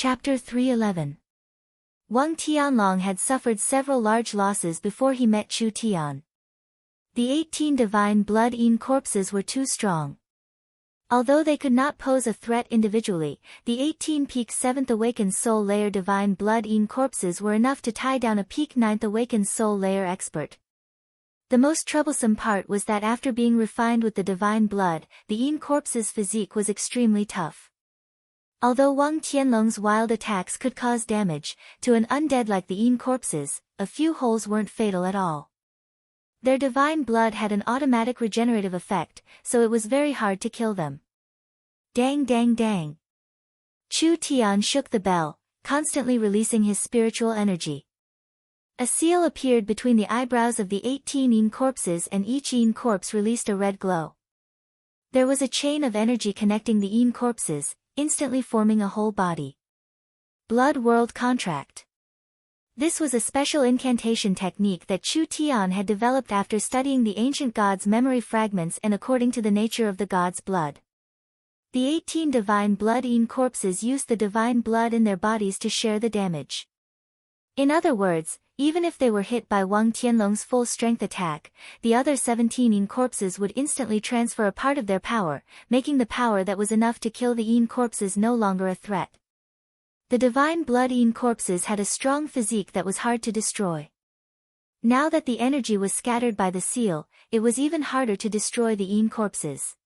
Chapter 311. Wang Tianlong had suffered several large losses before he met Chu Tian. The 18 divine blood-in corpses were too strong. Although they could not pose a threat individually, the 18 peak 7th awakened soul layer divine blood-in corpses were enough to tie down a peak 9th awakened soul layer expert. The most troublesome part was that after being refined with the divine blood, the Yin corpse's physique was extremely tough. Although Wang Tianlong's wild attacks could cause damage, to an undead like the Yin corpses, a few holes weren't fatal at all. Their divine blood had an automatic regenerative effect, so it was very hard to kill them. Dang dang dang. Chu Tian shook the bell, constantly releasing his spiritual energy. A seal appeared between the eyebrows of the 18 Yin corpses and each Yin corpse released a red glow. There was a chain of energy connecting the Yin corpses, instantly forming a whole body. Blood World Contract. This was a special incantation technique that Chu Tian had developed after studying the ancient gods' memory fragments and according to the nature of the gods' blood. The 18 divine blood-in corpses used the divine blood in their bodies to share the damage. In other words, even if they were hit by Wang Tianlong's full-strength attack, the other 17 Yin corpses would instantly transfer a part of their power, making the power that was enough to kill the Yin corpses no longer a threat. The divine blood Yin corpses had a strong physique that was hard to destroy. Now that the energy was scattered by the seal, it was even harder to destroy the Yin corpses.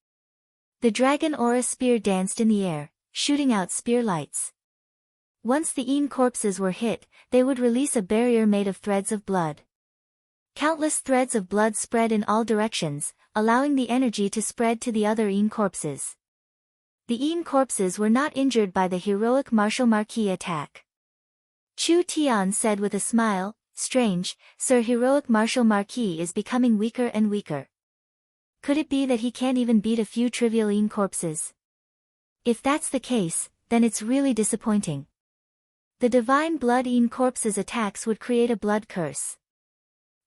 The dragon aura spear danced in the air, shooting out spear lights. Once the Yin corpses were hit, they would release a barrier made of threads of blood. Countless threads of blood spread in all directions, allowing the energy to spread to the other Yin corpses. The Yin corpses were not injured by the heroic martial marquis attack. Chu Tian said with a smile, "Strange, Sir Heroic Martial Marquis is becoming weaker and weaker. Could it be that he can't even beat a few trivial Yin corpses? If that's the case, then it's really disappointing." The divine blood Yin corpses' attacks would create a blood curse.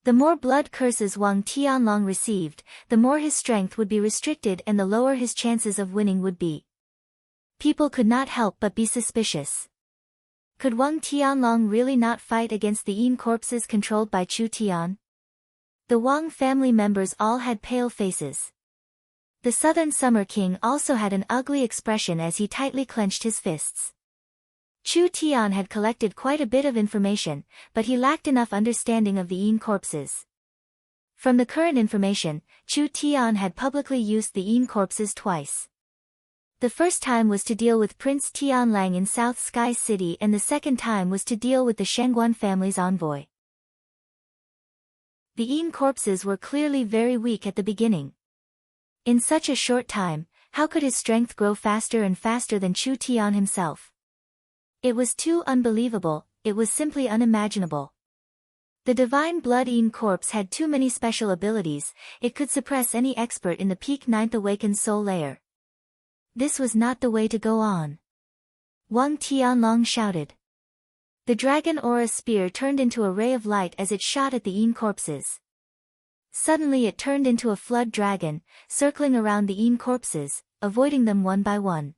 The more blood curses Wang Tianlong received, the more his strength would be restricted and the lower his chances of winning would be. People could not help but be suspicious. Could Wang Tianlong really not fight against the Yin corpses controlled by Chu Tian? The Wang family members all had pale faces. The Southern Summer King also had an ugly expression as he tightly clenched his fists. Chu Tian had collected quite a bit of information, but he lacked enough understanding of the Yin corpses. From the current information, Chu Tian had publicly used the Yin corpses twice. The first time was to deal with Prince Tianlang in South Sky City and the second time was to deal with the Shengguan family's envoy. The Yin corpses were clearly very weak at the beginning. In such a short time, how could his strength grow faster and faster than Chu Tian himself? It was too unbelievable, it was simply unimaginable. The divine blood Yin corpse had too many special abilities, it could suppress any expert in the peak 9th awakened soul layer. This was not the way to go on. Wang Tianlong shouted. The dragon aura spear turned into a ray of light as it shot at the Yin corpses. Suddenly it turned into a flood dragon, circling around the Yin corpses, avoiding them one by one.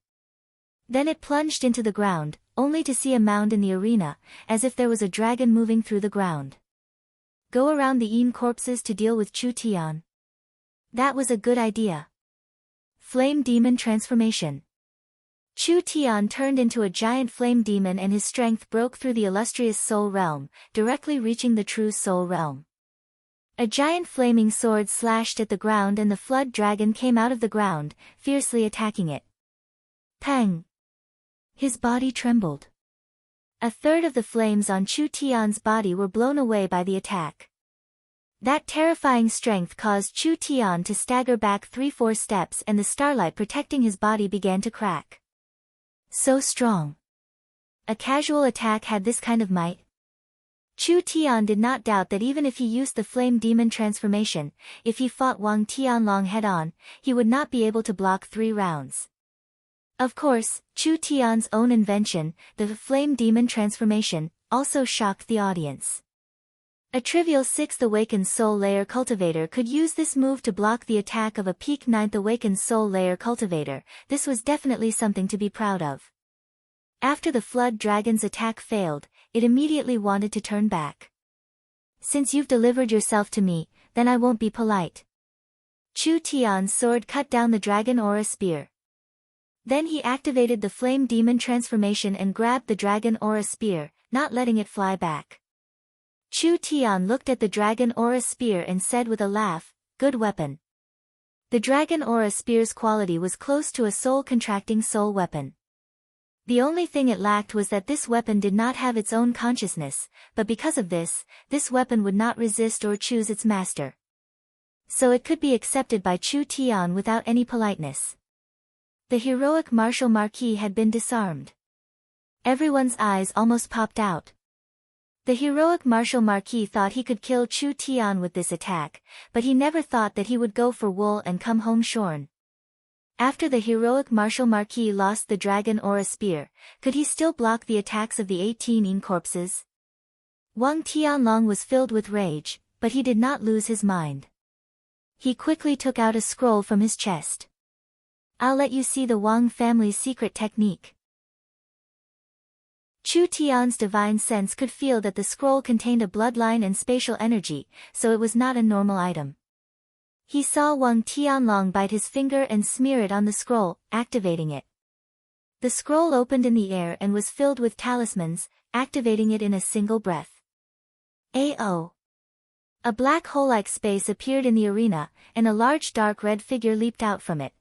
Then it plunged into the ground, only to see a mound in the arena, as if there was a dragon moving through the ground. Go around the Yin corpses to deal with Chu Tian. That was a good idea. Flame Demon Transformation. Chu Tian turned into a giant flame demon and his strength broke through the illustrious soul realm, directly reaching the true soul realm. A giant flaming sword slashed at the ground and the flood dragon came out of the ground, fiercely attacking it. Pang! His body trembled. A third of the flames on Chu Tian's body were blown away by the attack. That terrifying strength caused Chu Tian to stagger back 3-4 steps and the starlight protecting his body began to crack. So strong. A casual attack had this kind of might? Chu Tian did not doubt that even if he used the flame demon transformation, if he fought Wang Tianlong head-on, he would not be able to block 3 rounds. Of course, Chu Tian's own invention, the flame demon transformation, also shocked the audience. A trivial 6th awakened soul layer cultivator could use this move to block the attack of a peak 9th awakened soul layer cultivator. This was definitely something to be proud of. After the flood dragon's attack failed, it immediately wanted to turn back. Since you've delivered yourself to me, then I won't be polite. Chu Tian's sword cut down the dragon aura spear. Then he activated the flame demon transformation and grabbed the dragon aura spear, not letting it fly back. Chu Tian looked at the dragon aura spear and said with a laugh, "Good weapon." The dragon aura spear's quality was close to a soul-contracting soul weapon. The only thing it lacked was that this weapon did not have its own consciousness, but because of this, this weapon would not resist or choose its master. So it could be accepted by Chu Tian without any politeness. The heroic martial marquis had been disarmed. Everyone's eyes almost popped out. The heroic martial marquis thought he could kill Chu Tian with this attack, but he never thought that he would go for wool and come home shorn. After the heroic martial marquis lost the dragon aura spear, could he still block the attacks of the 18 corpses? Wang Tianlong was filled with rage, but he did not lose his mind. He quickly took out a scroll from his chest. "I'll let you see the Wang family's secret technique." Chu Tian's divine sense could feel that the scroll contained a bloodline and spatial energy, so it was not a normal item. He saw Wang Tianlong bite his finger and smear it on the scroll, activating it. The scroll opened in the air and was filled with talismans, activating it in a single breath. A.O. A black hole-like space appeared in the arena, and a large dark red figure leaped out from it.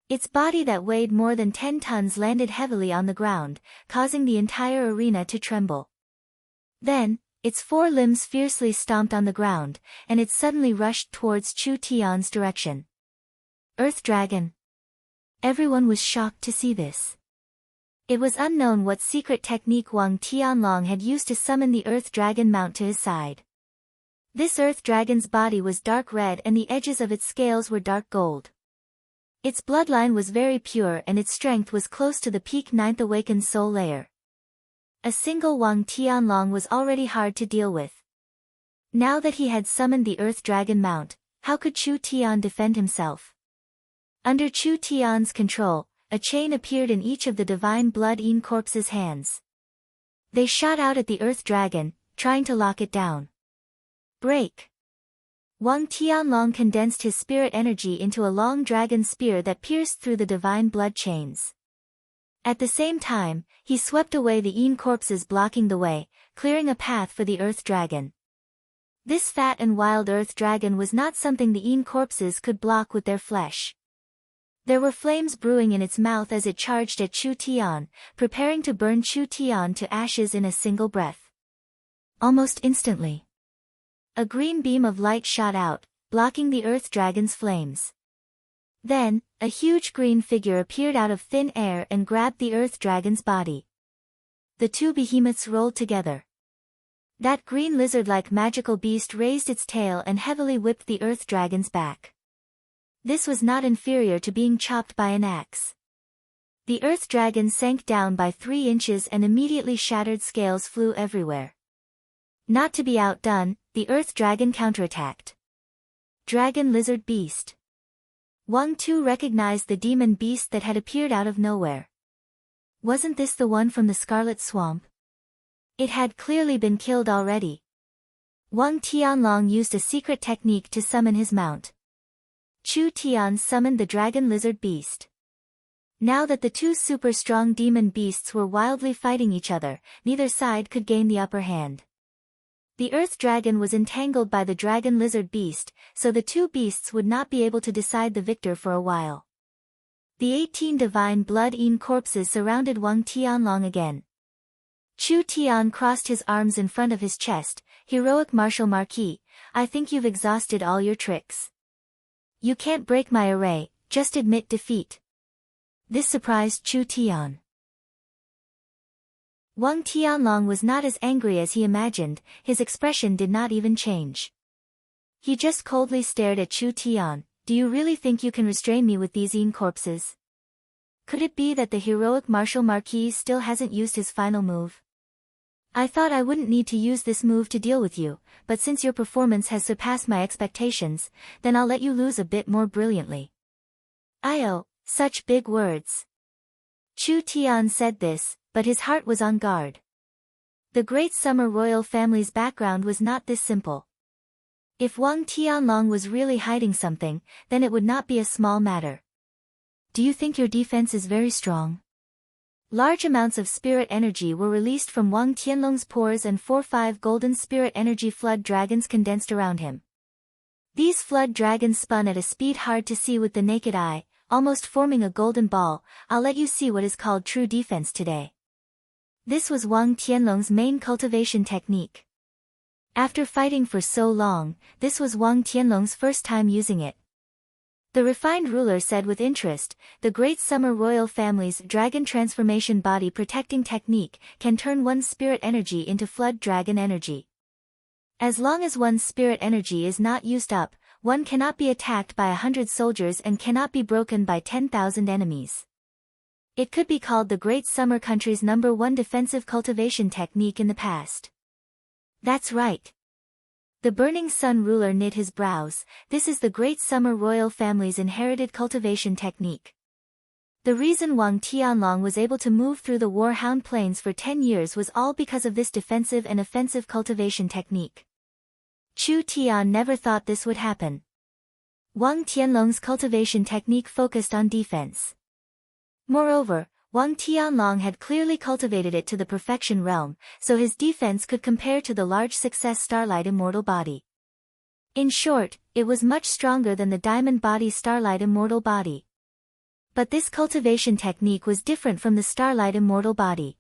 Its body that weighed more than 10 tons landed heavily on the ground, causing the entire arena to tremble. Then, its 4 limbs fiercely stomped on the ground, and it suddenly rushed towards Chu Tian's direction. Earth Dragon. Everyone was shocked to see this. It was unknown what secret technique Wang Tianlong had used to summon the Earth Dragon mount to his side. This Earth Dragon's body was dark red and the edges of its scales were dark gold. Its bloodline was very pure and its strength was close to the peak 9th awakened soul layer. A single Wang Tianlong was already hard to deal with. Now that he had summoned the Earth Dragon mount, how could Chu Tian defend himself? Under Chu Tian's control, a chain appeared in each of the divine blood corpses' hands. They shot out at the Earth Dragon, trying to lock it down. Break! Wang Tianlong condensed his spirit energy into a long dragon spear that pierced through the divine blood chains. At the same time, he swept away the corpses blocking the way, clearing a path for the Earth Dragon. This fat and wild Earth Dragon was not something the corpses could block with their flesh. There were flames brewing in its mouth as it charged at Chu Tian, preparing to burn Chu Tian to ashes in a single breath. Almost instantly, a green beam of light shot out, blocking the Earth Dragon's flames. Then, a huge green figure appeared out of thin air and grabbed the Earth Dragon's body. The two behemoths rolled together. That green lizard-like magical beast raised its tail and heavily whipped the Earth Dragon's back. This was not inferior to being chopped by an axe. The Earth Dragon sank down by 3 inches and immediately shattered scales flew everywhere. Not to be outdone, the Earth Dragon counterattacked. Dragon Lizard Beast. Wang Tu recognized the demon beast that had appeared out of nowhere. Wasn't this the one from the Scarlet Swamp? It had clearly been killed already. Wang Tianlong used a secret technique to summon his mount. Chu Tian summoned the Dragon Lizard Beast. Now that the two super strong demon beasts were wildly fighting each other, neither side could gain the upper hand. The Earth Dragon was entangled by the Dragon Lizard Beast, so the two beasts would not be able to decide the victor for a while. The 18 divine blood corpses surrounded Wang Tianlong again. Chu Tian crossed his arms in front of his chest. Heroic martial marquis, I think you've exhausted all your tricks. You can't break my array, just admit defeat. This surprised Chu Tian. Wang Tianlong was not as angry as he imagined, his expression did not even change. He just coldly stared at Chu Tian. Do you really think you can restrain me with these corpses? Could it be that the heroic martial marquis still hasn't used his final move? I thought I wouldn't need to use this move to deal with you, but since your performance has surpassed my expectations, then I'll let you lose a bit more brilliantly. Such big words. Chu Tian said this, but his heart was on guard. The great summer royal family's background was not this simple. If Wang Tianlong was really hiding something, then it would not be a small matter. Do you think your defense is very strong? Large amounts of spirit energy were released from Wang Tianlong's pores and 4-5 golden spirit energy flood dragons condensed around him. These flood dragons spun at a speed hard to see with the naked eye, almost forming a golden ball. I'll let you see what is called true defense today. This was Wang Tianlong's main cultivation technique. After fighting for so long, this was Wang Tianlong's first time using it. The refined ruler said with interest, the great summer royal family's dragon transformation body protecting technique can turn one's spirit energy into flood dragon energy. As long as one's spirit energy is not used up, one cannot be attacked by 100 soldiers and cannot be broken by 10,000 enemies. It could be called the great summer country's #1 defensive cultivation technique in the past. That's right. The burning sun ruler knit his brows. This is the great summer royal family's inherited cultivation technique. The reason Wang Tianlong was able to move through the Warhound Plains for 10 years was all because of this defensive and offensive cultivation technique. Chu Tian never thought this would happen. Wang Tianlong's cultivation technique focused on defense. Moreover, Wang Tianlong had clearly cultivated it to the perfection realm, so his defense could compare to the large success Starlight Immortal Body. In short, it was much stronger than the Diamond Body Starlight Immortal Body. But this cultivation technique was different from the Starlight Immortal Body.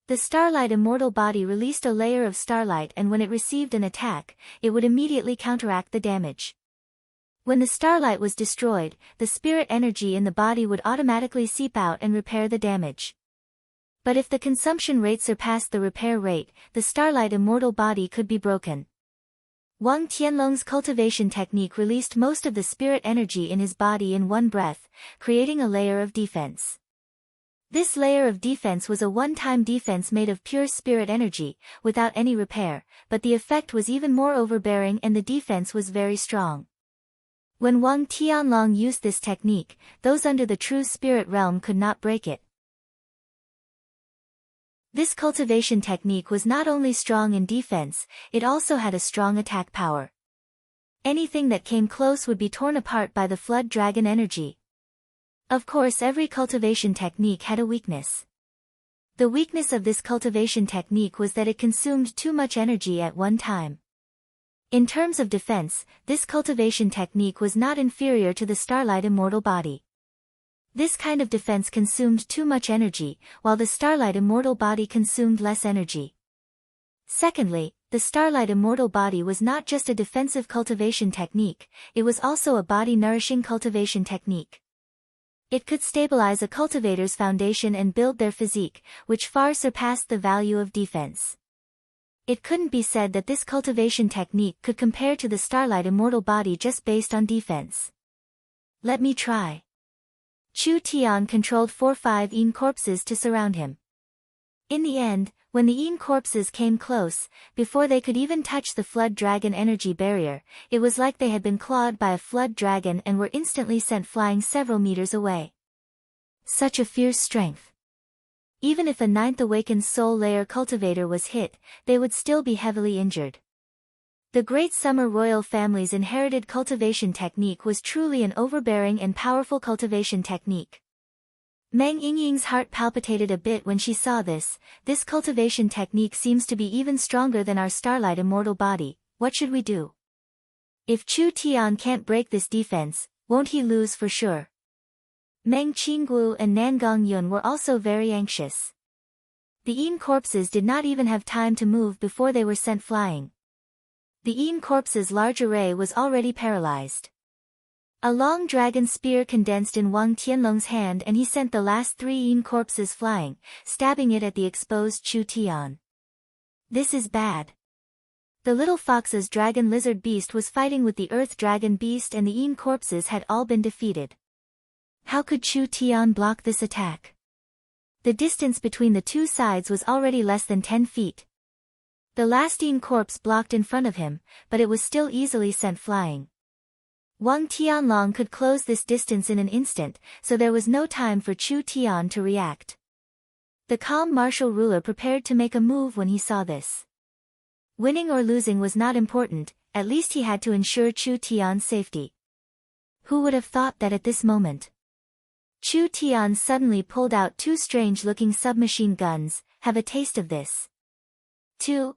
The Starlight Immortal Body released a layer of starlight, and when it received an attack, it would immediately counteract the damage. When the starlight was destroyed, the spirit energy in the body would automatically seep out and repair the damage. But if the consumption rate surpassed the repair rate, the Starlight Immortal Body could be broken. Wang Tianlong's cultivation technique released most of the spirit energy in his body in one breath, creating a layer of defense. This layer of defense was a one-time defense made of pure spirit energy, without any repair, but the effect was even more overbearing and the defense was very strong. When Wang Tianlong used this technique, those under the true spirit realm could not break it. This cultivation technique was not only strong in defense, it also had a strong attack power. Anything that came close would be torn apart by the flood dragon energy. Of course, every cultivation technique had a weakness. The weakness of this cultivation technique was that it consumed too much energy at one time. In terms of defense, this cultivation technique was not inferior to the Starlight Immortal Body. This kind of defense consumed too much energy, while the Starlight Immortal Body consumed less energy. Secondly, the Starlight Immortal Body was not just a defensive cultivation technique, it was also a body-nourishing cultivation technique. It could stabilize a cultivator's foundation and build their physique, which far surpassed the value of defense. It couldn't be said that this cultivation technique could compare to the Starlight Immortal Body just based on defense. Let me try. Chu Tian controlled 4-5 Yin corpses to surround him. In the end, when the Yin corpses came close, before they could even touch the flood dragon energy barrier, it was like they had been clawed by a flood dragon and were instantly sent flying several meters away. Such a fierce strength. Even if a 9th awakened soul layer cultivator was hit, they would still be heavily injured. The great summer royal family's inherited cultivation technique was truly an overbearing and powerful cultivation technique. Meng Yingying's heart palpitated a bit when she saw this. This cultivation technique seems to be even stronger than our Starlight Immortal Body. What should we do? If Chu Tian can't break this defense, won't he lose for sure? Meng Qinggu and Nangong Yun were also very anxious. The Yin corpses did not even have time to move before they were sent flying. The Yin corpse's large array was already paralyzed. A long dragon spear condensed in Wang Tianlong's hand and he sent the last 3 Yin corpses flying, stabbing it at the exposed Chu Tian. This is bad. The little fox's dragon lizard beast was fighting with the earth dragon beast and the Yin corpses had all been defeated. How could Chu Tian block this attack? The distance between the two sides was already less than 10 feet. The last Yin corpse blocked in front of him, but it was still easily sent flying. Wang Tianlong could close this distance in an instant, so there was no time for Chu Tian to react. The calm martial ruler prepared to make a move when he saw this. Winning or losing was not important, at least he had to ensure Chu Tian's safety. Who would have thought that at this moment? Chu Tian suddenly pulled out two strange-looking submachine guns. Have a taste of this. Two.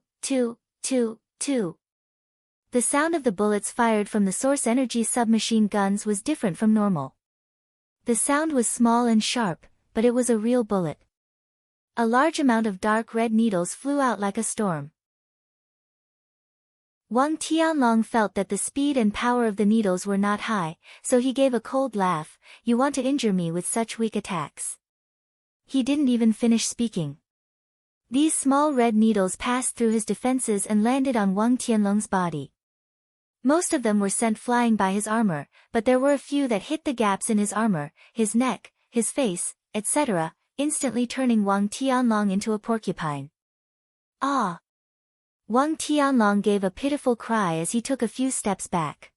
The sound of the bullets fired from the source energy submachine guns was different from normal. The sound was small and sharp, but it was a real bullet. A large amount of dark red needles flew out like a storm. Wang Tianlong felt that the speed and power of the needles were not high, so he gave a cold laugh. You want to injure me with such weak attacks? He didn't even finish speaking. These small red needles passed through his defenses and landed on Wang Tianlong's body. Most of them were sent flying by his armor, but there were a few that hit the gaps in his armor, his neck, his face, etc., instantly turning Wang Tianlong into a porcupine. Ah! Wang Tianlong gave a pitiful cry as he took a few steps back.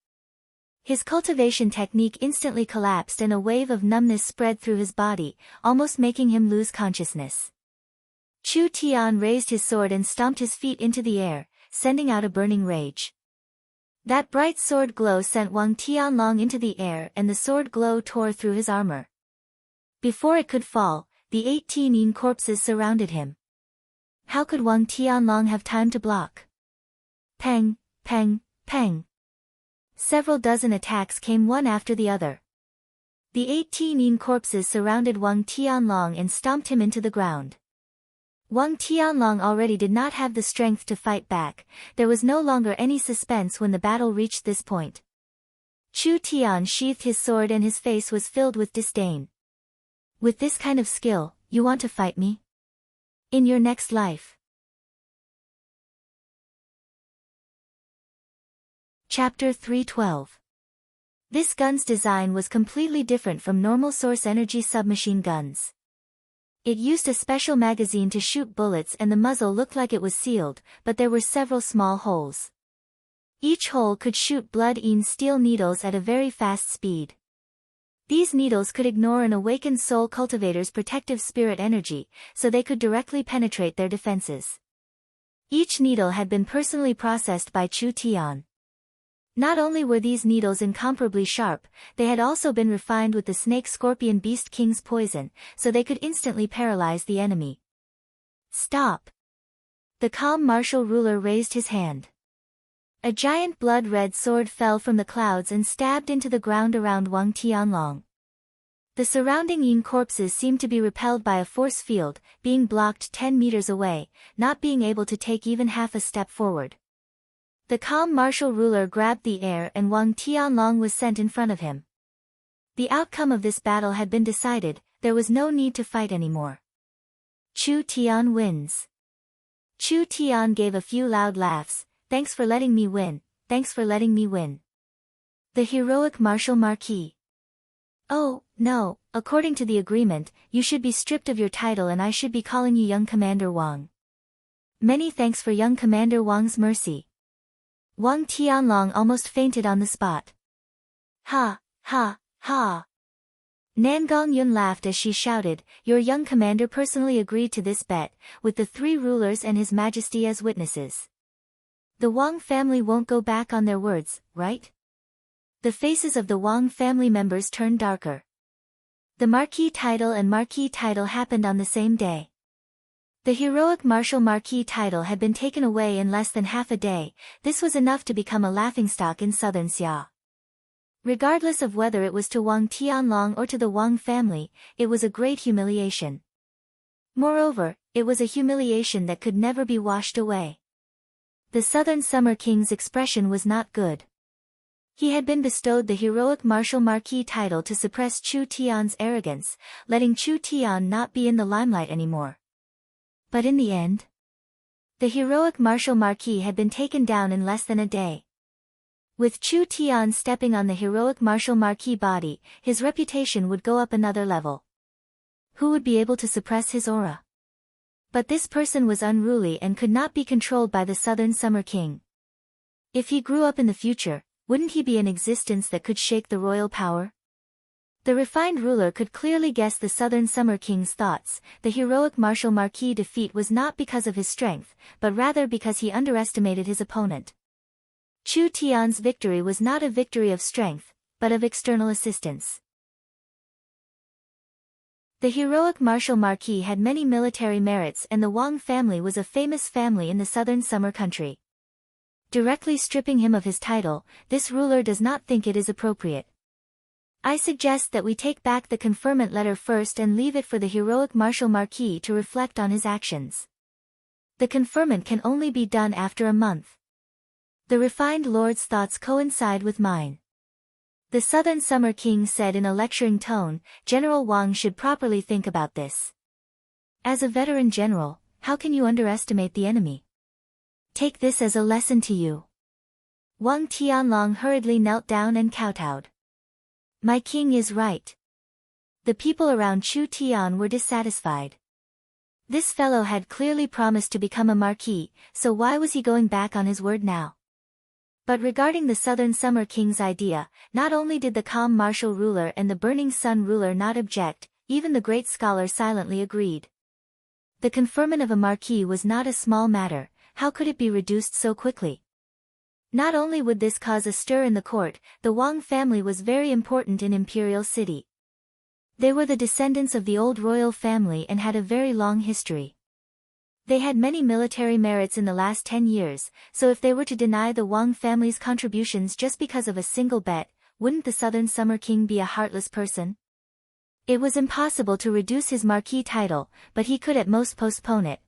His cultivation technique instantly collapsed and a wave of numbness spread through his body, almost making him lose consciousness. Chu Tian raised his sword and stomped his feet into the air, sending out a burning rage. That bright sword glow sent Wang Tianlong into the air and the sword glow tore through his armor. Before it could fall, the 18 Yin corpses surrounded him. How could Wang Tianlong have time to block? Peng, peng, peng. Several dozen attacks came one after the other. The 18 Yin corpses surrounded Wang Tianlong and stomped him into the ground. Wang Tianlong already did not have the strength to fight back. There was no longer any suspense when the battle reached this point. Chu Tian sheathed his sword and his face was filled with disdain. With this kind of skill, you want to fight me? In your next life. Chapter 312. This gun's design was completely different from normal source energy submachine guns. It used a special magazine to shoot bullets and the muzzle looked like it was sealed, but there were several small holes. Each hole could shoot blood-in steel needles at a very fast speed. These needles could ignore an awakened soul cultivator's protective spirit energy, so they could directly penetrate their defenses. Each needle had been personally processed by Chu Tian. Not only were these needles incomparably sharp, they had also been refined with the snake-scorpion beast king's poison, so they could instantly paralyze the enemy. Stop! The calm martial ruler raised his hand. A giant blood-red sword fell from the clouds and stabbed into the ground around Wang Tianlong. The surrounding Yin corpses seemed to be repelled by a force field, being blocked 10 meters away, not being able to take even half a step forward. The calm martial ruler grabbed the air and Wang Tianlong was sent in front of him. The outcome of this battle had been decided, there was no need to fight anymore. Chu Tian wins. Chu Tian gave a few loud laughs. Thanks for letting me win, thanks for letting me win. The heroic martial marquis. Oh, no, according to the agreement, you should be stripped of your title and I should be calling you young Commander Wang. Many thanks for young Commander Wang's mercy. Wang Tianlong almost fainted on the spot. Ha, ha, ha. Nan Gongyun laughed as she shouted, your young commander personally agreed to this bet, with the 3 rulers and his majesty as witnesses. The Wang family won't go back on their words, right? The faces of the Wang family members turned darker. The Marquis title and Marquis title happened on the same day. The heroic martial Marquis title had been taken away in less than half a day. This was enough to become a laughingstock in southern Xia. Regardless of whether it was to Wang Tianlong or to the Wang family, it was a great humiliation. Moreover, it was a humiliation that could never be washed away. The Southern Summer King's expression was not good. He had been bestowed the heroic martial marquis title to suppress Chu Tian's arrogance, letting Chu Tian not be in the limelight anymore. But in the end, the heroic martial marquis had been taken down in less than a day. With Chu Tian stepping on the heroic martial marquis body, his reputation would go up another level. Who would be able to suppress his aura? But this person was unruly and could not be controlled by the Southern Summer King. If he grew up in the future, wouldn't he be an existence that could shake the royal power? The refined ruler could clearly guess the Southern Summer King's thoughts. The heroic martial marquis defeat was not because of his strength, but rather because he underestimated his opponent. Chu Tian's victory was not a victory of strength, but of external assistance. The heroic martial marquis had many military merits, and the Wang family was a famous family in the southern summer country. Directly stripping him of his title, this ruler does not think it is appropriate. I suggest that we take back the conferment letter first and leave it for the heroic martial marquis to reflect on his actions. The conferment can only be done after a month. The refined lord's thoughts coincide with mine. The Southern Summer King said in a lecturing tone, General Wang should properly think about this. As a veteran general, how can you underestimate the enemy? Take this as a lesson to you. Wang Tianlong hurriedly knelt down and kowtowed. My king is right. The people around Chu Tian were dissatisfied. This fellow had clearly promised to become a marquis, so why was he going back on his word now? But regarding the Southern Summer King's idea, not only did the calm martial ruler and the burning sun ruler not object, even the great scholar silently agreed. The conferment of a marquis was not a small matter. How could it be reduced so quickly? Not only would this cause a stir in the court, the Wang family was very important in Imperial City. They were the descendants of the old royal family and had a very long history. They had many military merits in the last 10 years, so if they were to deny the Wang family's contributions just because of a single bet, wouldn't the Southern Summer King be a heartless person? It was impossible to reduce his marquis title, but he could at most postpone it.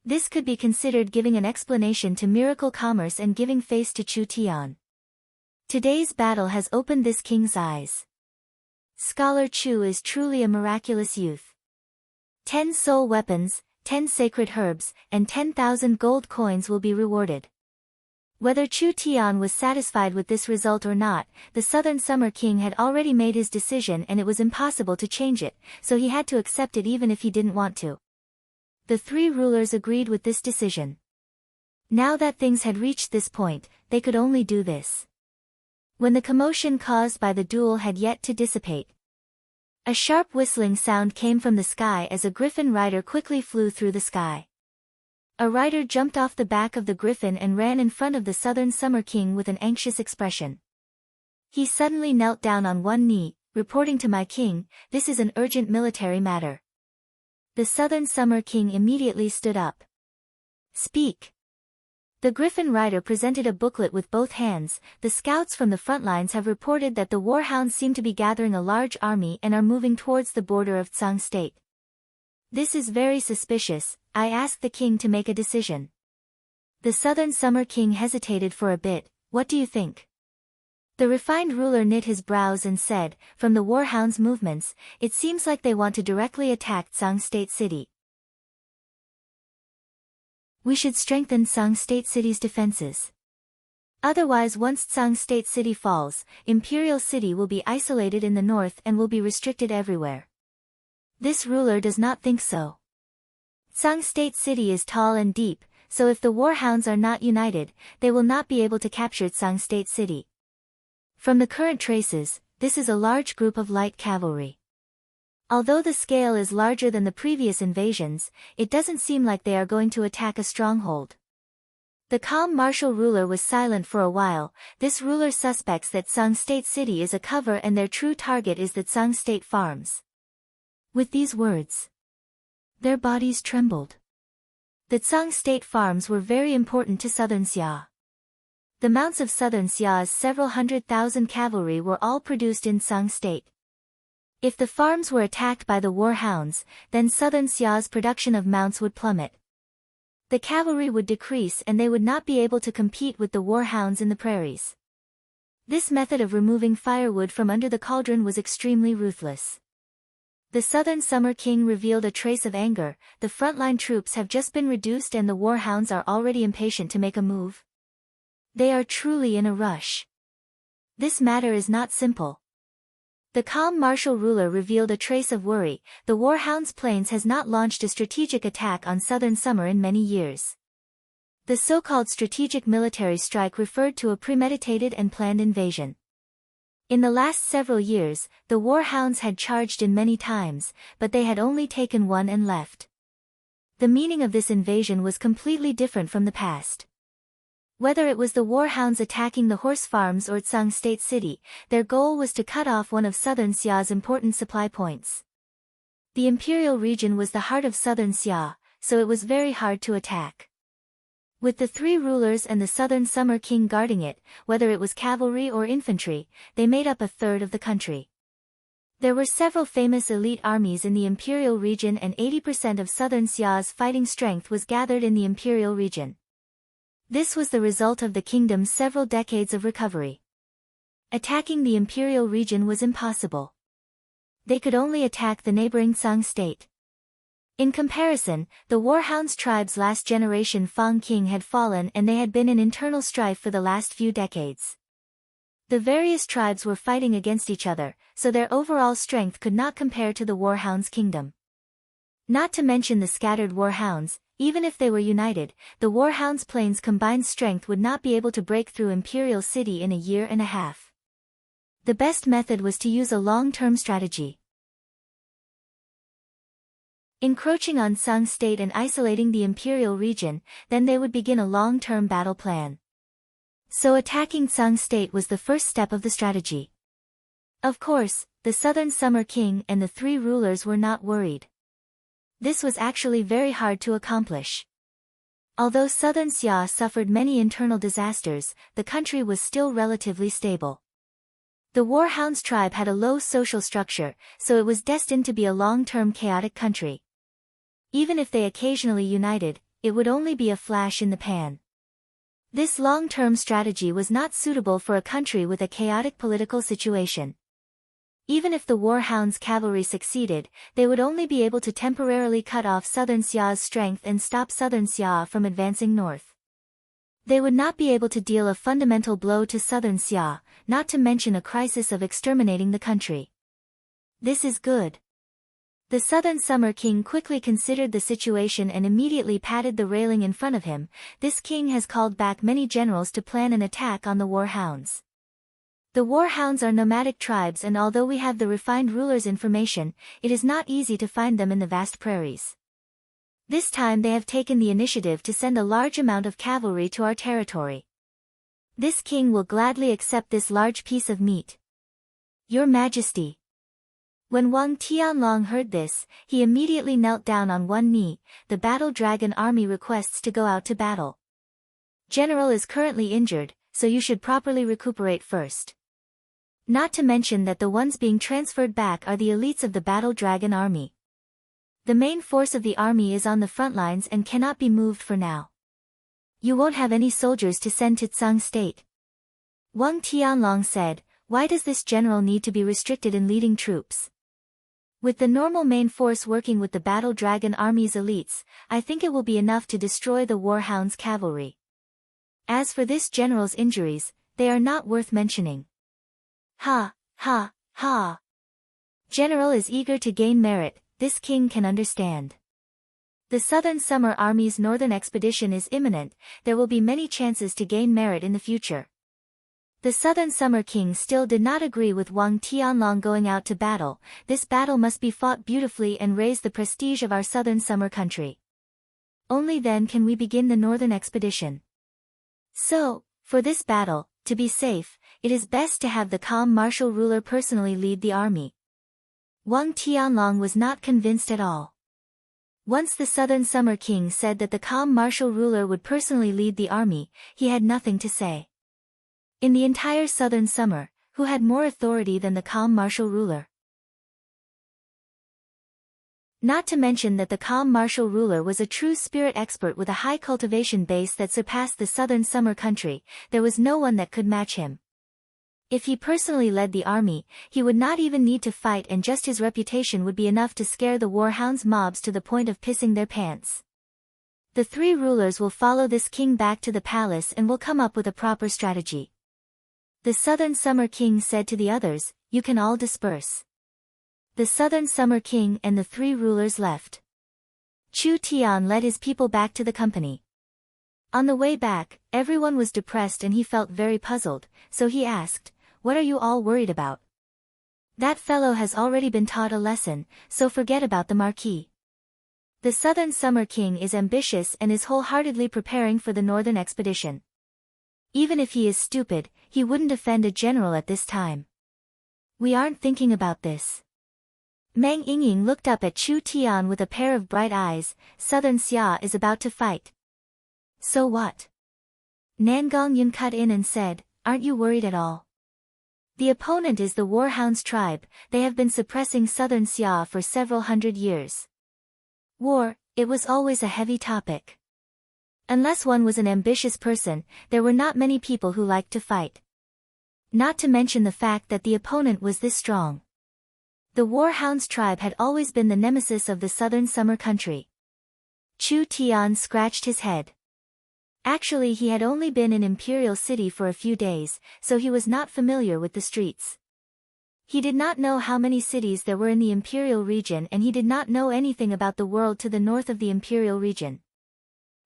This could be considered giving an explanation to miracle commerce and giving face to Chu Tian. Today's battle has opened this king's eyes. Scholar Chu is truly a miraculous youth. 10 soul weapons, 10 sacred herbs, and 10,000 gold coins will be rewarded. Whether Chu Tian was satisfied with this result or not, the Southern Summer King had already made his decision and it was impossible to change it, so he had to accept it even if he didn't want to. The three rulers agreed with this decision. Now that things had reached this point, they could only do this. When the commotion caused by the duel had yet to dissipate, a sharp whistling sound came from the sky as a griffin rider quickly flew through the sky. A rider jumped off the back of the griffin and ran in front of the Southern Summer King with an anxious expression. He suddenly knelt down on one knee, reporting to my king, "This is an urgent military matter." The Southern Summer King immediately stood up. "Speak." The griffin rider presented a booklet with both hands. The scouts from the front lines have reported that the warhounds seem to be gathering a large army and are moving towards the border of Tsang State. This is very suspicious. I asked the king to make a decision. The Southern Summer King hesitated for a bit. What do you think? The refined ruler knit his brows and said, "From the warhounds' movements, it seems like they want to directly attack Tsang State City. We should strengthen Tsang State City's defenses. Otherwise, once Tsang State City falls, Imperial City will be isolated in the north and will be restricted everywhere." This ruler does not think so. Tsang State City is tall and deep, so if the warhounds are not united, they will not be able to capture Tsang State City. From the current traces, this is a large group of light cavalry. Although the scale is larger than the previous invasions, it doesn't seem like they are going to attack a stronghold. The calm martial ruler was silent for a while. This ruler suspects that Tsang State City is a cover and their true target is the Tsang State farms. With these words, their bodies trembled. The Tsang State farms were very important to Southern Xia. The mounts of Southern Xia's several 100,000 cavalry were all produced in Tsang State. If the farms were attacked by the warhounds, then Southern Xia's production of mounts would plummet. The cavalry would decrease and they would not be able to compete with the warhounds in the prairies. This method of removing firewood from under the cauldron was extremely ruthless. The Southern Summer King revealed a trace of anger. The frontline troops have just been reduced and the warhounds are already impatient to make a move. They are truly in a rush. This matter is not simple. The calm martial ruler revealed a trace of worry. The warhounds' planes has not launched a strategic attack on Southern Summer in many years. The so-called strategic military strike referred to a premeditated and planned invasion. In the last several years, the war hounds had charged in many times, but they had only taken one and left. The meaning of this invasion was completely different from the past. Whether it was the war hounds attacking the horse farms or Tsang State City, their goal was to cut off one of southern Xia's important supply points. The imperial region was the heart of southern Xia, so it was very hard to attack. With the three rulers and the southern Summer King guarding it, whether it was cavalry or infantry, they made up a third of the country. There were several famous elite armies in the imperial region, and 80% of southern Xia's fighting strength was gathered in the imperial region. This was the result of the kingdom's several decades of recovery. Attacking the imperial region was impossible. They could only attack the neighboring Tsang state. In comparison, the Warhounds tribe's last generation Fang king had fallen, and they had been in internal strife for the last few decades. The various tribes were fighting against each other, so their overall strength could not compare to the Warhounds' kingdom. Not to mention the scattered Warhounds, even if they were united, the Warhounds' planes' combined strength would not be able to break through Imperial City in a year and a half. The best method was to use a long-term strategy. Encroaching on Tsang State and isolating the Imperial region, then they would begin a long-term battle plan. So attacking Tsang State was the first step of the strategy. Of course, the Southern Summer King and the three rulers were not worried. This was actually very hard to accomplish. Although Southern Xia suffered many internal disasters, the country was still relatively stable. The Warhounds tribe had a low social structure, so it was destined to be a long-term chaotic country. Even if they occasionally united, it would only be a flash in the pan. This long-term strategy was not suitable for a country with a chaotic political situation. Even if the Warhounds' cavalry succeeded, they would only be able to temporarily cut off Southern Xia's strength and stop Southern Xia from advancing north. They would not be able to deal a fundamental blow to Southern Xia, not to mention a crisis of exterminating the country. This is good. The Southern Summer King quickly considered the situation and immediately patted the railing in front of him. This king has called back many generals to plan an attack on the Warhounds. The Warhounds are nomadic tribes, and although we have the refined ruler's information, it is not easy to find them in the vast prairies. This time they have taken the initiative to send a large amount of cavalry to our territory. This king will gladly accept this large piece of meat. Your Majesty. When Wang Tianlong heard this, he immediately knelt down on one knee. The Battle Dragon army requests to go out to battle. General is currently injured, so you should properly recuperate first. Not to mention that the ones being transferred back are the elites of the Battle Dragon army. The main force of the army is on the front lines and cannot be moved for now. You won't have any soldiers to send to Tsang State. Wang Tianlong said, why does this general need to be restricted in leading troops? With the normal main force working with the Battle Dragon army's elites, I think it will be enough to destroy the Warhounds' cavalry. As for this general's injuries, they are not worth mentioning. Ha, ha, ha. General is eager to gain merit, this king can understand. The Southern Summer Army's northern expedition is imminent, there will be many chances to gain merit in the future. The Southern Summer King still did not agree with Wang Tianlong going out to battle. This battle must be fought beautifully and raise the prestige of our Southern Summer country. Only then can we begin the northern expedition. So, for this battle, to be safe, it is best to have the calm martial ruler personally lead the army. Wang Tianlong was not convinced at all. Once the Southern Summer King said that the calm martial ruler would personally lead the army, he had nothing to say. In the entire Southern Summer, who had more authority than the calm martial ruler? Not to mention that the calm martial ruler was a true spirit expert with a high cultivation base that surpassed the Southern Summer country, there was no one that could match him. If he personally led the army, he would not even need to fight, and just his reputation would be enough to scare the Warhounds mobs to the point of pissing their pants. The three rulers will follow this king back to the palace and will come up with a proper strategy. The Southern Summer King said to the others, you can all disperse. The Southern Summer King and the three rulers left. Chu Tian led his people back to the company. On the way back, everyone was depressed and he felt very puzzled, so he asked, what are you all worried about? That fellow has already been taught a lesson, so forget about the Marquis. The Southern Summer King is ambitious and is wholeheartedly preparing for the northern expedition. Even if he is stupid, he wouldn't offend a general at this time. We aren't thinking about this. Meng Yingying looked up at Chu Tian with a pair of bright eyes. Southern Xia is about to fight. So what? Nangong Yun cut in and said, aren't you worried at all? The opponent is the Warhounds tribe. They have been suppressing Southern Xia for several hundred years. War, it was always a heavy topic. Unless one was an ambitious person, there were not many people who liked to fight. Not to mention the fact that the opponent was this strong. The Warhounds tribe had always been the nemesis of the southern summer country. Chu Tian scratched his head. Actually, he had only been in Imperial City for a few days, so he was not familiar with the streets. He did not know how many cities there were in the Imperial region, and he did not know anything about the world to the north of the Imperial region.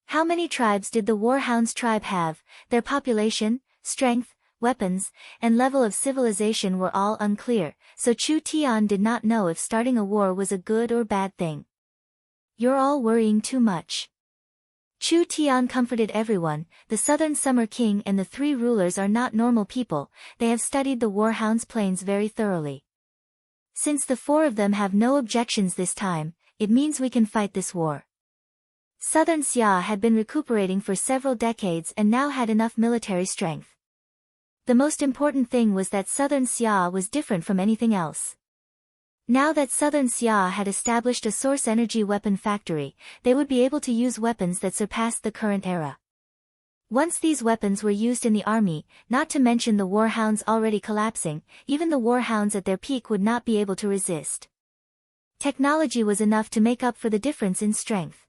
How many tribes did the Warhounds tribe have? Their population, strength, weapons, and level of civilization were all unclear, so Chu Tian did not know if starting a war was a good or bad thing. You're all worrying too much. Chu Tian comforted everyone. The Southern Summer King and the three rulers are not normal people. They have studied the Warhounds plains very thoroughly. Since the four of them have no objections this time, it means we can fight this war. Southern Xia had been recuperating for several decades and now had enough military strength. The most important thing was that Southern Xia was different from anything else. Now that Southern Xia had established a source energy weapon factory, they would be able to use weapons that surpassed the current era. Once these weapons were used in the army, not to mention the Warhounds already collapsing, even the Warhounds at their peak would not be able to resist. Technology was enough to make up for the difference in strength.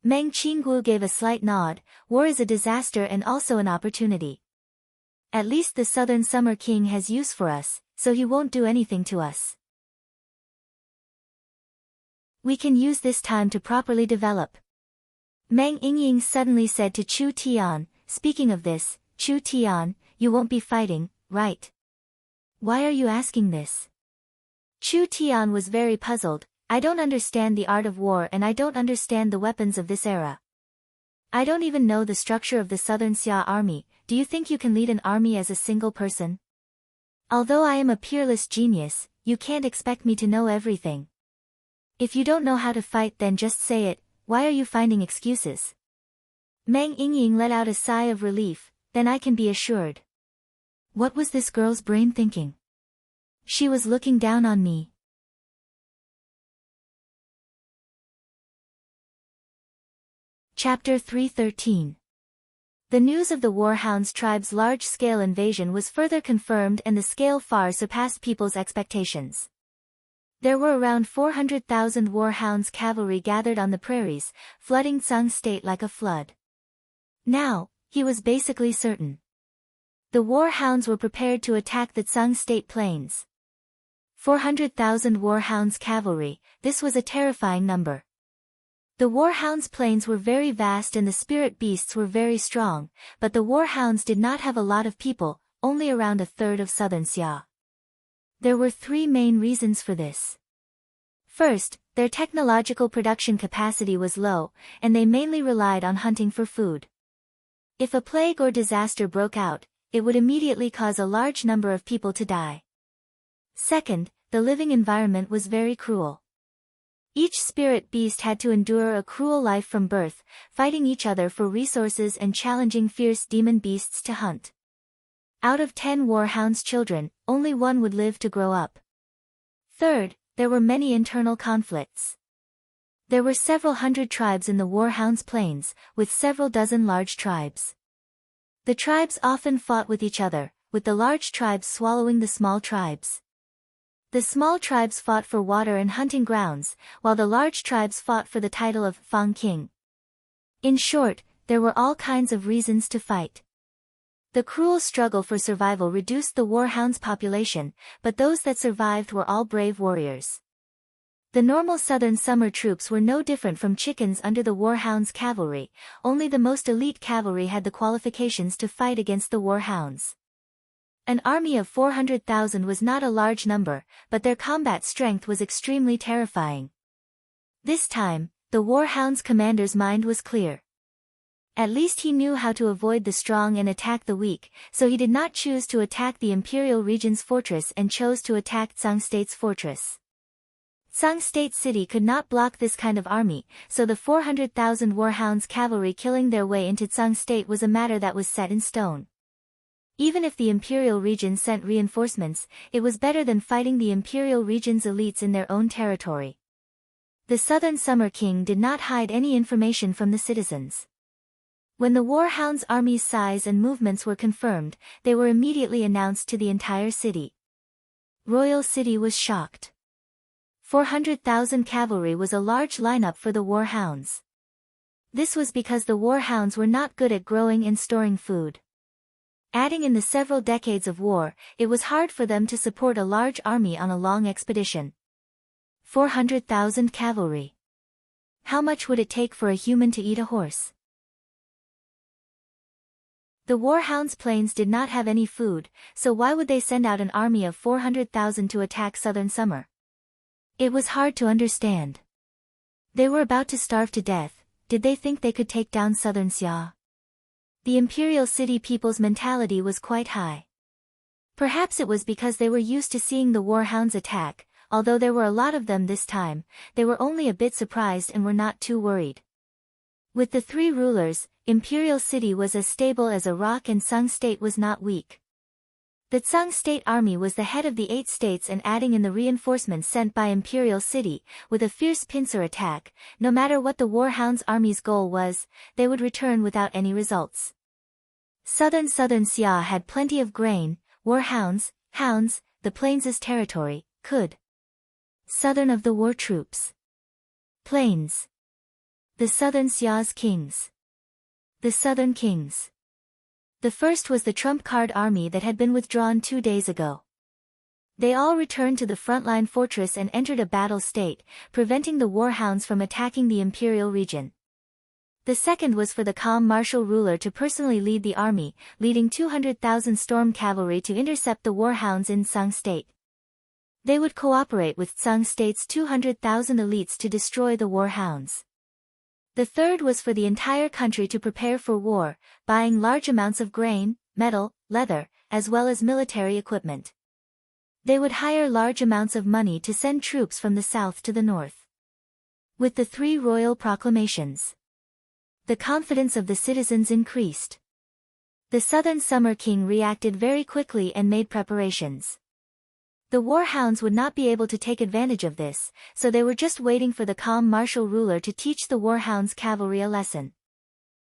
Meng Qingguo gave a slight nod. War is a disaster and also an opportunity. At least the Southern Summer King has use for us, so he won't do anything to us. We can use this time to properly develop. Meng Yingying suddenly said to Chu Tian, speaking of this, Chu Tian, you won't be fighting, right? Why are you asking this? Chu Tian was very puzzled. I don't understand the art of war and I don't understand the weapons of this era. I don't even know the structure of the Southern Xia army. Do you think you can lead an army as a single person? Although I am a peerless genius, you can't expect me to know everything. If you don't know how to fight, then just say it. Why are you finding excuses? Meng Yingying let out a sigh of relief. Then I can be assured. What was this girl's brain thinking? She was looking down on me. Chapter 313. The news of the Warhounds tribe's large-scale invasion was further confirmed, and the scale far surpassed people's expectations. There were around 400,000 Warhounds cavalry gathered on the prairies, flooding Tsang State like a flood. Now, he was basically certain. The Warhounds were prepared to attack the Tsang State plains. 400,000 Warhounds cavalry, this was a terrifying number. The Warhounds plains were very vast and the spirit beasts were very strong, but the Warhounds did not have a lot of people, only around a third of Southern Xia. There were three main reasons for this. First, their technological production capacity was low, and they mainly relied on hunting for food. If a plague or disaster broke out, it would immediately cause a large number of people to die. Second, the living environment was very cruel. Each spirit beast had to endure a cruel life from birth, fighting each other for resources and challenging fierce demon beasts to hunt. Out of 10 Warhounds children, only one would live to grow up. Third, there were many internal conflicts. There were several hundred tribes in the Warhounds plains, with several dozen large tribes. The tribes often fought with each other, with the large tribes swallowing the small tribes. The small tribes fought for water and hunting grounds, while the large tribes fought for the title of Fang King. In short, there were all kinds of reasons to fight. The cruel struggle for survival reduced the Warhounds' population, but those that survived were all brave warriors. The normal southern summer troops were no different from chickens under the Warhounds' cavalry, only the most elite cavalry had the qualifications to fight against the Warhounds. An army of 400,000 was not a large number, but their combat strength was extremely terrifying. This time, the Warhound's commander's mind was clear. At least he knew how to avoid the strong and attack the weak, so he did not choose to attack the Imperial Region's fortress and chose to attack Tsang State's fortress. Tsang State City could not block this kind of army, so the 400,000 Warhounds cavalry killing their way into Tsang State was a matter that was set in stone. Even if the Imperial Region sent reinforcements, it was better than fighting the Imperial Region's elites in their own territory. The Southern Summer King did not hide any information from the citizens. When the Warhound's army's size and movements were confirmed, they were immediately announced to the entire city. Royal City was shocked. 400,000 cavalry was a large lineup for the Warhounds. This was because the Warhounds were not good at growing and storing food. Adding in the several decades of war, it was hard for them to support a large army on a long expedition. 400,000 cavalry. How much would it take for a human to eat a horse? The Warhounds' plains did not have any food, so why would they send out an army of 400,000 to attack Southern Summer? It was hard to understand. They were about to starve to death. Did they think they could take down Southern Xia? The Imperial City people's mentality was quite high. Perhaps it was because they were used to seeing the Warhounds attack. Although there were a lot of them this time, they were only a bit surprised and were not too worried. With the three rulers, Imperial City was as stable as a rock and Tsang State was not weak. The Tsang State army was the head of the 8 states and adding in the reinforcements sent by Imperial City, with a fierce pincer attack, no matter what the Warhounds' army's goal was, they would return without any results. Southern Xia had plenty of grain, Warhounds, hounds, the plains' territory, could. Southern of the war troops. Plains. The Southern Xia's kings. The Southern Kings. The first was the trump card army that had been withdrawn 2 days ago. They all returned to the frontline fortress and entered a battle state, preventing the Warhounds from attacking the Imperial Region. The second was for the calm martial ruler to personally lead the army, leading 200,000 storm cavalry to intercept the Warhounds in Tsang State. They would cooperate with Tsang State's 200,000 elites to destroy the Warhounds. The third was for the entire country to prepare for war, buying large amounts of grain, metal, leather, as well as military equipment. They would hire large amounts of money to send troops from the south to the north. With the 3 royal proclamations, the confidence of the citizens increased. The Southern Summer King reacted very quickly and made preparations. The Warhounds would not be able to take advantage of this, so they were just waiting for the calm martial ruler to teach the Warhounds' cavalry a lesson.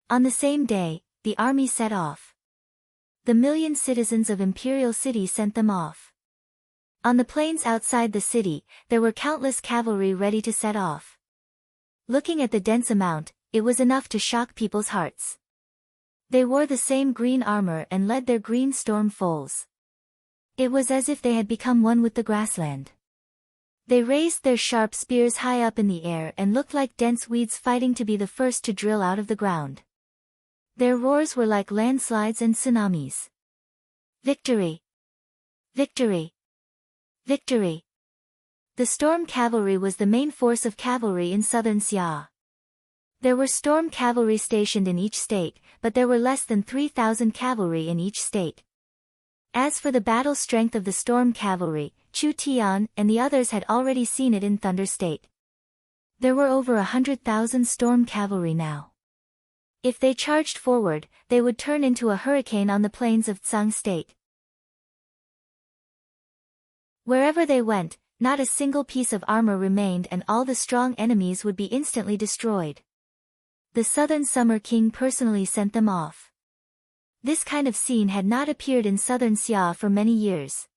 On the same day, the army set off. The million citizens of Imperial City sent them off. On the plains outside the city, there were countless cavalry ready to set off. Looking at the dense amount, it was enough to shock people's hearts. They wore the same green armor and led their green storm foals. It was as if they had become one with the grassland. They raised their sharp spears high up in the air and looked like dense weeds fighting to be the first to drill out of the ground. Their roars were like landslides and tsunamis. Victory! Victory! Victory! The storm cavalry was the main force of cavalry in Southern Xia. There were storm cavalry stationed in each state, but there were less than 3,000 cavalry in each state. As for the battle strength of the storm cavalry, Chu Tian and the others had already seen it in Thunder State. There were over 100,000 storm cavalry now. If they charged forward, they would turn into a hurricane on the plains of Tsang State. Wherever they went, not a single piece of armor remained and all the strong enemies would be instantly destroyed. The Southern Summer King personally sent them off. This kind of scene had not appeared in Southern Xia for many years.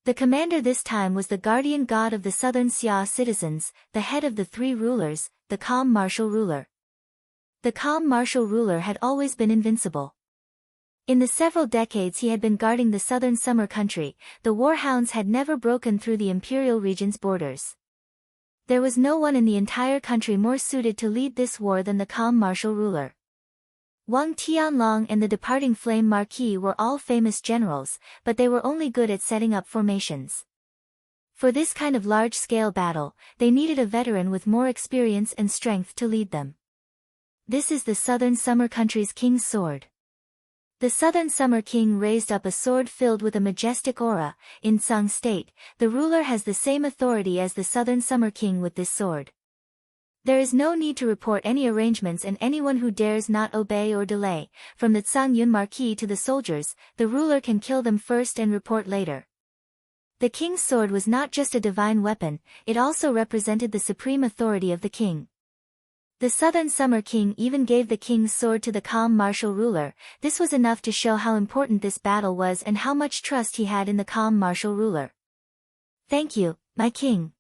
The commander this time was the guardian god of the Southern Xia citizens, the head of the 3 rulers, the calm martial ruler. The calm martial ruler had always been invincible. In the several decades he had been guarding the southern summer country, the Warhounds had never broken through the Imperial Region's borders. There was no one in the entire country more suited to lead this war than the calm martial ruler. Wang Tianlong and the departing Flame Marquis were all famous generals, but they were only good at setting up formations. For this kind of large-scale battle, they needed a veteran with more experience and strength to lead them. This is the Southern Summer Country's king's sword. The Southern Summer King raised up a sword filled with a majestic aura. In Sung state, the ruler has the same authority as the Southern Summer King with this sword. There is no need to report any arrangements, and anyone who dares not obey or delay, from the Tsang Yun Marquis to the soldiers, the ruler can kill them first and report later. The king's sword was not just a divine weapon, it also represented the supreme authority of the king. The Southern Summer King even gave the king's sword to the calm martial ruler. This was enough to show how important this battle was and how much trust he had in the calm martial ruler. "Thank you, my king."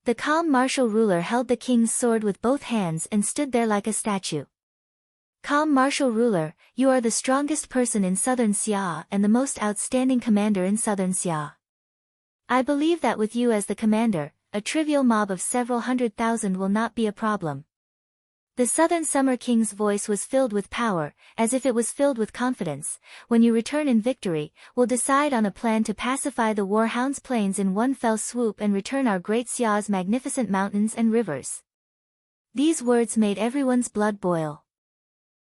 The calm martial ruler held the king's sword with both hands and stood there like a statue. "Calm martial ruler, you are the strongest person in Southern Xia and the most outstanding commander in Southern Xia. I believe that with you as the commander, a trivial mob of several 100,000 will not be a problem." The Southern Summer King's voice was filled with power, as if it was filled with confidence. "When you return in victory, we'll decide on a plan to pacify the Warhound's plains in one fell swoop and return our great Xia's magnificent mountains and rivers." These words made everyone's blood boil.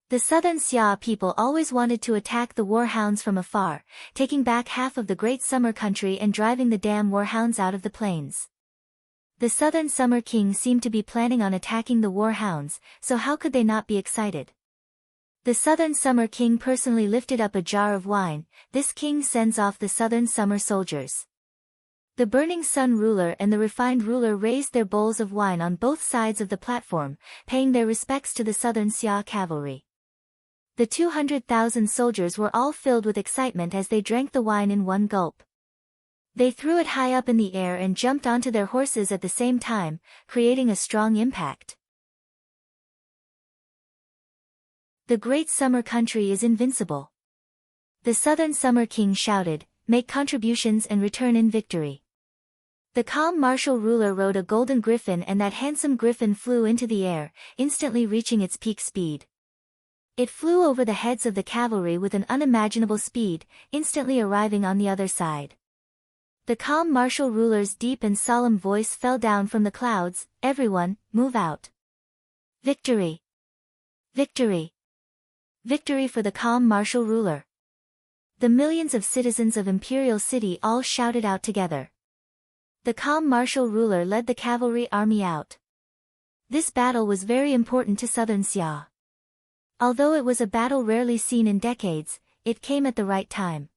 The Southern Xia people always wanted to attack the Warhounds from afar, taking back half of the great summer country and driving the damn Warhounds out of the plains. The Southern Summer King seemed to be planning on attacking the Warhounds, so how could they not be excited? The Southern Summer King personally lifted up a jar of wine. This king sends off the Southern Summer soldiers. The Burning Sun ruler and the Refined ruler raised their bowls of wine on both sides of the platform, paying their respects to the Southern Xia cavalry. The 200,000 soldiers were all filled with excitement as they drank the wine in one gulp. They threw it high up in the air and jumped onto their horses at the same time, creating a strong impact. The great summer country is invincible. The Southern Summer King shouted, "Make contributions and return in victory." The calm martial ruler rode a golden griffin, and that handsome griffin flew into the air, instantly reaching its peak speed. It flew over the heads of the cavalry with an unimaginable speed, instantly arriving on the other side. The calm martial ruler's deep and solemn voice fell down from the clouds, "Everyone, move out. Victory! Victory! Victory for the calm martial ruler." The millions of citizens of Imperial City all shouted out together. The calm martial ruler led the cavalry army out. This battle was very important to Southern Xia. Although it was a battle rarely seen in decades, it came at the right time.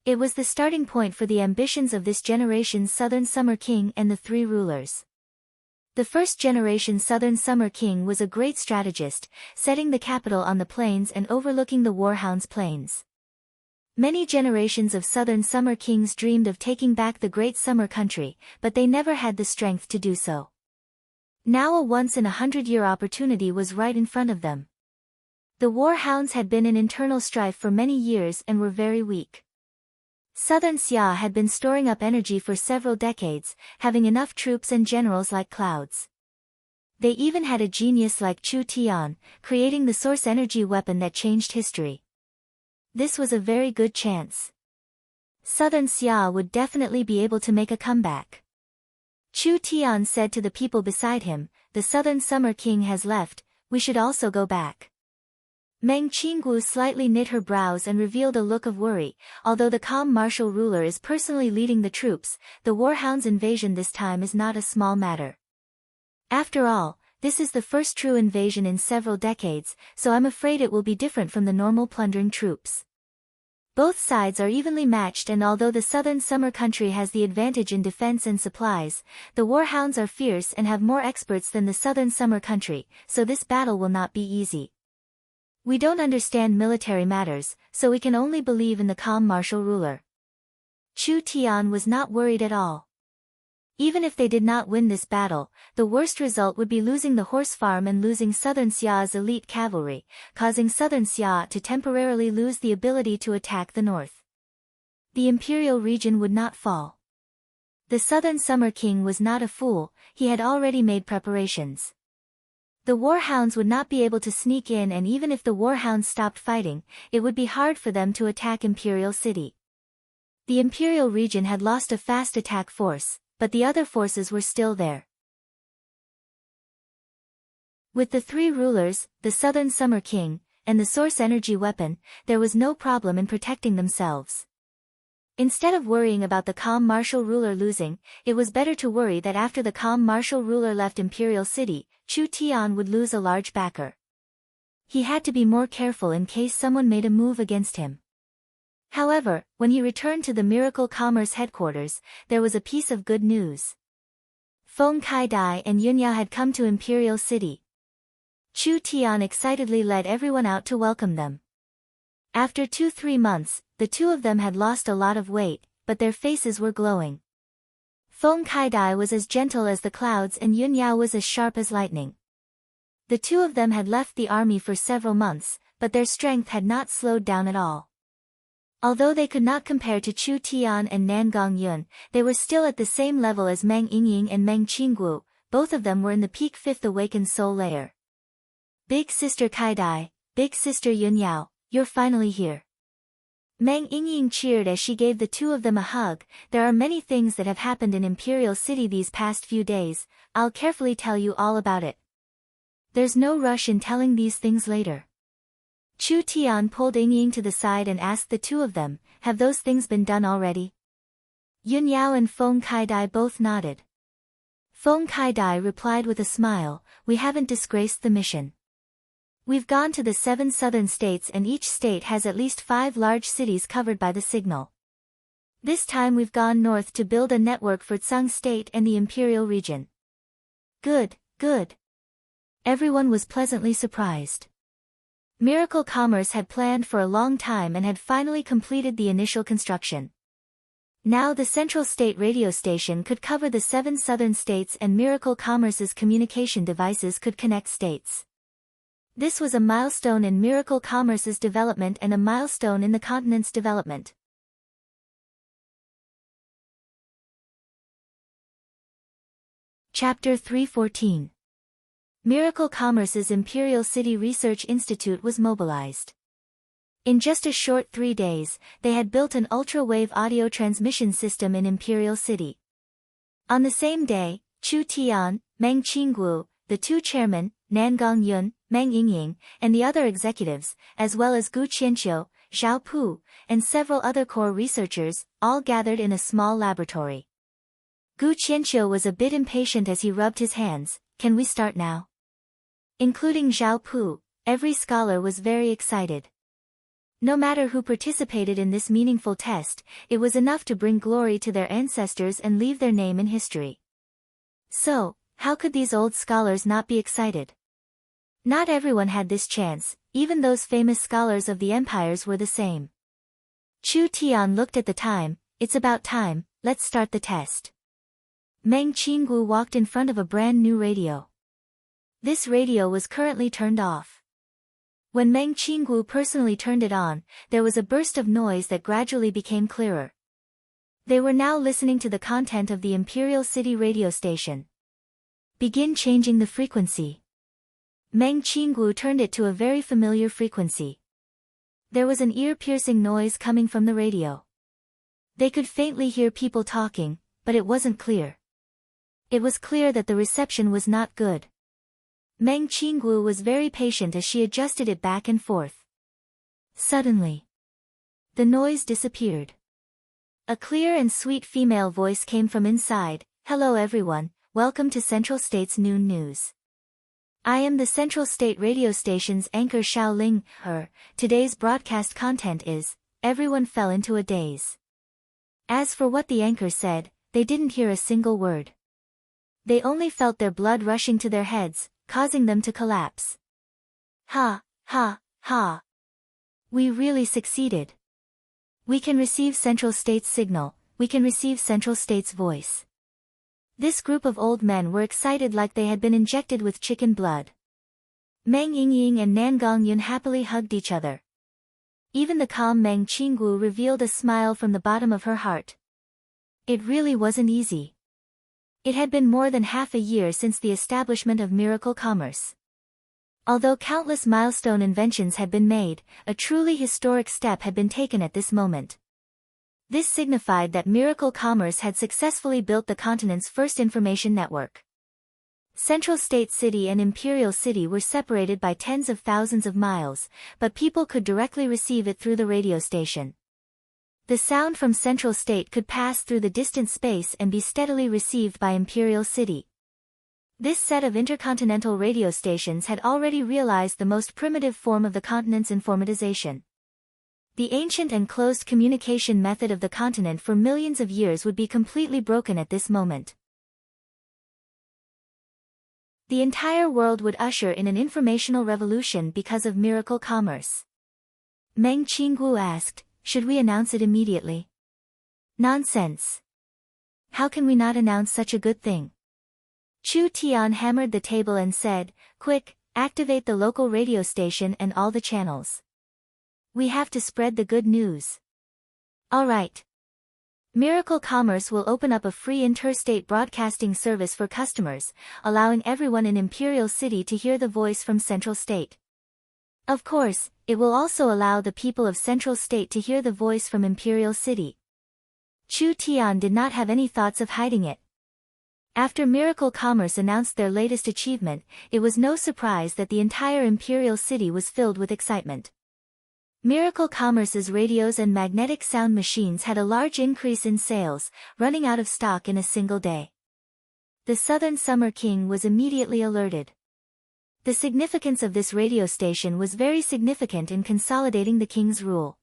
It was the starting point for the ambitions of this generation's Southern Summer King and the three rulers. The first generation Southern Summer King was a great strategist, setting the capital on the plains and overlooking the Warhound's plains. Many generations of Southern Summer Kings dreamed of taking back the great summer country, but they never had the strength to do so. Now a once-in-a-100-year opportunity was right in front of them. The Warhounds had been in internal strife for many years and were very weak. Southern Xia had been storing up energy for several decades, having enough troops and generals like clouds. They even had a genius like Chu Tian, creating the source energy weapon that changed history. This was a very good chance. Southern Xia would definitely be able to make a comeback. Chu Tian said to the people beside him, "The Southern Summer King has left, we should also go back." Meng Qinggu slightly knit her brows and revealed a look of worry. Although the calm martial ruler is personally leading the troops, the Warhound's invasion this time is not a small matter. After all, this is the first true invasion in several decades, so I'm afraid it will be different from the normal plundering troops. Both sides are evenly matched, and although the Southern Summer Country has the advantage in defense and supplies, the Warhounds are fierce and have more experts than the Southern Summer Country, so this battle will not be easy. We don't understand military matters, so we can only believe in the calm martial ruler. Chu Tian was not worried at all. Even if they did not win this battle, the worst result would be losing the horse farm and losing Southern Xia's elite cavalry, causing Southern Xia to temporarily lose the ability to attack the north. The imperial region would not fall. The Southern Summer King was not a fool, he had already made preparations. The warhounds would not be able to sneak in, and even if the warhounds stopped fighting, it would be hard for them to attack Imperial City. The Imperial region had lost a fast attack force, but the other forces were still there. With the three rulers, the Southern Summer King, and the Source Energy Weapon, there was no problem in protecting themselves. Instead of worrying about the calm martial ruler losing, it was better to worry that after the calm martial ruler left Imperial City, Chu Tian would lose a large backer. He had to be more careful in case someone made a move against him. However, when he returned to the Miracle Commerce headquarters, there was a piece of good news. Feng Kaidai and Yunyao had come to Imperial City. Chu Tian excitedly led everyone out to welcome them. After 2-3 months, the two of them had lost a lot of weight, but their faces were glowing. Feng Kaidai was as gentle as the clouds and Yunyao was as sharp as lightning. The two of them had left the army for several months, but their strength had not slowed down at all. Although they could not compare to Chu Tian and Nan Gongyun, they were still at the same level as Meng Yingying and Meng Qinggu. Both of them were in the peak 5th awakened soul layer. Big Sister Kaidai, Big Sister Yunyao, you're finally here. Meng Yingying cheered as she gave the two of them a hug. There are many things that have happened in Imperial City these past few days. I'll carefully tell you all about it. There's no rush in telling these things later. Chu Tian pulled Yingying to the side and asked the two of them, have those things been done already? Yunyao and Feng Kaidai both nodded. Feng Kaidai replied with a smile, we haven't disgraced the mission. We've gone to the 7 southern states and each state has at least 5 large cities covered by the signal. This time we've gone north to build a network for Tsang State and the Imperial region. Good, good. Everyone was pleasantly surprised. Miracle Commerce had planned for a long time and had finally completed the initial construction. Now the Central State radio station could cover the 7 southern states and Miracle Commerce's communication devices could connect states. This was a milestone in Miracle Commerce's development and a milestone in the continent's development. Chapter 314. Miracle Commerce's Imperial City Research Institute was mobilized. In just a short 3 days, they had built an ultra-wave audio transmission system in Imperial City. On the same day, Chu Tian, Meng Qinggu, the two chairmen, Nan Gongyun, Meng Yingying, and the other executives, as well as Gu Qianqiu, Zhao Pu, and several other core researchers, all gathered in a small laboratory. Gu Qianqiu was a bit impatient as he rubbed his hands. Can we start now? Including Zhao Pu, every scholar was very excited. No matter who participated in this meaningful test, it was enough to bring glory to their ancestors and leave their name in history. So, how could these old scholars not be excited? Not everyone had this chance, even those famous scholars of the empires were the same. Chu Tian looked at the time, it's about time, let's start the test. Meng Qinggu walked in front of a brand new radio. This radio was currently turned off. When Meng Qinggu personally turned it on, there was a burst of noise that gradually became clearer. They were now listening to the content of the Imperial City radio station. Begin changing the frequency. Meng Qinggu turned it to a very familiar frequency. There was an ear-piercing noise coming from the radio. They could faintly hear people talking, but it wasn't clear. It was clear that the reception was not good. Meng Qinggu was very patient as she adjusted it back and forth. Suddenly, the noise disappeared. A clear and sweet female voice came from inside. Hello everyone, welcome to Central State's Noon News. I am the Central State radio station's anchor Xiaoling. Today's broadcast content is, everyone fell into a daze. As for what the anchor said, they didn't hear a single word. They only felt their blood rushing to their heads, causing them to collapse. Ha, ha, ha. We really succeeded. We can receive Central State's signal, we can receive Central State's voice. This group of old men were excited like they had been injected with chicken blood. Meng Yingying and Nan Gongyun happily hugged each other. Even the calm Meng Qinggu revealed a smile from the bottom of her heart. It really wasn't easy. It had been more than half a year since the establishment of Miracle Commerce. Although countless milestone inventions had been made, a truly historic step had been taken at this moment. This signified that Miracle Commerce had successfully built the continent's first information network. Central State City and Imperial City were separated by tens of thousands of miles, but people could directly receive it through the radio station. The sound from Central State could pass through the distant space and be steadily received by Imperial City. This set of intercontinental radio stations had already realized the most primitive form of the continent's informatization. The ancient and closed communication method of the continent for millions of years would be completely broken at this moment. The entire world would usher in an informational revolution because of Miracle Commerce. Meng Qinggu asked, "Should we announce it immediately?" "Nonsense. How can we not announce such a good thing?" Chu Tian hammered the table and said, "Quick, activate the local radio station and all the channels. We have to spread the good news." "All right." Miracle Commerce will open up a free interstate broadcasting service for customers, allowing everyone in Imperial City to hear the voice from Central State. Of course, it will also allow the people of Central State to hear the voice from Imperial City. Chu Tian did not have any thoughts of hiding it. After Miracle Commerce announced their latest achievement, it was no surprise that the entire Imperial City was filled with excitement. Miracle Commerce's radios and magnetic sound machines had a large increase in sales, running out of stock in a single day. The Southern Summer King was immediately alerted. The significance of this radio station was very significant in consolidating the king's rule.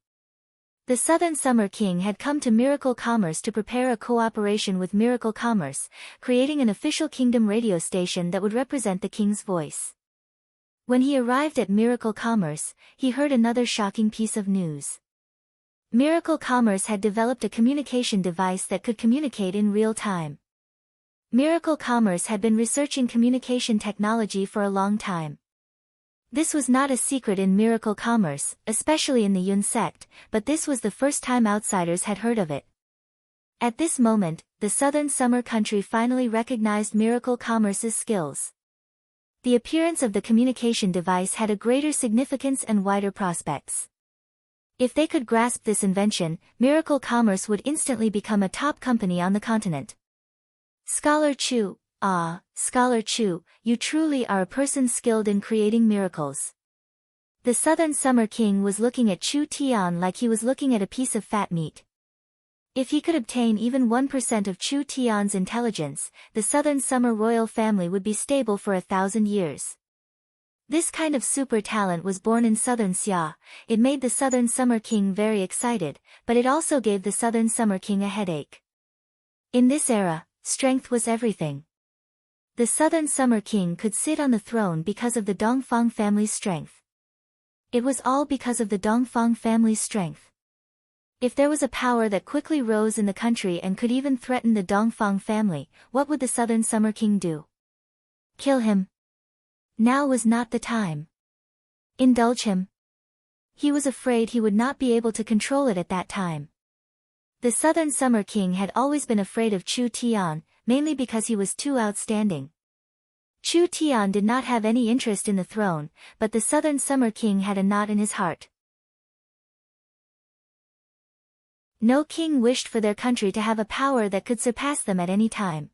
The Southern Summer King had come to Miracle Commerce to prepare a cooperation with Miracle Commerce, creating an official kingdom radio station that would represent the king's voice. When he arrived at Miracle Commerce, he heard another shocking piece of news. Miracle Commerce had developed a communication device that could communicate in real time. Miracle Commerce had been researching communication technology for a long time. This was not a secret in Miracle Commerce, especially in the Yun sect, but this was the first time outsiders had heard of it. At this moment, the Southern Summer Country finally recognized Miracle Commerce's skills. The appearance of the communication device had a greater significance and wider prospects. If they could grasp this invention, Miracle Commerce would instantly become a top company on the continent. Scholar Chu, Scholar Chu, you truly are a person skilled in creating miracles. The Southern Summer King was looking at Chu Tian like he was looking at a piece of fat meat. If he could obtain even 1% of Chu Tian's intelligence, the Southern Summer royal family would be stable for 1,000 years. This kind of super talent was born in Southern Xia. It made the Southern Summer King very excited, but it also gave the Southern Summer King a headache. In this era, strength was everything. The Southern Summer King could sit on the throne because of the Dongfang family's strength. It was all because of the Dongfang family's strength. If there was a power that quickly rose in the country and could even threaten the Dongfang family, what would the Southern Summer King do? Kill him. Now was not the time. Indulge him. He was afraid he would not be able to control it at that time. The Southern Summer King had always been afraid of Chu Tian, mainly because he was too outstanding. Chu Tian did not have any interest in the throne, but the Southern Summer King had a knot in his heart. No king wished for their country to have a power that could surpass them at any time.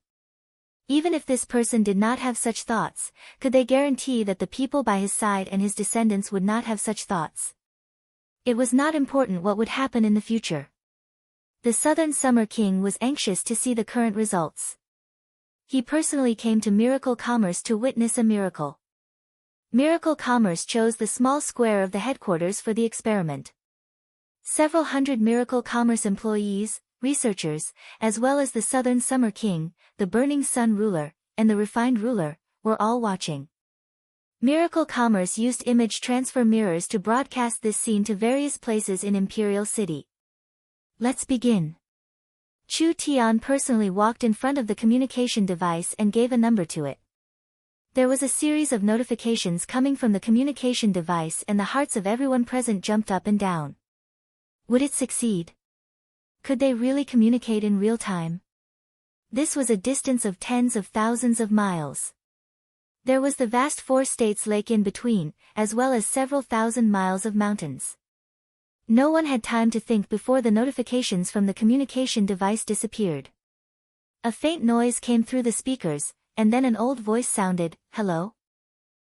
Even if this person did not have such thoughts, could they guarantee that the people by his side and his descendants would not have such thoughts? It was not important what would happen in the future. The Southern Summer King was anxious to see the current results. He personally came to Miracle Commerce to witness a miracle. Miracle Commerce chose the small square of the headquarters for the experiment. Several hundred Miracle Commerce employees, researchers, as well as the Southern Summer King, the Burning Sun ruler, and the Refined ruler, were all watching. Miracle Commerce used image transfer mirrors to broadcast this scene to various places in Imperial City. Let's begin. Chu Tian personally walked in front of the communication device and gave a number to it. There was a series of notifications coming from the communication device and the hearts of everyone present jumped up and down. Would it succeed? Could they really communicate in real time? This was a distance of tens of thousands of miles. There was the vast four states lake in between, as well as several thousand miles of mountains. No one had time to think before the notifications from the communication device disappeared. A faint noise came through the speakers, and then an old voice sounded, "Hello?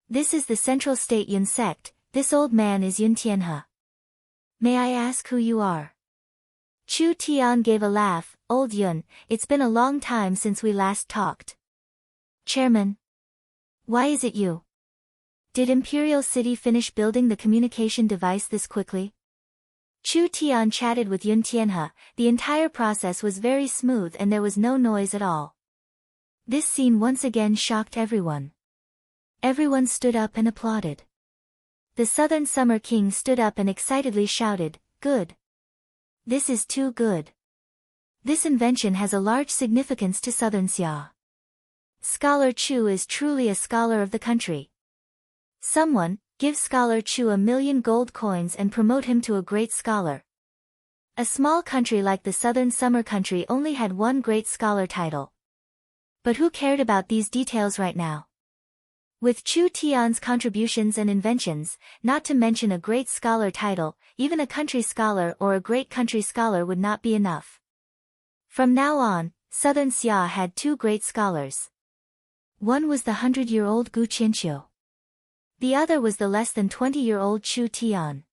This is the Central State Yun sect, this old man is Yun Tianhe. May I ask who you are?" Chu Tian gave a laugh. "Old Yun, it's been a long time since we last talked." "Chairman? Why is it you? Did Imperial City finish building the communication device this quickly?" Chu Tian chatted with Yun Tianhe. The entire process was very smooth and there was no noise at all. This scene once again shocked everyone. Everyone stood up and applauded. The Southern Summer King stood up and excitedly shouted, "Good! This is too good! This invention has a large significance to Southern Xia. Scholar Chu is truly a scholar of the country. Someone, give Scholar Chu 1,000,000 gold coins and promote him to a great scholar." A small country like the Southern Summer Country only had one great scholar title. But who cared about these details right now? With Chu Tian's contributions and inventions, not to mention a great scholar title, even a country scholar or a great country scholar would not be enough. From now on, Southern Xia had two great scholars. One was the 100-year-old Gu Qianqiu. The other was the less than 20-year-old Chu Tian.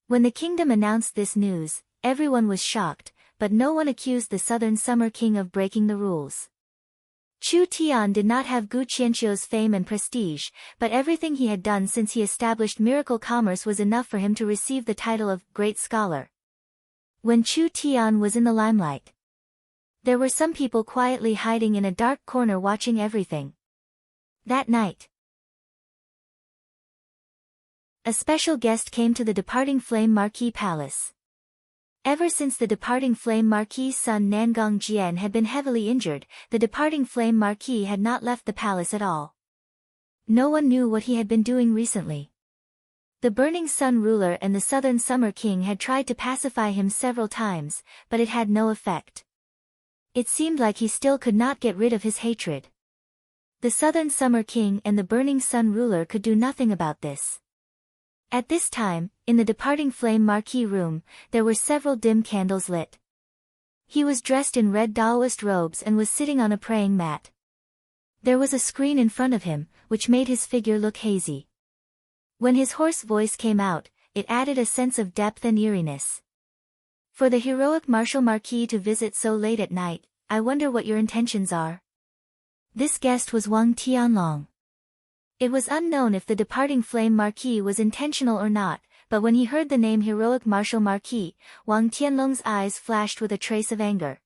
When the kingdom announced this news, everyone was shocked, but no one accused the Southern Summer King of breaking the rules. Chu Tian did not have Gu Qianqiu's fame and prestige, but everything he had done since he established miracle commerce was enough for him to receive the title of Great Scholar. When Chu Tian was in the limelight, there were some people quietly hiding in a dark corner watching everything. That night, a special guest came to the departing Flame Marquis Palace. Ever since the departing Flame Marquis' son Nangong Jian had been heavily injured, the departing Flame Marquis had not left the palace at all. No one knew what he had been doing recently. The Burning Sun ruler and the Southern Summer King had tried to pacify him several times, but it had no effect. It seemed like he still could not get rid of his hatred. The Southern Summer King and the Burning Sun ruler could do nothing about this. At this time, in the departing Flame Marquis room, there were several dim candles lit. He was dressed in red Taoist robes and was sitting on a praying mat. There was a screen in front of him, which made his figure look hazy. When his hoarse voice came out, it added a sense of depth and eeriness. "For the heroic Martial Marquis to visit so late at night, I wonder what your intentions are." This guest was Wang Tianlong. It was unknown if the departing Flame Marquis was intentional or not, but when he heard the name Heroic Martial Marquis, Wang Tianlong's eyes flashed with a trace of anger.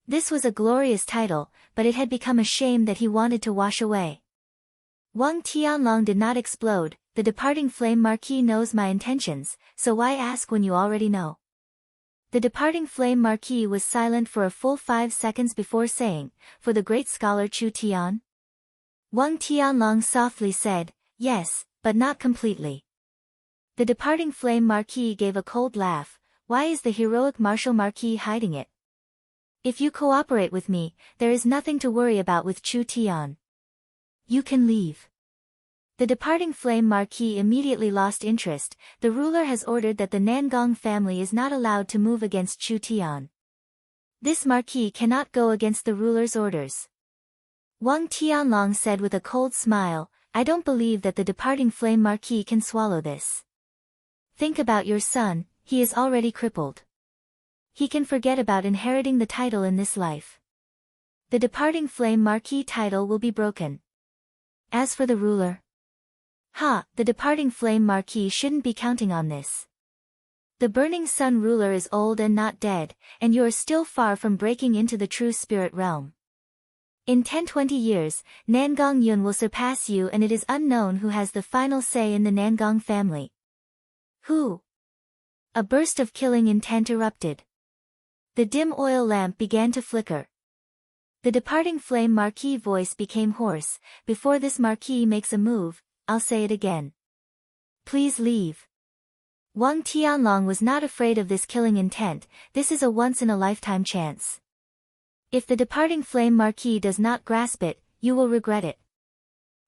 This was a glorious title, but it had become a shame that he wanted to wash away. Wang Tianlong did not explode. "The departing Flame Marquis knows my intentions, so why ask when you already know?" The departing Flame Marquis was silent for a full 5 seconds before saying, "For the great scholar Chu Tian?" Wang Tianlong softly said, "Yes, but not completely." The departing Flame Marquis gave a cold laugh. "Why is the heroic Martial Marquis hiding it? If you cooperate with me, there is nothing to worry about with Chu Tian. You can leave." The departing Flame Marquis immediately lost interest. "The ruler has ordered that the Nangong family is not allowed to move against Chu Tian. This Marquis cannot go against the ruler's orders." Wang Tianlong said with a cold smile, "I don't believe that the departing Flame Marquis can swallow this. Think about your son, he is already crippled. He can forget about inheriting the title in this life. The departing Flame Marquis title will be broken. As for the ruler, the departing Flame Marquis shouldn't be counting on this. The Burning Sun ruler is old and not dead, and you are still far from breaking into the true spirit realm. In 10-20 years, Nangong Yun will surpass you and it is unknown who has the final say in the Nangong family." "Who?" A burst of killing intent erupted. The dim oil lamp began to flicker. The departing Flame Marquis voice became hoarse. "Before this Marquis makes a move, I'll say it again. Please leave." Wang Tianlong was not afraid of this killing intent. This is a once-in-a-lifetime chance. If the departing Flame Marquis does not grasp it, you will regret it.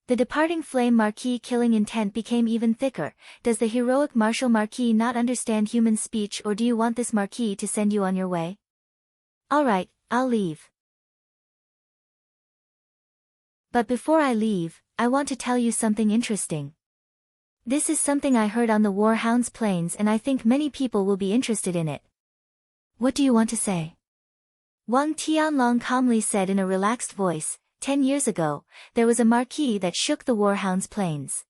The departing flame Marquis killing intent became even thicker. Does the heroic martial Marquis not understand human speech, or do you want this Marquis to send you on your way? Alright, I'll leave. But before I leave, I want to tell you something interesting. This is something I heard on the Warhound's plains and I think many people will be interested in it. What do you want to say? Wang Tianlong calmly said in a relaxed voice, 10 years ago, there was a Marquis that shook the Warhound's plains.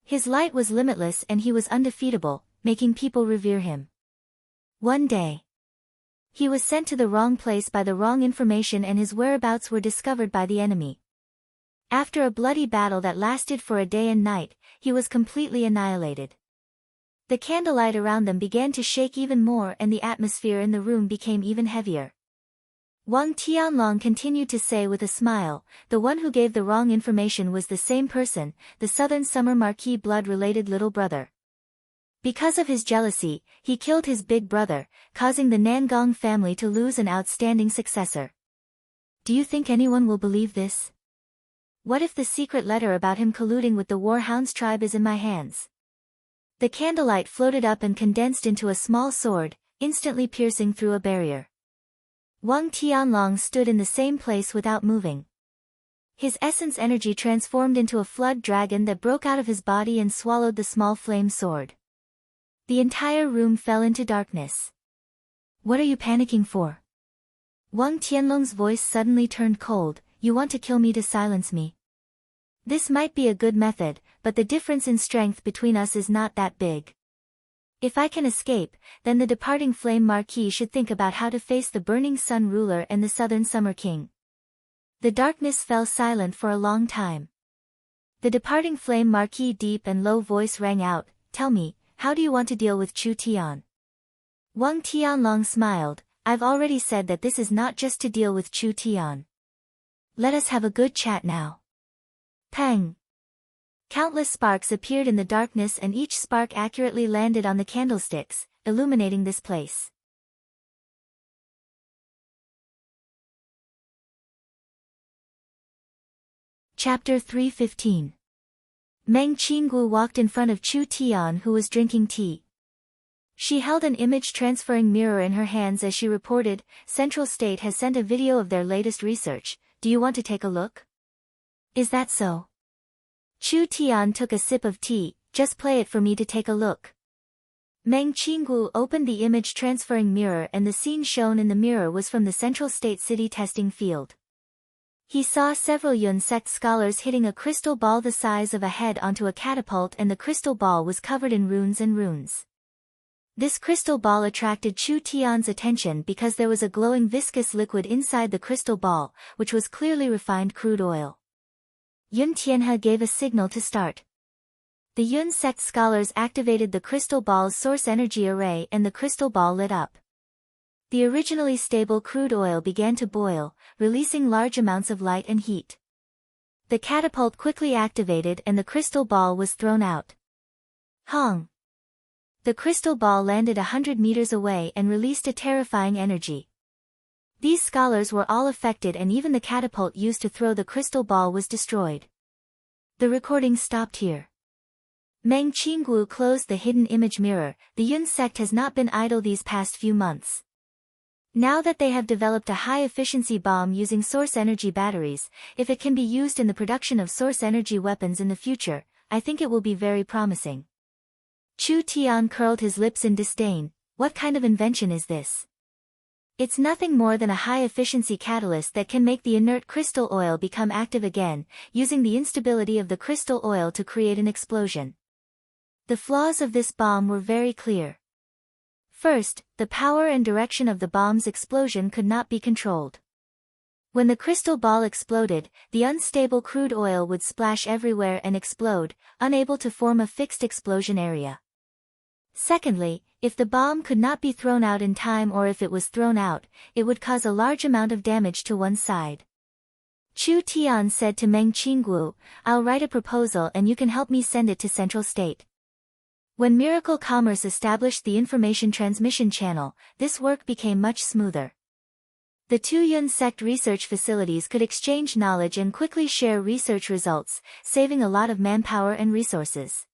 His light was limitless and he was undefeatable, making people revere him. One day, he was sent to the wrong place by the wrong information and his whereabouts were discovered by the enemy. After a bloody battle that lasted for a day and night, he was completely annihilated. The candlelight around them began to shake even more and the atmosphere in the room became even heavier. Wang Tianlong continued to say with a smile, the one who gave the wrong information was the same person, the Southern Summer Marquis blood-related little brother. Because of his jealousy, he killed his big brother, causing the Nangong family to lose an outstanding successor. Do you think anyone will believe this? What if the secret letter about him colluding with the Warhound's tribe is in my hands? The candlelight floated up and condensed into a small sword, instantly piercing through a barrier. Wang Tianlong stood in the same place without moving. His essence energy transformed into a flood dragon that broke out of his body and swallowed the small flame sword. The entire room fell into darkness. What are you panicking for? Wang Tianlong's voice suddenly turned cold. You want to kill me to silence me? This might be a good method, but the difference in strength between us is not that big. If I can escape, then the departing flame Marquis should think about how to face the burning sun ruler and the Southern Summer King. The darkness fell silent for a long time. The departing flame Marquis' deep and low voice rang out, tell me, how do you want to deal with Chu Tian? Wang Tianlong smiled, I've already said that this is not just to deal with Chu Tian. Let us have a good chat now. Pang! Countless sparks appeared in the darkness and each spark accurately landed on the candlesticks, illuminating this place. Chapter 315. Meng Qinggu walked in front of Chu Tian who was drinking tea. She held an image-transferring mirror in her hands as she reported, Central State has sent a video of their latest research. Do you want to take a look? Is that so? Chu Tian took a sip of tea, just play it for me to take a look. Meng Qinggu opened the image-transferring mirror and the scene shown in the mirror was from the Central State City testing field. He saw several Yun sect scholars hitting a crystal ball the size of a head onto a catapult and the crystal ball was covered in runes and runes. This crystal ball attracted Chu Tian's attention because there was a glowing viscous liquid inside the crystal ball, which was clearly refined crude oil. Yun Tianhe gave a signal to start. The Yun sect scholars activated the crystal ball's source energy array and the crystal ball lit up. The originally stable crude oil began to boil, releasing large amounts of light and heat. The catapult quickly activated and the crystal ball was thrown out. Hong! The crystal ball landed 100 meters away and released a terrifying energy. These scholars were all affected and even the catapult used to throw the crystal ball was destroyed. The recording stopped here. Meng Qinggu closed the hidden image mirror. The Yun sect has not been idle these past few months. Now that they have developed a high-efficiency bomb using source energy batteries, if it can be used in the production of source energy weapons in the future, I think it will be very promising. Chu Tian curled his lips in disdain. What kind of invention is this? It's nothing more than a high-efficiency catalyst that can make the inert crystal oil become active again, using the instability of the crystal oil to create an explosion. The flaws of this bomb were very clear. First, the power and direction of the bomb's explosion could not be controlled. When the crystal ball exploded, the unstable crude oil would splash everywhere and explode, unable to form a fixed explosion area. Secondly, if the bomb could not be thrown out in time or if it was thrown out, it would cause a large amount of damage to one side. Chu Tian said to Meng Qinggu, I'll write a proposal and you can help me send it to Central State. When Miracle Commerce established the information transmission channel, this work became much smoother. The two Yun sect research facilities could exchange knowledge and quickly share research results, saving a lot of manpower and resources.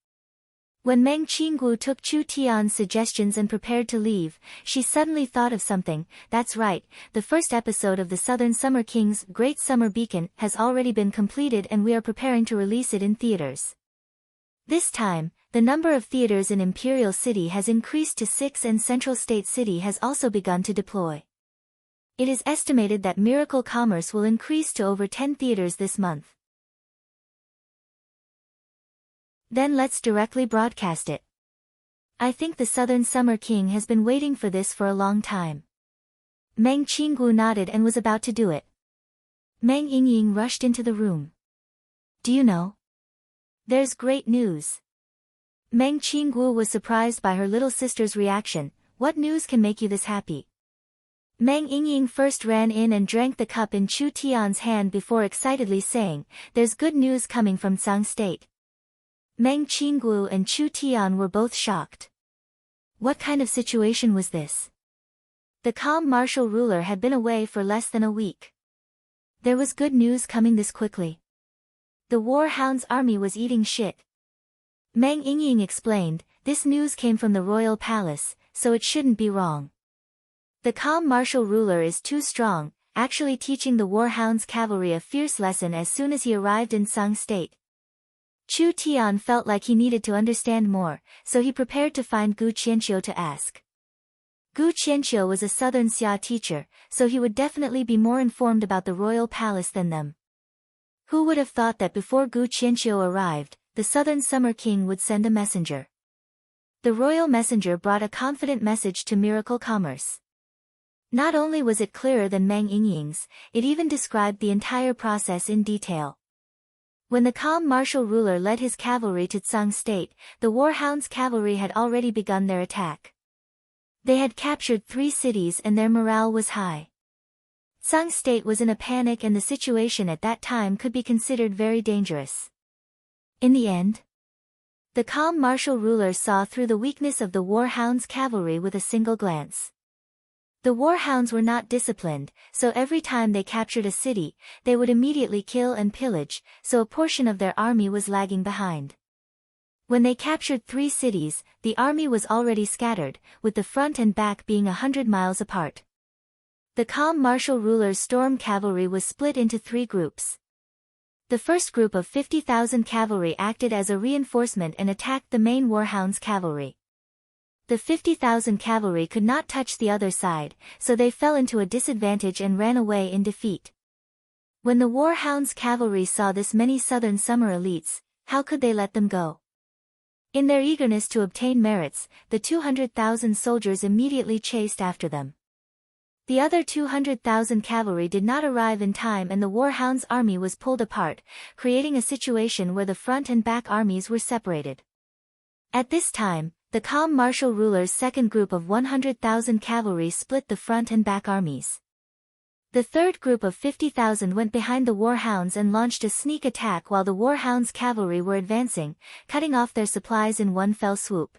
When Meng Qinggu took Chu Tian's suggestions and prepared to leave, she suddenly thought of something. That's right, the first episode of the Southern Summer King's Great Summer Beacon has already been completed and we are preparing to release it in theaters. This time, the number of theaters in Imperial City has increased to 6 and Central State City has also begun to deploy. It is estimated that Miracle Commerce will increase to over 10 theaters this month. Then let's directly broadcast it. I think the Southern Summer King has been waiting for this for a long time. Meng Qinggu nodded and was about to do it. Meng Yingying rushed into the room. Do you know? There's great news. Meng Qinggu was surprised by her little sister's reaction. What news can make you this happy? Meng Yingying first ran in and drank the cup in Chu Tian's hand before excitedly saying, there's good news coming from Tsang State. Meng Qinggu and Chu Tian were both shocked. What kind of situation was this? The calm martial ruler had been away for less than a week. There was good news coming this quickly. The war hound's army was eating shit. Meng Yingying explained, this news came from the royal palace, so it shouldn't be wrong. The calm martial ruler is too strong, actually teaching the war hound's cavalry a fierce lesson as soon as he arrived in Tsang State. Chu Tian felt like he needed to understand more, so he prepared to find Gu Qianqiu to ask. Gu Qianqiu was a Southern Xia teacher, so he would definitely be more informed about the royal palace than them. Who would have thought that before Gu Qianqiu arrived, the Southern Summer King would send a messenger? The royal messenger brought a confident message to Miracle Commerce. Not only was it clearer than Meng Yingying's, it even described the entire process in detail. When the calm martial ruler led his cavalry to Tsang State, the warhound's cavalry had already begun their attack. They had captured 3 cities and their morale was high. Tsang State was in a panic and the situation at that time could be considered very dangerous. In the end, the calm martial ruler saw through the weakness of the warhound's cavalry with a single glance. The warhounds were not disciplined, so every time they captured a city, they would immediately kill and pillage, so a portion of their army was lagging behind. When they captured 3 cities, the army was already scattered, with the front and back being 100 miles apart. The calm martial ruler's storm cavalry was split into 3 groups. The first group of 50,000 cavalry acted as a reinforcement and attacked the main warhound's cavalry. The 50,000 cavalry could not touch the other side, so they fell into a disadvantage and ran away in defeat. When the warhound's cavalry saw this many southern summer elites, how could they let them go? In their eagerness to obtain merits, the 200,000 soldiers immediately chased after them. The other 200,000 cavalry did not arrive in time and the warhound's army was pulled apart, creating a situation where the front and back armies were separated. At this time, the calm martial ruler's second group of 100,000 cavalry split the front and back armies. The third group of 50,000 went behind the warhounds and launched a sneak attack while the warhounds' cavalry were advancing, cutting off their supplies in one fell swoop.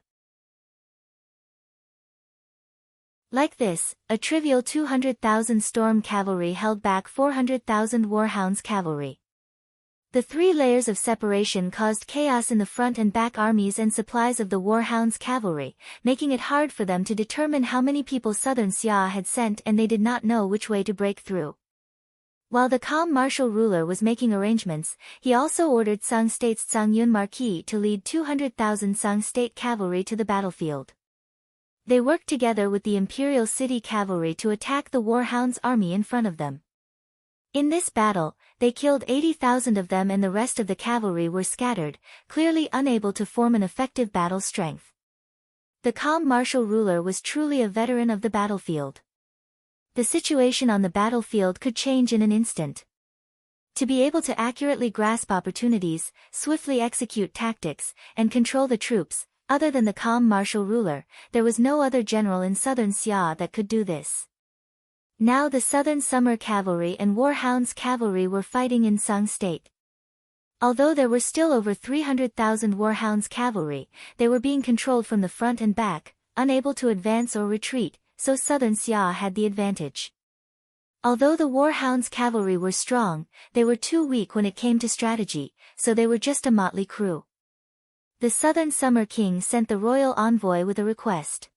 Like this, a trivial 200,000 storm cavalry held back 400,000 warhounds' cavalry. The 3 layers of separation caused chaos in the front and back armies and supplies of the warhounds' cavalry, making it hard for them to determine how many people Southern Xia had sent and they did not know which way to break through. While the calm martial ruler was making arrangements, he also ordered Tsang State's Tsang Yun Marquis to lead 200,000 Tsang State cavalry to the battlefield. They worked together with the Imperial City cavalry to attack the warhounds' army in front of them. In this battle, they killed 80,000 of them and the rest of the cavalry were scattered, clearly unable to form an effective battle strength. The calm martial ruler was truly a veteran of the battlefield. The situation on the battlefield could change in an instant. To be able to accurately grasp opportunities, swiftly execute tactics, and control the troops, other than the calm martial ruler, there was no other general in Southern Xia that could do this. Now the Southern Summer Cavalry and Warhounds Cavalry were fighting in Tsang State. Although there were still over 300,000 Warhounds Cavalry, they were being controlled from the front and back, unable to advance or retreat, so Southern Xia had the advantage. Although the warhounds' cavalry were strong, they were too weak when it came to strategy, so they were just a motley crew. The Southern Summer King sent the royal envoy with a request.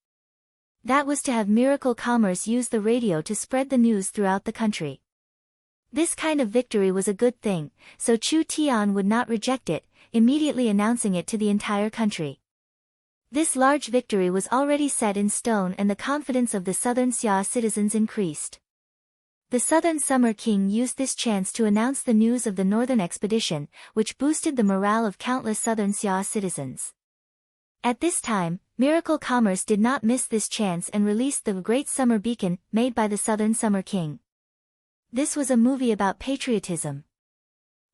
That was to have Miracle Commerce use the radio to spread the news throughout the country. This kind of victory was a good thing, so Chu Tian would not reject it, immediately announcing it to the entire country. This large victory was already set in stone and the confidence of the Southern Xia citizens increased. The Southern Summer King used this chance to announce the news of the northern expedition, which boosted the morale of countless Southern Xia citizens. At this time, Miracle Commerce did not miss this chance and released the Great Summer Beacon, made by the Southern Summer King. This was a movie about patriotism.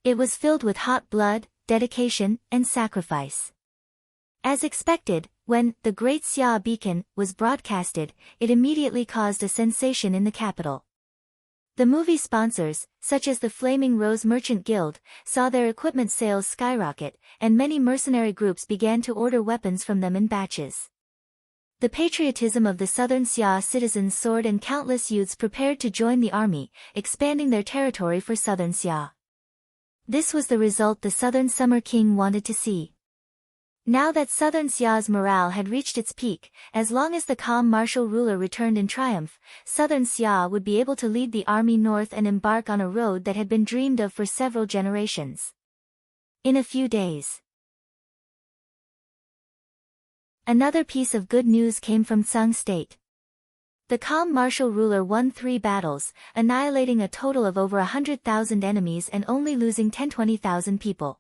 It was filled with hot blood, dedication, and sacrifice. As expected, when the Great Xia Beacon was broadcasted, it immediately caused a sensation in the capital. The movie sponsors, such as the Flaming Rose Merchant Guild, saw their equipment sales skyrocket, and many mercenary groups began to order weapons from them in batches. The patriotism of the Southern Xia citizens soared and countless youths prepared to join the army, expanding their territory for Southern Xia. This was the result the Southern Summer King wanted to see. Now that Southern Xia's morale had reached its peak, as long as the calm martial ruler returned in triumph, Southern Xia would be able to lead the army north and embark on a road that had been dreamed of for several generations. In a few days. Another piece of good news came from Tsang State. The calm martial ruler won 3 battles, annihilating a total of over 100,000 enemies and only losing 10-20,000 people.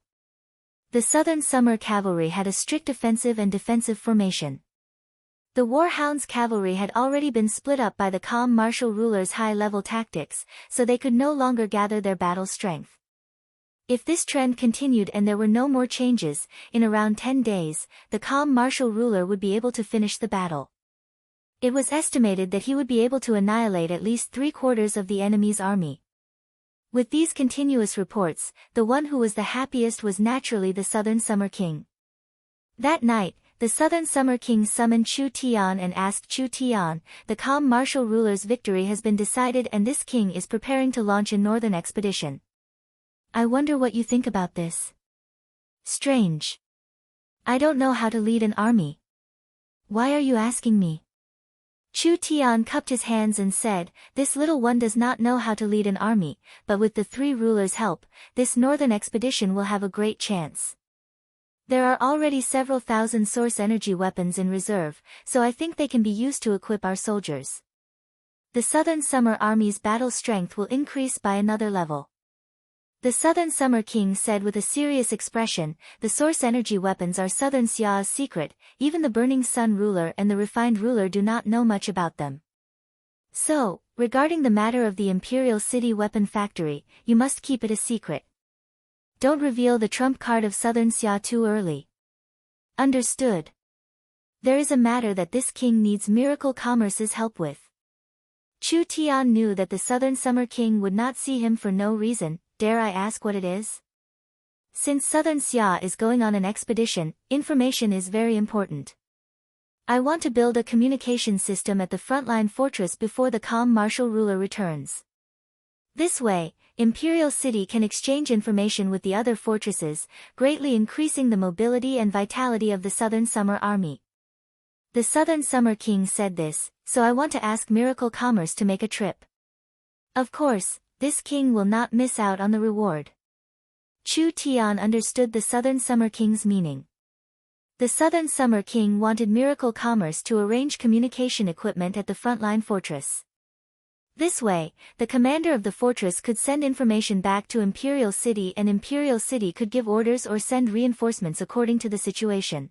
The Southern Summer Cavalry had a strict offensive and defensive formation. The Warhounds' cavalry had already been split up by the calm martial ruler's high-level tactics, so they could no longer gather their battle strength. If this trend continued and there were no more changes, in around 10 days, the calm martial ruler would be able to finish the battle. It was estimated that he would be able to annihilate at least 3/4 of the enemy's army. With these continuous reports, the one who was the happiest was naturally the Southern Summer King. That night, the Southern Summer King summoned Chu Tian and asked Chu Tian, "The calm martial ruler's victory has been decided and this king is preparing to launch a northern expedition. I wonder what you think about this. Strange. I don't know how to lead an army. Why are you asking me?" Chu Tian cupped his hands and said, "This little one does not know how to lead an army, but with the 3 rulers' help, this northern expedition will have a great chance. There are already several thousand source energy weapons in reserve, so I think they can be used to equip our soldiers. The Southern Summer Army's battle strength will increase by another level." The Southern Summer King said with a serious expression, "The source energy weapons are Southern Xia's secret, even the Burning Sun ruler and the Refined ruler do not know much about them. So, regarding the matter of the Imperial City Weapon Factory, you must keep it a secret. Don't reveal the trump card of Southern Xia too early. Understood? There is a matter that this king needs Miracle Commerce's help with." Chu Tian knew that the Southern Summer King would not see him for no reason. "Dare I ask what it is?" "Since Southern Xia is going on an expedition, information is very important. I want to build a communication system at the frontline fortress before the calm martial ruler returns. This way, Imperial City can exchange information with the other fortresses, greatly increasing the mobility and vitality of the Southern Summer Army." The Southern Summer King said this, "So I want to ask Miracle Commerce to make a trip. Of course, this king will not miss out on the reward." Chu Tian understood the Southern Summer King's meaning. The Southern Summer King wanted Miracle Commerce to arrange communication equipment at the frontline fortress. This way, the commander of the fortress could send information back to Imperial City and Imperial City could give orders or send reinforcements according to the situation.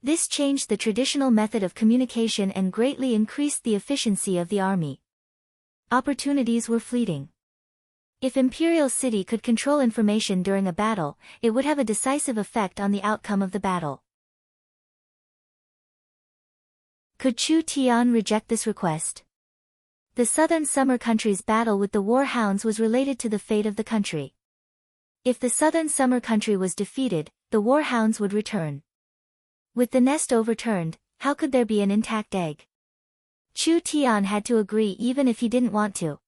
This changed the traditional method of communication and greatly increased the efficiency of the army. Opportunities were fleeting. If Imperial City could control information during a battle, it would have a decisive effect on the outcome of the battle. Could Chu Tian reject this request? The Southern Summer Country's battle with the Warhounds was related to the fate of the country. If the Southern Summer Country was defeated, the Warhounds would return. With the nest overturned, how could there be an intact egg? Chu Tian had to agree even if he didn't want to.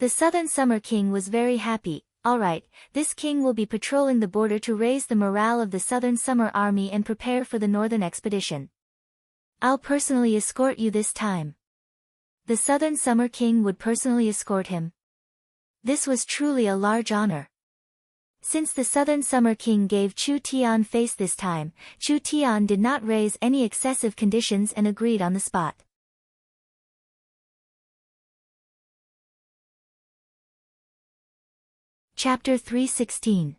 The Southern Summer King was very happy. Alright, this king will be patrolling the border to raise the morale of the Southern Summer Army and prepare for the northern expedition. I'll personally escort you this time. The Southern Summer King would personally escort him. This was truly a large honor. Since the Southern Summer King gave Chu Tian face this time, Chu Tian did not raise any excessive conditions and agreed on the spot. Chapter 316.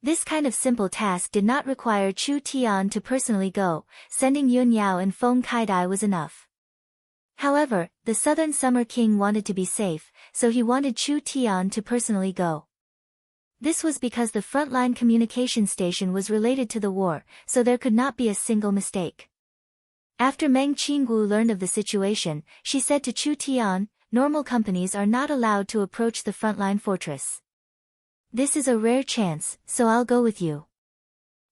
This kind of simple task did not require Chu Tian to personally go, sending Yun Yao and Feng Kaidai was enough. However, the Southern Summer King wanted to be safe, so he wanted Chu Tian to personally go. This was because the frontline communication station was related to the war, so there could not be a single mistake. After Meng Qinggu learned of the situation, she said to Chu Tian, "Normal companies are not allowed to approach the frontline fortress. This is a rare chance, so I'll go with you."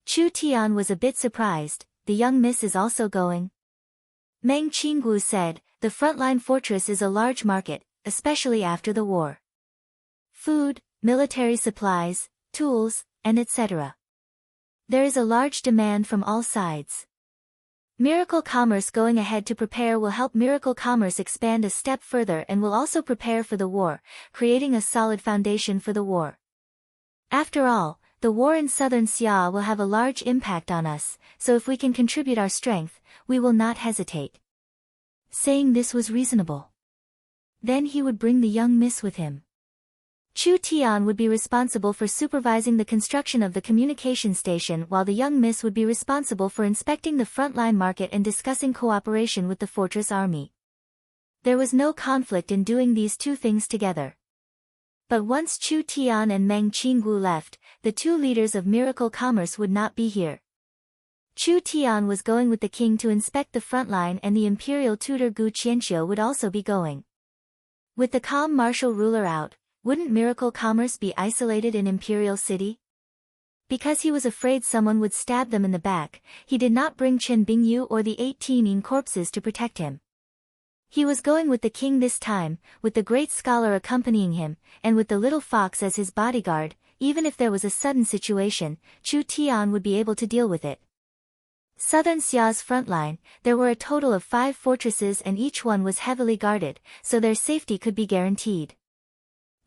Chu Tian was a bit surprised. "The young miss is also going?" Meng Qinggu said, "The frontline fortress is a large market, especially after the war. Food, military supplies, tools, and etc. There is a large demand from all sides. Miracle Commerce going ahead to prepare will help Miracle Commerce expand a step further and will also prepare for the war, creating a solid foundation for the war. After all, the war in southern Xia will have a large impact on us, so if we can contribute our strength, we will not hesitate." Saying this was reasonable. Then he would bring the young miss with him. Chu Tian would be responsible for supervising the construction of the communication station while the young miss would be responsible for inspecting the frontline market and discussing cooperation with the fortress army. There was no conflict in doing these two things together. But once Chu Tian and Meng Qinggu left, the two leaders of Miracle Commerce would not be here. Chu Tian was going with the king to inspect the front line and the imperial tutor Gu Qianqiu would also be going. With the calm martial ruler out, wouldn't Miracle Commerce be isolated in Imperial City? Because he was afraid someone would stab them in the back, he did not bring Chen Bingyu or the 18 corpses to protect him. He was going with the king this time, with the great scholar accompanying him, and with the little fox as his bodyguard. Even if there was a sudden situation, Chu Tian would be able to deal with it. Southern Xia's front line, there were a total of 5 fortresses and each one was heavily guarded, so their safety could be guaranteed.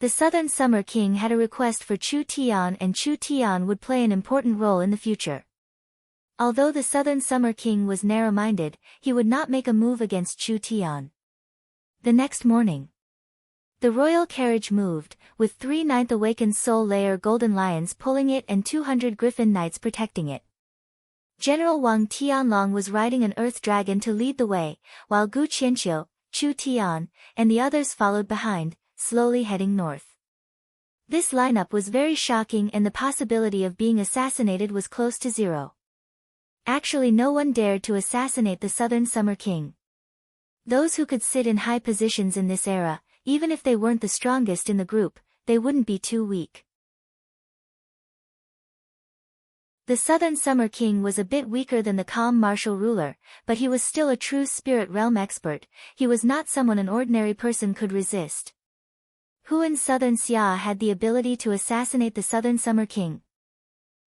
The Southern Summer King had a request for Chu Tian and Chu Tian would play an important role in the future. Although the Southern Summer King was narrow-minded, he would not make a move against Chu Tian. The next morning, the royal carriage moved, with 3 Ninth Awakened Soul Layer Golden Lions pulling it and 200 Griffin Knights protecting it. General Wang Tianlong was riding an Earth Dragon to lead the way, while Gu Qianqiu, Chu Tian, and the others followed behind, slowly heading north. This lineup was very shocking and the possibility of being assassinated was close to zero. Actually, no one dared to assassinate the Southern Summer King. Those who could sit in high positions in this era, even if they weren't the strongest in the group, they wouldn't be too weak. The Southern Summer King was a bit weaker than the calm martial ruler, but he was still a true spirit realm expert. He was not someone an ordinary person could resist. Who in Southern Xia had the ability to assassinate the Southern Summer King?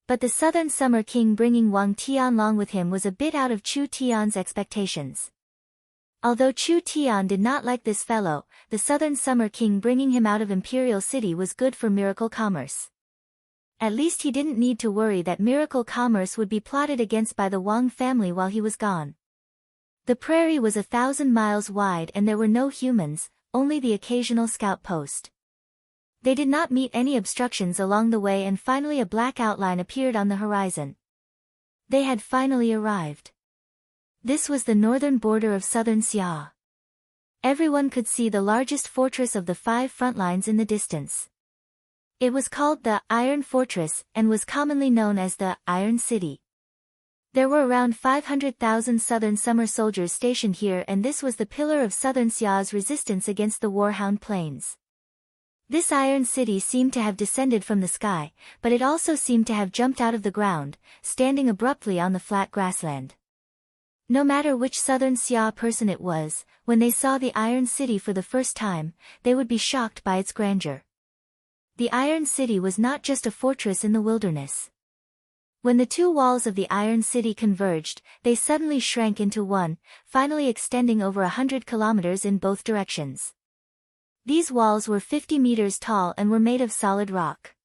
But the Southern Summer King bringing Wang Tianlong with him was a bit out of Chu Tian's expectations. Although Chu Tian did not like this fellow, the Southern Summer King bringing him out of Imperial City was good for Miracle Commerce. At least he didn't need to worry that Miracle Commerce would be plotted against by the Wang family while he was gone. The prairie was 1,000 miles wide and there were no humans, only the occasional scout post. They did not meet any obstructions along the way and finally a black outline appeared on the horizon. They had finally arrived. This was the northern border of southern Xia. Everyone could see the largest fortress of the 5 front lines in the distance. It was called the Iron Fortress and was commonly known as the Iron City. There were around 500,000 Southern Summer soldiers stationed here and this was the pillar of Southern Xia's resistance against the Warhound Plains. This Iron City seemed to have descended from the sky, but it also seemed to have jumped out of the ground, standing abruptly on the flat grassland. No matter which southern Xia person it was, when they saw the Iron City for the first time, they would be shocked by its grandeur. The Iron City was not just a fortress in the wilderness. When the two walls of the Iron City converged, they suddenly shrank into one, finally extending over 100 kilometers in both directions. These walls were 50 meters tall and were made of solid rock.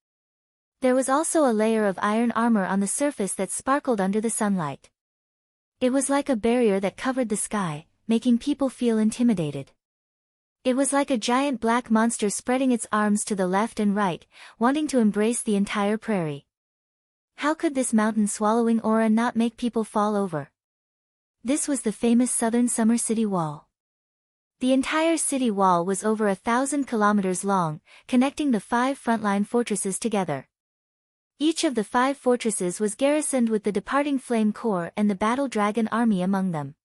There was also a layer of iron armor on the surface that sparkled under the sunlight. It was like a barrier that covered the sky, making people feel intimidated. It was like a giant black monster spreading its arms to the left and right, wanting to embrace the entire prairie. How could this mountain-swallowing aura not make people fall over? This was the famous Southern Summer City Wall. The entire city wall was over 1,000 kilometers long, connecting the 5 frontline fortresses together. Each of the 5 fortresses was garrisoned with the departing Flame Corps and the Battle Dragon Army among them.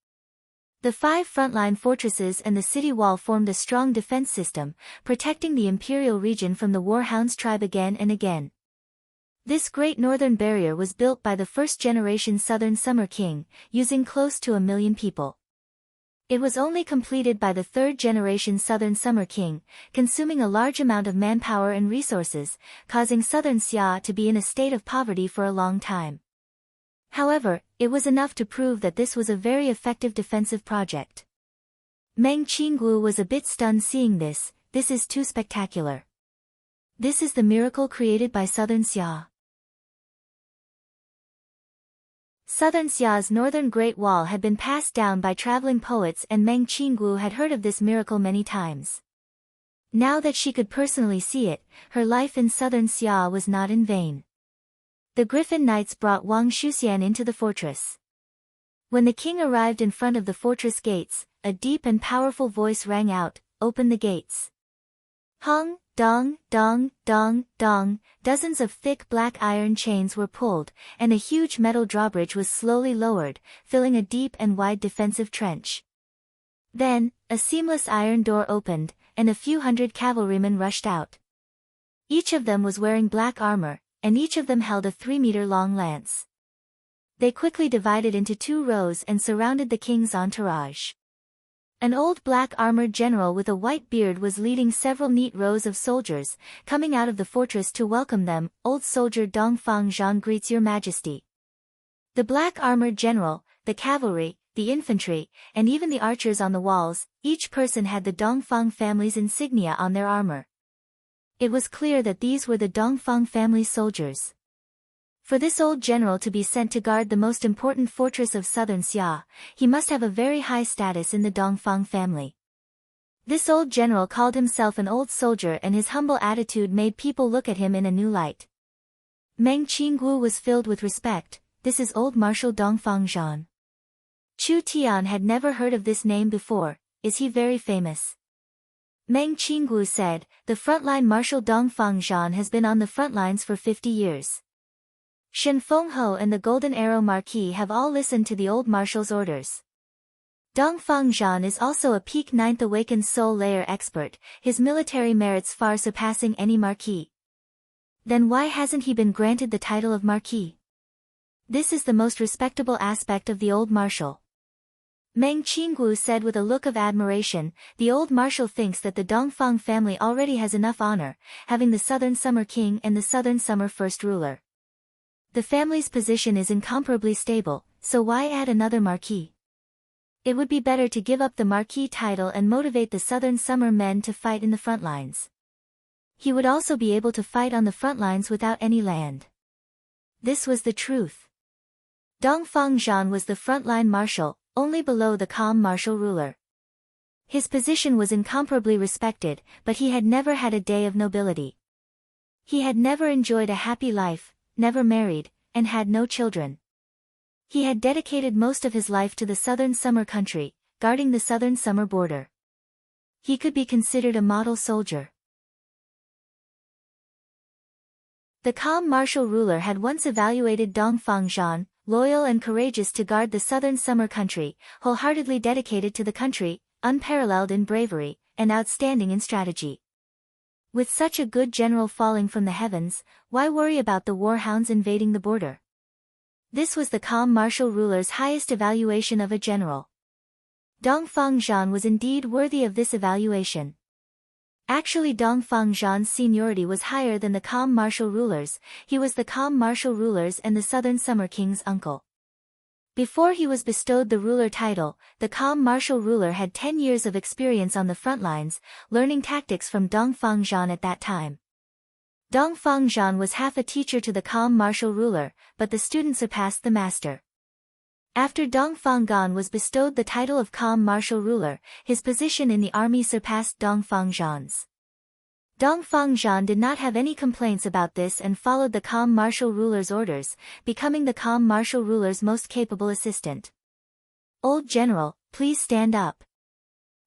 The 5 frontline fortresses and the city wall formed a strong defense system, protecting the imperial region from the Warhounds tribe again and again. This great northern barrier was built by the first-generation Southern Summer King, using close to 1 million people. It was only completed by the third-generation Southern Summer King, consuming a large amount of manpower and resources, causing Southern Xia to be in a state of poverty for a long time. However, it was enough to prove that this was a very effective defensive project. Meng Qinggu was a bit stunned seeing this. This is too spectacular. This is the miracle created by Southern Xia. Southern Xia's northern Great Wall had been passed down by traveling poets, and Meng Qinggu had heard of this miracle many times. Now that she could personally see it, her life in Southern Xia was not in vain. The Griffin Knights brought Wang Shuxian into the fortress. When the king arrived in front of the fortress gates, a deep and powerful voice rang out, "Open the gates." Hong, dong, dong, dong, dong, dozens of thick black iron chains were pulled, and a huge metal drawbridge was slowly lowered, filling a deep and wide defensive trench. Then, a seamless iron door opened, and a few hundred cavalrymen rushed out. Each of them was wearing black armor, and each of them held a 3-meter-long lance. They quickly divided into 2 rows and surrounded the king's entourage. An old black-armored general with a white beard was leading several neat rows of soldiers, coming out of the fortress to welcome them. "Old soldier Dongfang Zhan greets your majesty." The black-armored general, the cavalry, the infantry, and even the archers on the walls, each person had the Dongfang family's insignia on their armor. It was clear that these were the Dongfang family's soldiers. For this old general to be sent to guard the most important fortress of Southern Xia, he must have a very high status in the Dongfang family. This old general called himself an old soldier, and his humble attitude made people look at him in a new light. Meng Qinggu was filled with respect. "This is old Marshal Dongfang Zhan." Chu Tian had never heard of this name before. "Is he very famous?" Meng Qinggu said, "The frontline Marshal Dongfang Zhan has been on the front lines for 50 years. Shen Fengho and the Golden Arrow Marquis have all listened to the old marshal's orders. Dongfang Zhan is also a peak 9th awakened soul layer expert, his military merits far surpassing any marquis. Then why hasn't he been granted the title of marquis? This is the most respectable aspect of the old marshal." Meng Qinggu said with a look of admiration, "The old marshal thinks that the Dongfang family already has enough honor, having the Southern Summer King and the Southern Summer First Ruler. The family's position is incomparably stable, so why add another marquis? It would be better to give up the marquis title and motivate the Southern Summer men to fight in the front lines. He would also be able to fight on the front lines without any land." This was the truth. Dongfang Zhan was the frontline marshal, only below the calm martial ruler. His position was incomparably respected, but he had never had a day of nobility. He had never enjoyed a happy life, never married, and had no children. He had dedicated most of his life to the Southern Summer country, guarding the Southern Summer border. He could be considered a model soldier. The calm martial ruler had once evaluated Dongfang Zhan, loyal and courageous to guard the Southern Summer country, wholeheartedly dedicated to the country, unparalleled in bravery, and outstanding in strategy. With such a good general falling from the heavens, why worry about the warhounds invading the border? This was the calm martial ruler's highest evaluation of a general. Dongfang Zhan was indeed worthy of this evaluation. Actually, Dongfang Zhan's seniority was higher than the calm martial ruler's. He was the calm martial ruler's and the Southern Summer King's uncle. Before he was bestowed the ruler title, the calm martial ruler had 10 years of experience on the front lines, learning tactics from Dongfang Zhan at that time. Dongfang Zhan was half a teacher to the calm martial ruler, but the student surpassed the master. After Dongfang Gan was bestowed the title of calm martial ruler, his position in the army surpassed Dongfang Zhan's. Dongfang Zhan did not have any complaints about this and followed the calm martial ruler's orders, becoming the calm martial ruler's most capable assistant. "Old general, please stand up."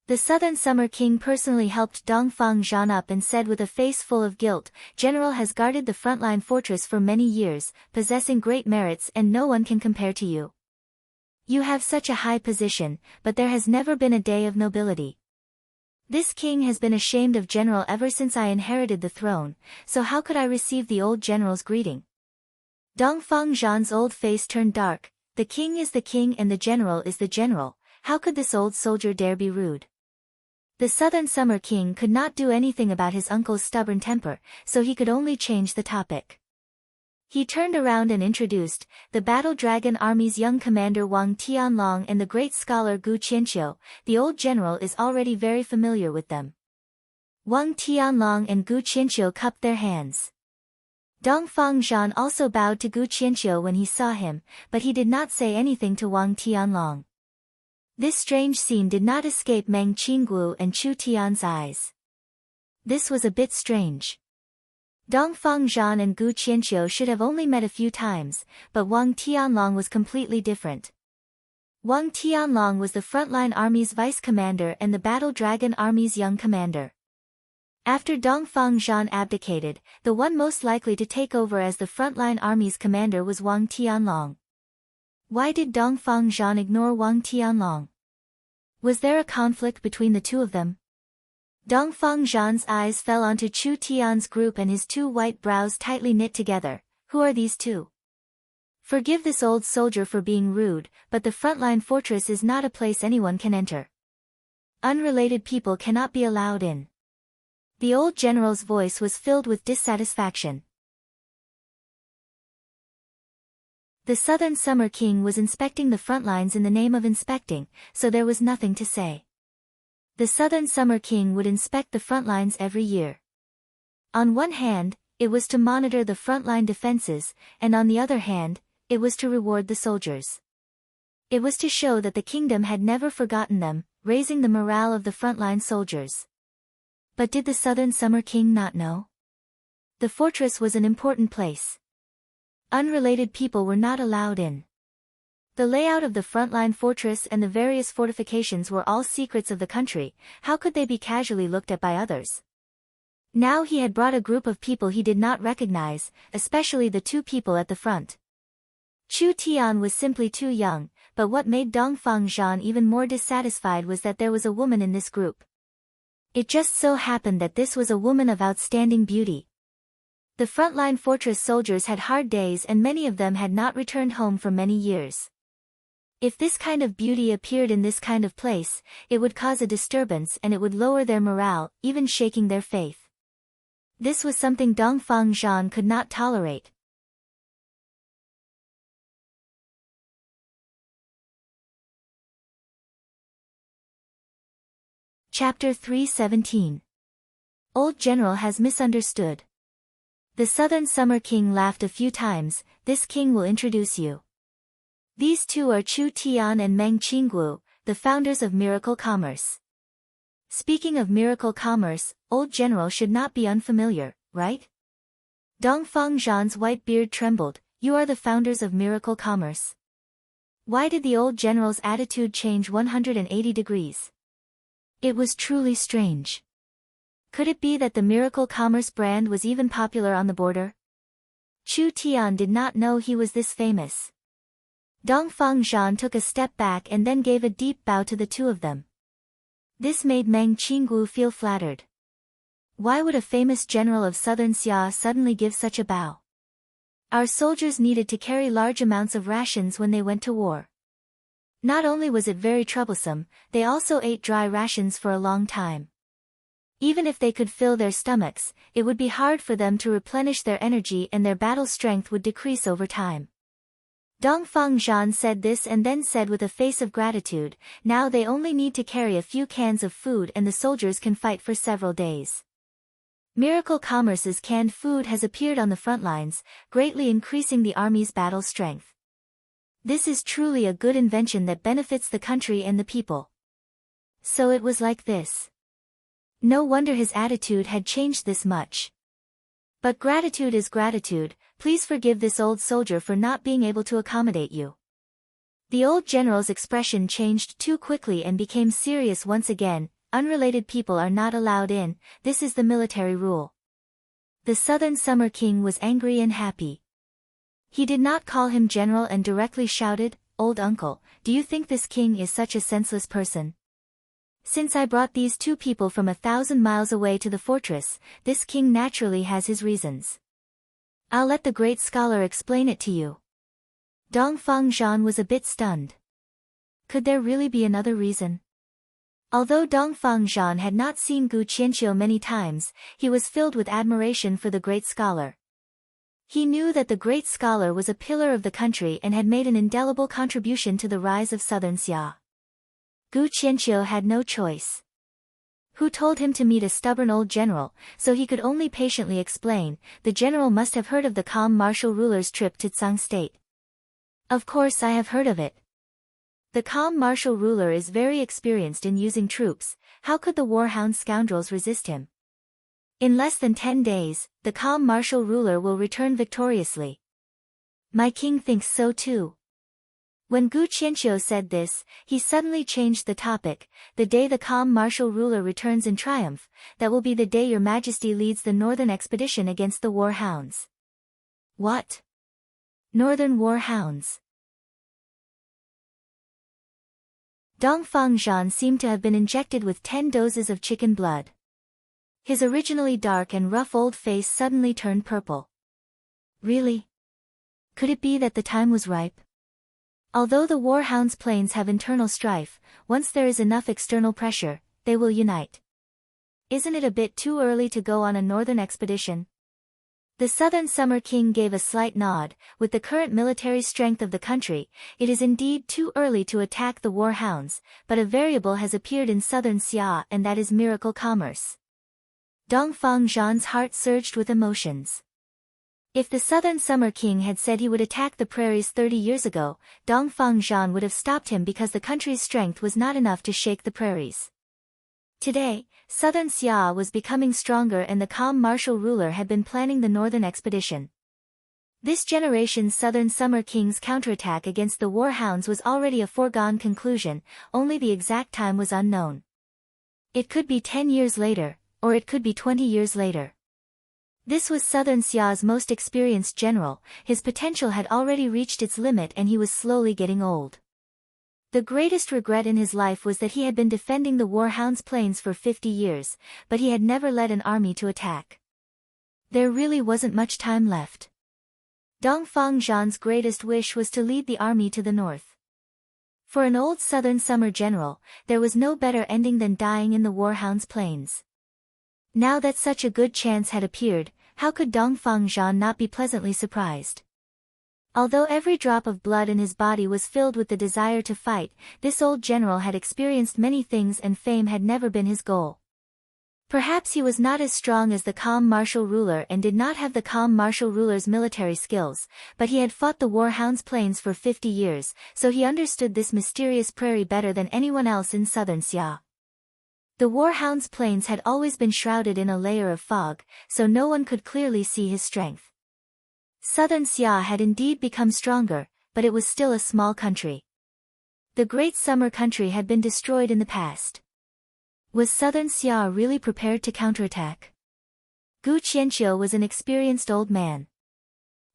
The Southern Summer King personally helped Dongfang Zhan up and said with a face full of guilt, "General has guarded the frontline fortress for many years, possessing great merits, and no one can compare to you. You have such a high position, but there has never been a day of nobility. This king has been ashamed of general ever since I inherited the throne, so how could I receive the old general's greeting?" Dongfang Zhan's old face turned dark. The king is the king and the general is the general. How could this old soldier dare be rude? The Southern Summer King could not do anything about his uncle's stubborn temper, so he could only change the topic. He turned around and introduced the Battle Dragon Army's young commander Wang Tianlong and the great scholar Gu Qianqiu. The old general is already very familiar with them. Wang Tianlong and Gu Qianqiu cupped their hands. Dongfang Zhan also bowed to Gu Qianqiu when he saw him, but he did not say anything to Wang Tianlong. This strange scene did not escape Meng Qingguo and Chu Tian's eyes. This was a bit strange. Dongfang Zhan and Gu Qianqiu should have only met a few times, but Wang Tianlong was completely different. Wang Tianlong was the frontline army's vice commander and the Battle Dragon Army's young commander. After Dongfang Zhan abdicated, the one most likely to take over as the frontline army's commander was Wang Tianlong. Why did Dongfang Zhan ignore Wang Tianlong? Was there a conflict between the two of them? Dongfang Zhan's eyes fell onto Chu Tian's group and his two white brows tightly knit together. Who are these two? Forgive this old soldier for being rude, but the frontline fortress is not a place anyone can enter. Unrelated people cannot be allowed in. The old general's voice was filled with dissatisfaction. The Southern Summer King was inspecting the front lines in the name of inspecting, so there was nothing to say. The Southern Summer King would inspect the front lines every year. On one hand, it was to monitor the frontline defenses, and on the other hand, it was to reward the soldiers. It was to show that the kingdom had never forgotten them, raising the morale of the frontline soldiers. But did the Southern Summer King not know? The fortress was an important place. Unrelated people were not allowed in. The layout of the frontline fortress and the various fortifications were all secrets of the country. How could they be casually looked at by others? Now he had brought a group of people he did not recognize, especially the two people at the front. Chu Tian was simply too young, but what made Dongfang Zhan even more dissatisfied was that there was a woman in this group. It just so happened that this was a woman of outstanding beauty. The frontline fortress soldiers had hard days and many of them had not returned home for many years. If this kind of beauty appeared in this kind of place, it would cause a disturbance and it would lower their morale, even shaking their faith. This was something Dongfang Zhan could not tolerate. Chapter 317. Old General has misunderstood. The Southern Summer King laughed a few times. This king will introduce you. These two are Chu Tian and Meng Qingguo, the founders of Miracle Commerce. Speaking of Miracle Commerce, Old General should not be unfamiliar, right? Dongfang Zhan's white beard trembled. You are the founders of Miracle Commerce. Why did the Old General's attitude change 180 degrees? It was truly strange. Could it be that the Miracle Commerce brand was even popular on the border? Chu Tian did not know he was this famous. Dongfang Zhan took a step back and then gave a deep bow to the two of them. This made Meng Qingguo feel flattered. Why would a famous general of Southern Xia suddenly give such a bow? Our soldiers needed to carry large amounts of rations when they went to war. Not only was it very troublesome, they also ate dry rations for a long time. Even if they could fill their stomachs, it would be hard for them to replenish their energy and their battle strength would decrease over time. Dongfang Zhan said this and then said with a face of gratitude, now they only need to carry a few cans of food and the soldiers can fight for several days. Miracle Commerce's canned food has appeared on the front lines, greatly increasing the army's battle strength. This is truly a good invention that benefits the country and the people. So it was like this. No wonder his attitude had changed this much. But gratitude is gratitude, please forgive this old soldier for not being able to accommodate you. The old general's expression changed too quickly and became serious once again, unrelated people are not allowed in, this is the military rule. The Southern Summer King was angry and happy. He did not call him general and directly shouted, "Old uncle, do you think this king is such a senseless person? Since I brought these two people from 1,000 miles away to the fortress, this king naturally has his reasons. I'll let the great scholar explain it to you." Dongfang Zhan was a bit stunned. Could there really be another reason? Although Dongfang Zhan had not seen Gu Qianqiu many times, he was filled with admiration for the great scholar. He knew that the great scholar was a pillar of the country and had made an indelible contribution to the rise of southern Xia. Gu Qianqiu had no choice. Who told him to meet a stubborn old general, so he could only patiently explain, the general must have heard of the calm martial ruler's trip to Tsang State. Of course I have heard of it. The calm martial ruler is very experienced in using troops, how could the warhound scoundrels resist him? In less than 10 days, the calm martial ruler will return victoriously. My king thinks so too. When Gu Qianqiu said this, he suddenly changed the topic, the day the calm martial ruler returns in triumph, that will be the day your majesty leads the northern expedition against the warhounds. What? Northern warhounds? Dongfang Zhan seemed to have been injected with 10 doses of chicken blood. His originally dark and rough old face suddenly turned purple. Really? Could it be that the time was ripe? Although the warhounds' plains have internal strife, once there is enough external pressure, they will unite. Isn't it a bit too early to go on a northern expedition? The Southern Summer King gave a slight nod, with the current military strength of the country, it is indeed too early to attack the warhounds, but a variable has appeared in southern Xia and that is miracle commerce. Dongfang Zhan's heart surged with emotions. If the Southern Summer King had said he would attack the prairies 30 years ago, Dongfang Zhan would have stopped him because the country's strength was not enough to shake the prairies. Today, Southern Xia was becoming stronger and the calm martial ruler had been planning the northern expedition. This generation's Southern Summer King's counterattack against the warhounds was already a foregone conclusion, only the exact time was unknown. It could be 10 years later, or it could be 20 years later. This was Southern Xia's most experienced general, his potential had already reached its limit and he was slowly getting old. The greatest regret in his life was that he had been defending the warhounds' plains for 50 years, but he had never led an army to attack. There really wasn't much time left. Dongfang Zhan's greatest wish was to lead the army to the north. For an old Southern Summer general, there was no better ending than dying in the warhounds' plains. Now that such a good chance had appeared, how could Dongfang Zhan not be pleasantly surprised? Although every drop of blood in his body was filled with the desire to fight, this old general had experienced many things and fame had never been his goal. Perhaps he was not as strong as the calm martial ruler and did not have the calm martial ruler's military skills, but he had fought the warhounds' plains for 50 years, so he understood this mysterious prairie better than anyone else in southern Xia. The warhounds' plains had always been shrouded in a layer of fog, so no one could clearly see his strength. Southern Xia had indeed become stronger, but it was still a small country. The great summer country had been destroyed in the past. Was Southern Xia really prepared to counterattack? Gu Qianqiu was an experienced old man.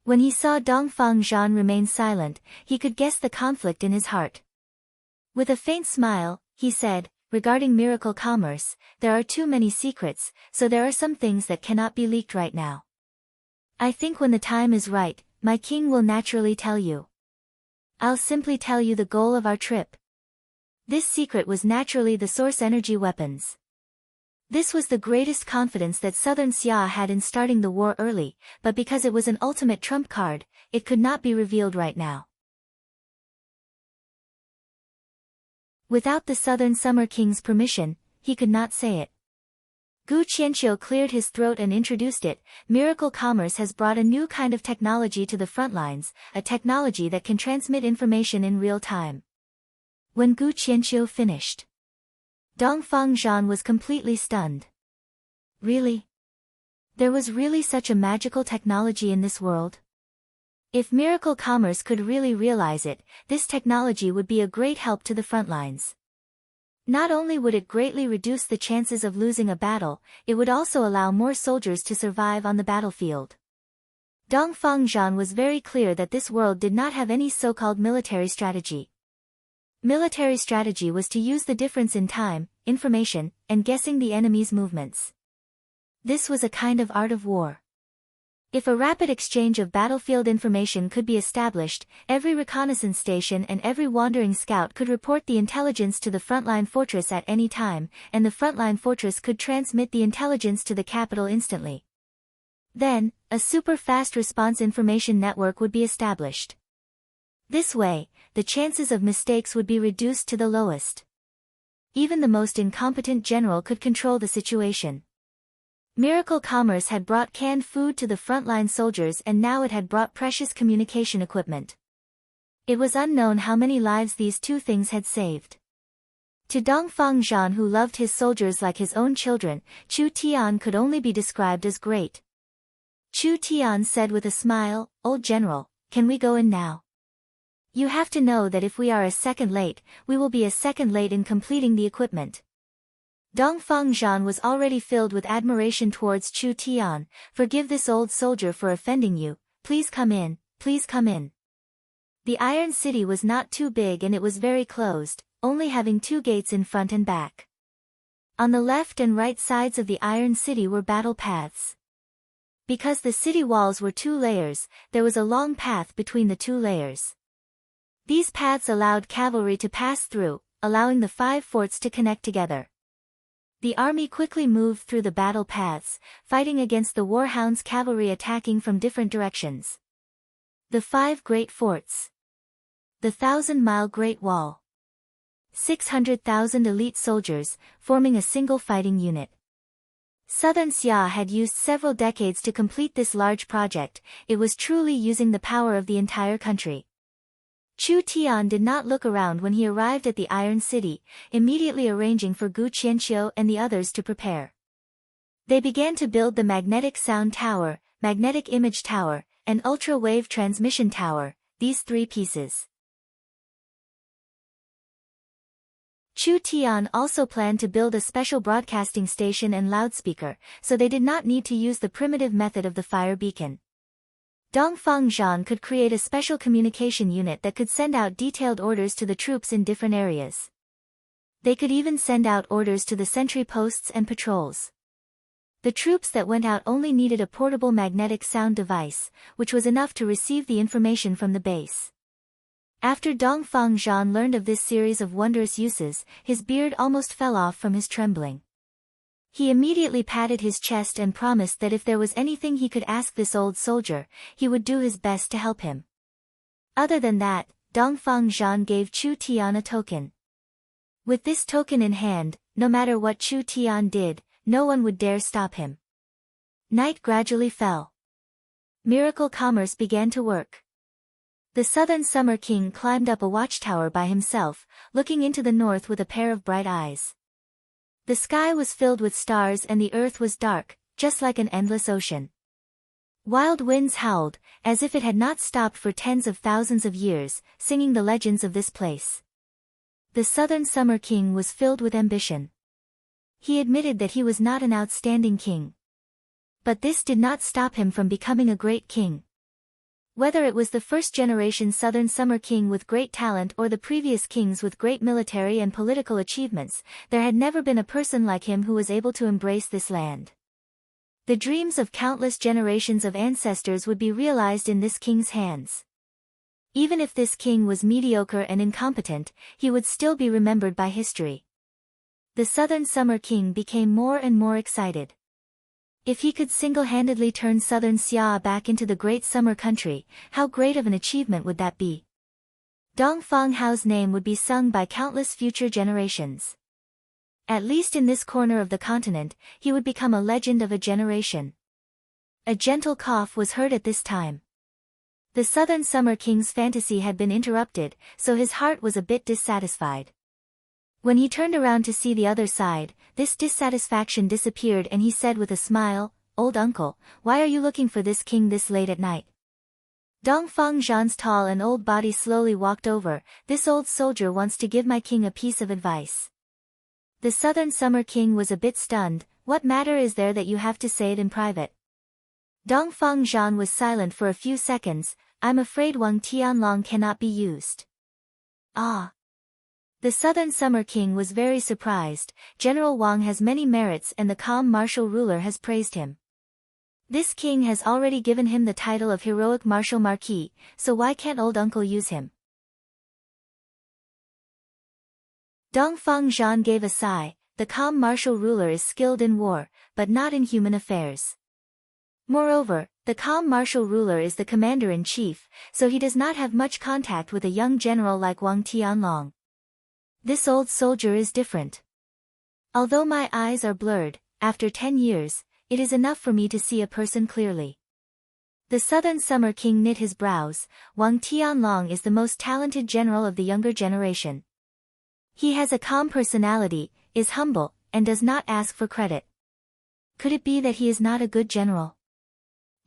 When he saw Dongfang Zhan remain silent, he could guess the conflict in his heart. With a faint smile, he said, regarding miracle commerce, there are too many secrets, so there are some things that cannot be leaked right now. I think when the time is right, my king will naturally tell you. I'll simply tell you the goal of our trip. This secret was naturally the source energy weapons. This was the greatest confidence that Southern Xia had in starting the war early, but because it was an ultimate trump card, it could not be revealed right now. Without the Southern Summer King's permission, he could not say it. Gu Qianqiu cleared his throat and introduced it. Miracle Commerce has brought a new kind of technology to the front lines, a technology that can transmit information in real time. When Gu Qianqiu finished, Dongfang Zhan was completely stunned. Really? There was really such a magical technology in this world? If Miracle Commerce could really realize it, this technology would be a great help to the front lines. Not only would it greatly reduce the chances of losing a battle, it would also allow more soldiers to survive on the battlefield. Dongfang Zhan was very clear that this world did not have any so-called military strategy. Military strategy was to use the difference in time, information, and guessing the enemy's movements. This was a kind of art of war. If a rapid exchange of battlefield information could be established, every reconnaissance station and every wandering scout could report the intelligence to the frontline fortress at any time, and the frontline fortress could transmit the intelligence to the capital instantly. Then, a super-fast response information network would be established. This way, the chances of mistakes would be reduced to the lowest. Even the most incompetent general could control the situation. Miracle Commerce had brought canned food to the frontline soldiers, and now it had brought precious communication equipment. It was unknown how many lives these two things had saved. To Dongfang Zhan, who loved his soldiers like his own children, Chu Tian could only be described as great. Chu Tian said with a smile, "Old general, can we go in now? You have to know that if we are a second late, we will be a second late in completing the equipment." Dongfang Zhan was already filled with admiration towards Chu Tian. "Forgive this old soldier for offending you, please come in, please come in." The Iron City was not too big and it was very closed, only having 2 gates in front and back. On the left and right sides of the Iron City were battle paths. Because the city walls were 2 layers, there was a long path between the 2 layers. These paths allowed cavalry to pass through, allowing the 5 forts to connect together. The army quickly moved through the battle paths, fighting against the Warhound's cavalry attacking from different directions. The 5 great forts. The 1,000-mile Great Wall. 600,000 elite soldiers, forming a single fighting unit. Southern Xia had used several decades to complete this large project. It was truly using the power of the entire country. Chu Tian did not look around when he arrived at the Iron City, immediately arranging for Gu Qianqiu and the others to prepare. They began to build the magnetic sound tower, magnetic image tower, and ultra-wave transmission tower, these 3 pieces. Chu Tian also planned to build a special broadcasting station and loudspeaker, so they did not need to use the primitive method of the fire beacon. Dongfang Zhan could create a special communication unit that could send out detailed orders to the troops in different areas. They could even send out orders to the sentry posts and patrols. The troops that went out only needed a portable magnetic sound device, which was enough to receive the information from the base. After Dongfang Zhan learned of this series of wondrous uses, his beard almost fell off from his trembling. He immediately patted his chest and promised that if there was anything he could ask this old soldier, he would do his best to help him. Other than that, Dongfang Zhan gave Chu Tian a token. With this token in hand, no matter what Chu Tian did, no one would dare stop him. Night gradually fell. Miracle Commerce began to work. The Southern Summer King climbed up a watchtower by himself, looking into the north with a pair of bright eyes. The sky was filled with stars and the earth was dark, just like an endless ocean. Wild winds howled, as if it had not stopped for tens of thousands of years, singing the legends of this place. The Southern Summer King was filled with ambition. He admitted that he was not an outstanding king. But this did not stop him from becoming a great king. Whether it was the first-generation Southern Summer King with great talent or the previous kings with great military and political achievements, there had never been a person like him who was able to embrace this land. The dreams of countless generations of ancestors would be realized in this king's hands. Even if this king was mediocre and incompetent, he would still be remembered by history. The Southern Summer King became more and more excited. If he could single-handedly turn Southern Xia back into the great summer country, how great of an achievement would that be? Dong Feng Hao's name would be sung by countless future generations. At least in this corner of the continent, he would become a legend of a generation. A gentle cough was heard at this time. The Southern Summer King's fantasy had been interrupted, so his heart was a bit dissatisfied. When he turned around to see the other side, this dissatisfaction disappeared and he said with a smile, "Old uncle, why are you looking for this king this late at night?" Dongfang Zhan's tall and old body slowly walked over. "This old soldier wants to give my king a piece of advice." The Southern Summer King was a bit stunned. "What matter is there that you have to say it in private?" Dongfang Zhan was silent for a few seconds. "I'm afraid Wang Tianlong cannot be used." "Ah." The Southern Summer King was very surprised. General Wang has many merits and the calm martial ruler has praised him. This king has already given him the title of heroic martial marquis, so why can't old uncle use him? Dongfang Zhan gave a sigh. The calm martial ruler is skilled in war, but not in human affairs. Moreover, the calm martial ruler is the commander-in-chief, so he does not have much contact with a young general like Wang Tianlong. This old soldier is different. Although my eyes are blurred, after 10 years, it is enough for me to see a person clearly. The Southern Summer King knit his brows. Wang Tianlong is the most talented general of the younger generation. He has a calm personality, is humble, and does not ask for credit. Could it be that he is not a good general?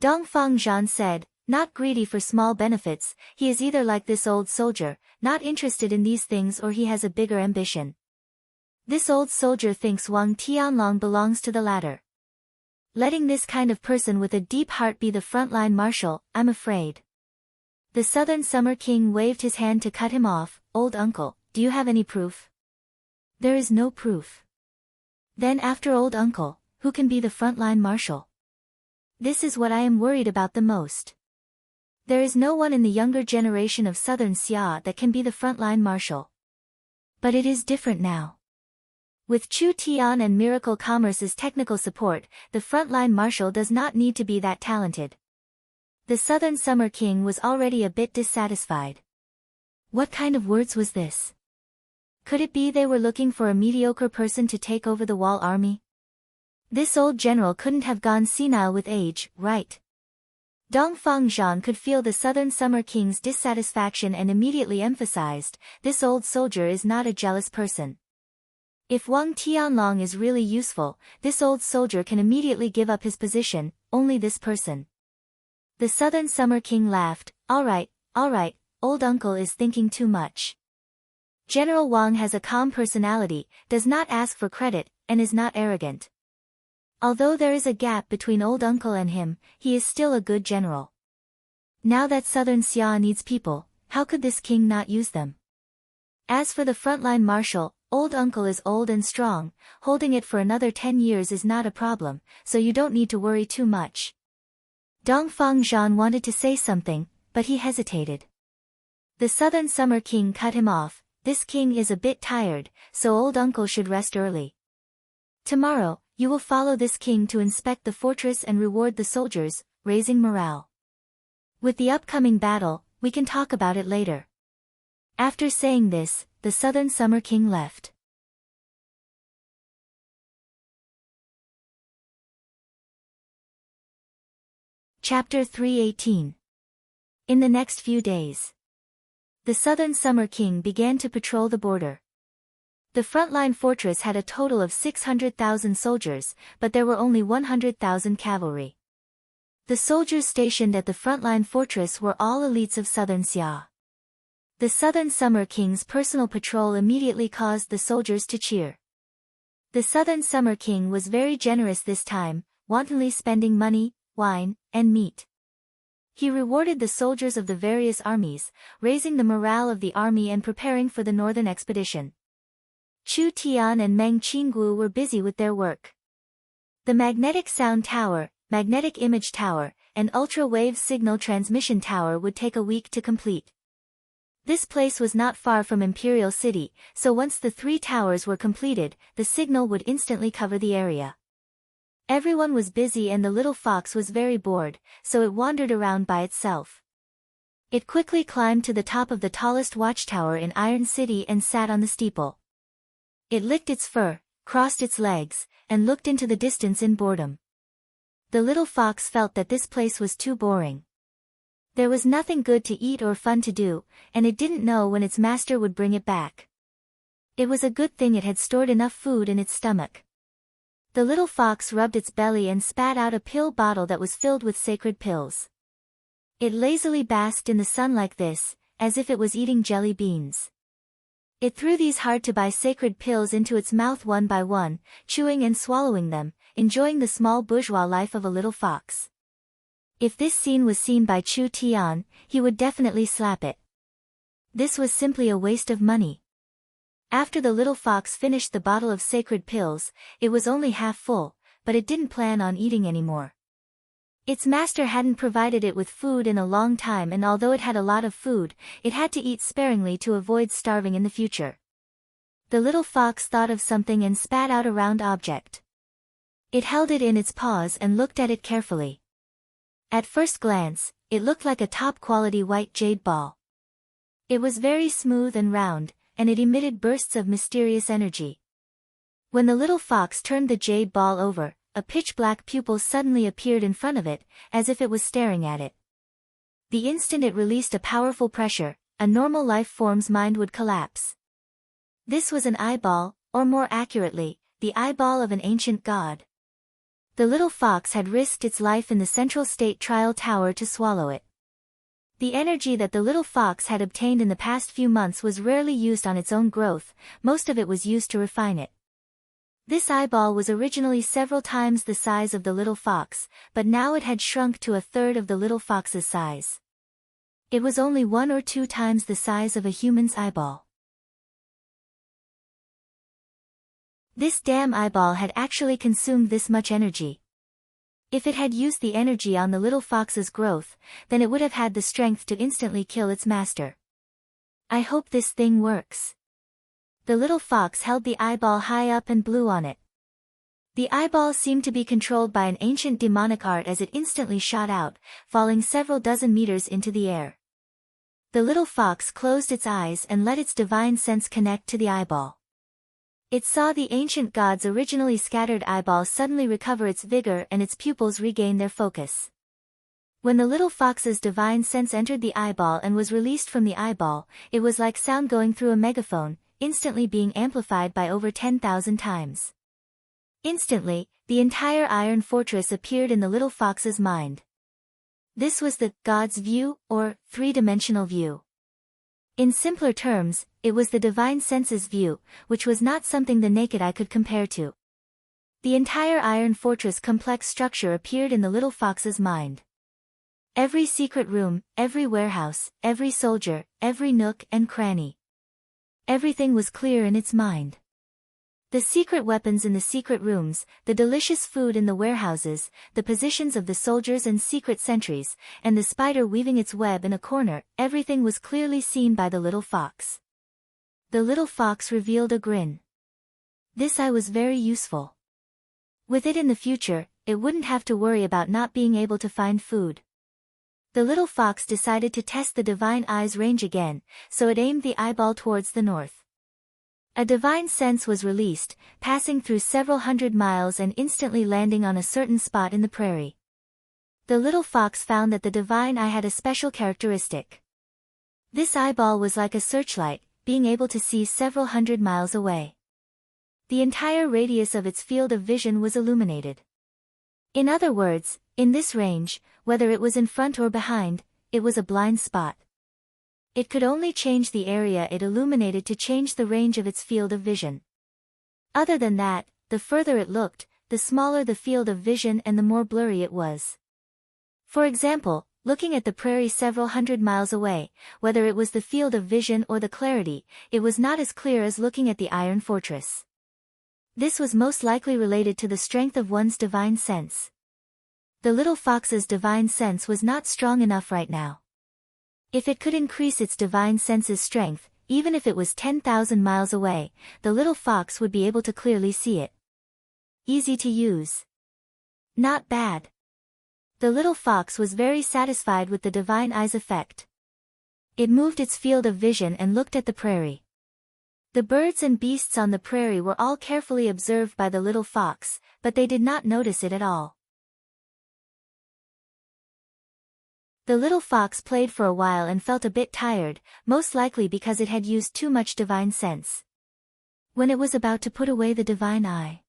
Dongfang Zhan said, "Not greedy for small benefits, he is either like this old soldier, not interested in these things, or he has a bigger ambition." This old soldier thinks Wang Tianlong belongs to the latter. Letting this kind of person with a deep heart be the frontline marshal, I'm afraid. The Southern Summer King waved his hand to cut him off. "Old uncle, do you have any proof?" "There is no proof." "Then after old uncle, who can be the frontline marshal?" "This is what I am worried about the most. There is no one in the younger generation of Southern Xia that can be the frontline marshal. But it is different now. With Chu Tian and Miracle Commerce's technical support, the frontline marshal does not need to be that talented." The Southern Summer King was already a bit dissatisfied. What kind of words was this? Could it be they were looking for a mediocre person to take over the Wall Army? This old general couldn't have gone senile with age, right? Dongfang Zhan could feel the Southern Summer King's dissatisfaction and immediately emphasized, "This old soldier is not a jealous person. If Wang Tianlong is really useful, this old soldier can immediately give up his position, only this person." The Southern Summer King laughed. All right, old uncle is thinking too much. General Wang has a calm personality, does not ask for credit, and is not arrogant. Although there is a gap between old uncle and him, he is still a good general. Now that Southern Xia needs people, how could this king not use them? As for the frontline marshal, old uncle is old and strong, holding it for another 10 years is not a problem, so you don't need to worry too much. Dongfang Zhan wanted to say something, but he hesitated. The Southern Summer King cut him off. "This king is a bit tired, so old uncle should rest early. Tomorrow, you will follow this king to inspect the fortress and reward the soldiers, raising morale. With the upcoming battle, we can talk about it later." After saying this, the Southern Summer King left. Chapter 318. In the next few days, the Southern Summer King began to patrol the border. The frontline fortress had a total of 600,000 soldiers, but there were only 100,000 cavalry. The soldiers stationed at the frontline fortress were all elites of Southern Xia. The Southern Summer King's personal patrol immediately caused the soldiers to cheer. The Southern Summer King was very generous this time, wantonly spending money, wine, and meat. He rewarded the soldiers of the various armies, raising the morale of the army and preparing for the northern expedition. Chu Tian and Meng Qinggu were busy with their work. The magnetic sound tower, magnetic image tower, and ultra-wave signal transmission tower would take a week to complete. This place was not far from Imperial City, so once the 3 towers were completed, the signal would instantly cover the area. Everyone was busy and the little fox was very bored, so it wandered around by itself. It quickly climbed to the top of the tallest watchtower in Iron City and sat on the steeple. It licked its fur, crossed its legs, and looked into the distance in boredom. The little fox felt that this place was too boring. There was nothing good to eat or fun to do, and it didn't know when its master would bring it back. It was a good thing it had stored enough food in its stomach. The little fox rubbed its belly and spat out a pill bottle that was filled with sacred pills. It lazily basked in the sun like this, as if it was eating jelly beans. It threw these hard-to-buy sacred pills into its mouth one by one, chewing and swallowing them, enjoying the small bourgeois life of a little fox. If this scene was seen by Chu Tian, he would definitely slap it. This was simply a waste of money. After the little fox finished the bottle of sacred pills, it was only half full, but it didn't plan on eating anymore. Its master hadn't provided it with food in a long time, and although it had a lot of food, it had to eat sparingly to avoid starving in the future. The little fox thought of something and spat out a round object. It held it in its paws and looked at it carefully. At first glance, it looked like a top-quality white jade ball. It was very smooth and round, and it emitted bursts of mysterious energy. When the little fox turned the jade ball over, a pitch-black pupil suddenly appeared in front of it, as if it was staring at it. The instant it released a powerful pressure, a normal life form's mind would collapse. This was an eyeball, or more accurately, the eyeball of an ancient god. The little fox had risked its life in the Central State Trial Tower to swallow it. The energy that the little fox had obtained in the past few months was rarely used on its own growth, most of it was used to refine it. This eyeball was originally several times the size of the little fox, but now it had shrunk to a third of the little fox's size. It was only 1 or 2 times the size of a human's eyeball. This damn eyeball had actually consumed this much energy. If it had used the energy on the little fox's growth, then it would have had the strength to instantly kill its master. I hope this thing works. The little fox held the eyeball high up and blew on it. The eyeball seemed to be controlled by an ancient demonic art as it instantly shot out, falling several dozen meters into the air. The little fox closed its eyes and let its divine sense connect to the eyeball. It saw the ancient god's originally scattered eyeball suddenly recover its vigor and its pupils regain their focus. When the little fox's divine sense entered the eyeball and was released from the eyeball, it was like sound going through a megaphone, instantly being amplified by over 10,000 times. Instantly, the entire iron fortress appeared in the little fox's mind. This was the god's view, or three-dimensional view. In simpler terms, it was the divine sense's view, which was not something the naked eye could compare to. The entire iron fortress complex structure appeared in the little fox's mind. Every secret room, every warehouse, every soldier, every nook and cranny. Everything was clear in its mind. The secret weapons in the secret rooms, the delicious food in the warehouses, the positions of the soldiers and secret sentries, and the spider weaving its web in a corner, everything was clearly seen by the little fox. The little fox revealed a grin. This eye was very useful. With it in the future, it wouldn't have to worry about not being able to find food. The little fox decided to test the divine eye's range again, so it aimed the eyeball towards the north. A divine sense was released, passing through several hundred miles and instantly landing on a certain spot in the prairie. The little fox found that the divine eye had a special characteristic. This eyeball was like a searchlight, being able to see several hundred miles away. The entire radius of its field of vision was illuminated. In other words, in this range, whether it was in front or behind, it was a blind spot. It could only change the area it illuminated to change the range of its field of vision. Other than that, the further it looked, the smaller the field of vision and the more blurry it was. For example, looking at the prairie several hundred miles away, whether it was the field of vision or the clarity, it was not as clear as looking at the iron fortress. This was most likely related to the strength of one's divine sense. The little fox's divine sense was not strong enough right now. If it could increase its divine sense's strength, even if it was 10,000 miles away, the little fox would be able to clearly see it. Easy to use. Not bad. The little fox was very satisfied with the divine eye's effect. It moved its field of vision and looked at the prairie. The birds and beasts on the prairie were all carefully observed by the little fox, but they did not notice it at all. The little fox played for a while and felt a bit tired, most likely because it had used too much divine sense. When it was about to put away the divine eye,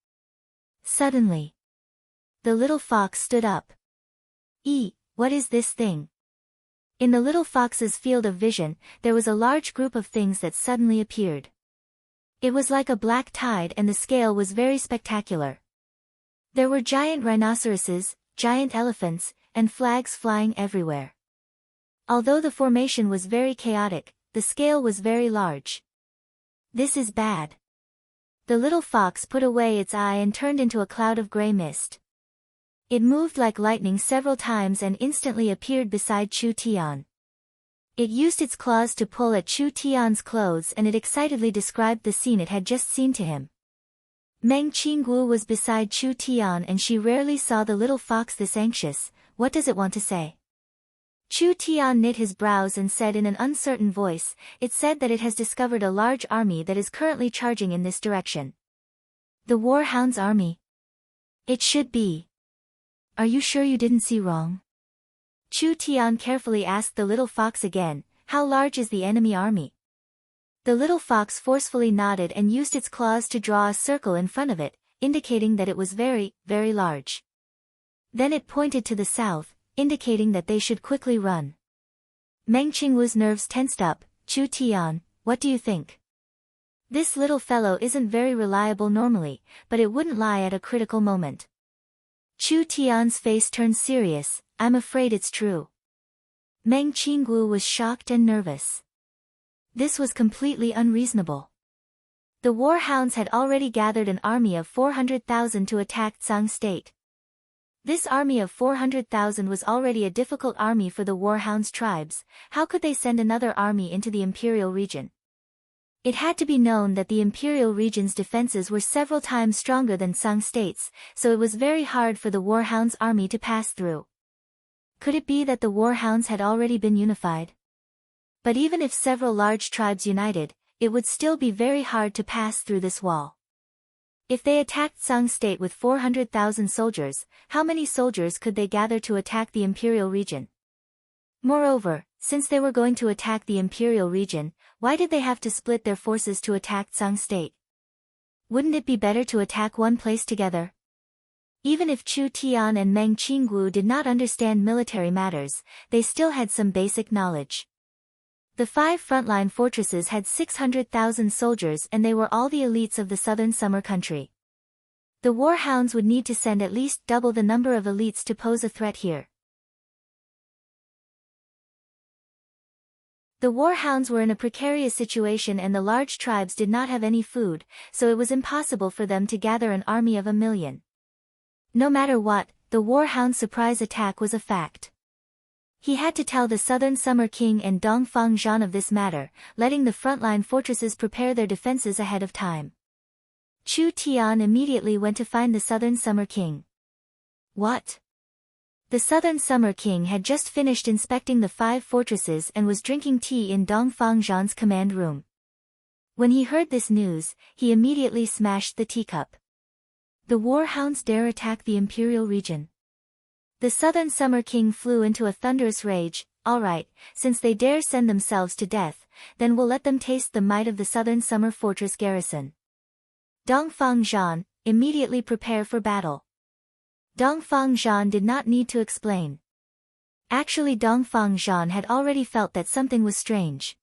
suddenly, the little fox stood up. What is this thing? In the little fox's field of vision, there was a large group of things that suddenly appeared. It was like a black tide and the scale was very spectacular. There were giant rhinoceroses, giant elephants, and flags flying everywhere. Although the formation was very chaotic, the scale was very large. This is bad. The little fox put away its eye and turned into a cloud of gray mist. It moved like lightning several times and instantly appeared beside Chu Tian. It used its claws to pull at Chu Tian's clothes and it excitedly described the scene it had just seen to him. Meng Qinggu was beside Chu Tian and she rarely saw the little fox this anxious. What does it want to say? Chu Tian knit his brows and said in an uncertain voice, it said that it has discovered a large army that is currently charging in this direction. The Warhound's army? It should be. Are you sure you didn't see wrong? Chu Tian carefully asked the little fox again, how large is the enemy army? The little fox forcefully nodded and used its claws to draw a circle in front of it, indicating that it was very, very large. Then it pointed to the south, indicating that they should quickly run. Meng Qingwu's nerves tensed up. Chu Tian, what do you think? This little fellow isn't very reliable normally, but it wouldn't lie at a critical moment. Chu Tian's face turned serious. I'm afraid it's true. Meng Qingwu was shocked and nervous. This was completely unreasonable. The Warhounds had already gathered an army of 400,000 to attack Tsang State. This army of 400,000 was already a difficult army for the Warhounds tribes. How could they send another army into the Imperial region? It had to be known that the Imperial region's defenses were several times stronger than Tsang State's, so it was very hard for the Warhounds' army to pass through. Could it be that the Warhounds had already been unified? But even if several large tribes united, it would still be very hard to pass through this wall. If they attacked Tsang State with 400,000 soldiers, how many soldiers could they gather to attack the Imperial region? Moreover, since they were going to attack the Imperial region, why did they have to split their forces to attack Tsang State? Wouldn't it be better to attack one place together? Even if Chu Tian and Meng Qingwu did not understand military matters, they still had some basic knowledge. The 5 frontline fortresses had 600,000 soldiers and they were all the elites of the southern summer country. The Warhounds would need to send at least double the number of elites to pose a threat here. The Warhounds were in a precarious situation and the large tribes did not have any food, so it was impossible for them to gather an army of 1 million. No matter what, the Warhound's surprise attack was a fact. He had to tell the Southern Summer King and Dongfang Zhan of this matter, letting the frontline fortresses prepare their defenses ahead of time. Chu Tian immediately went to find the Southern Summer King. What? The Southern Summer King had just finished inspecting the 5 fortresses and was drinking tea in Dongfang Zhan's command room. When he heard this news, he immediately smashed the teacup. The Warhounds dare attack the Imperial region. The Southern Summer King flew into a thunderous rage. All right, since they dare send themselves to death, then we'll let them taste the might of the Southern Summer Fortress garrison. Dongfang Zhan, immediately prepare for battle. Dongfang Zhan did not need to explain. Actually, Dongfang Zhan had already felt that something was strange.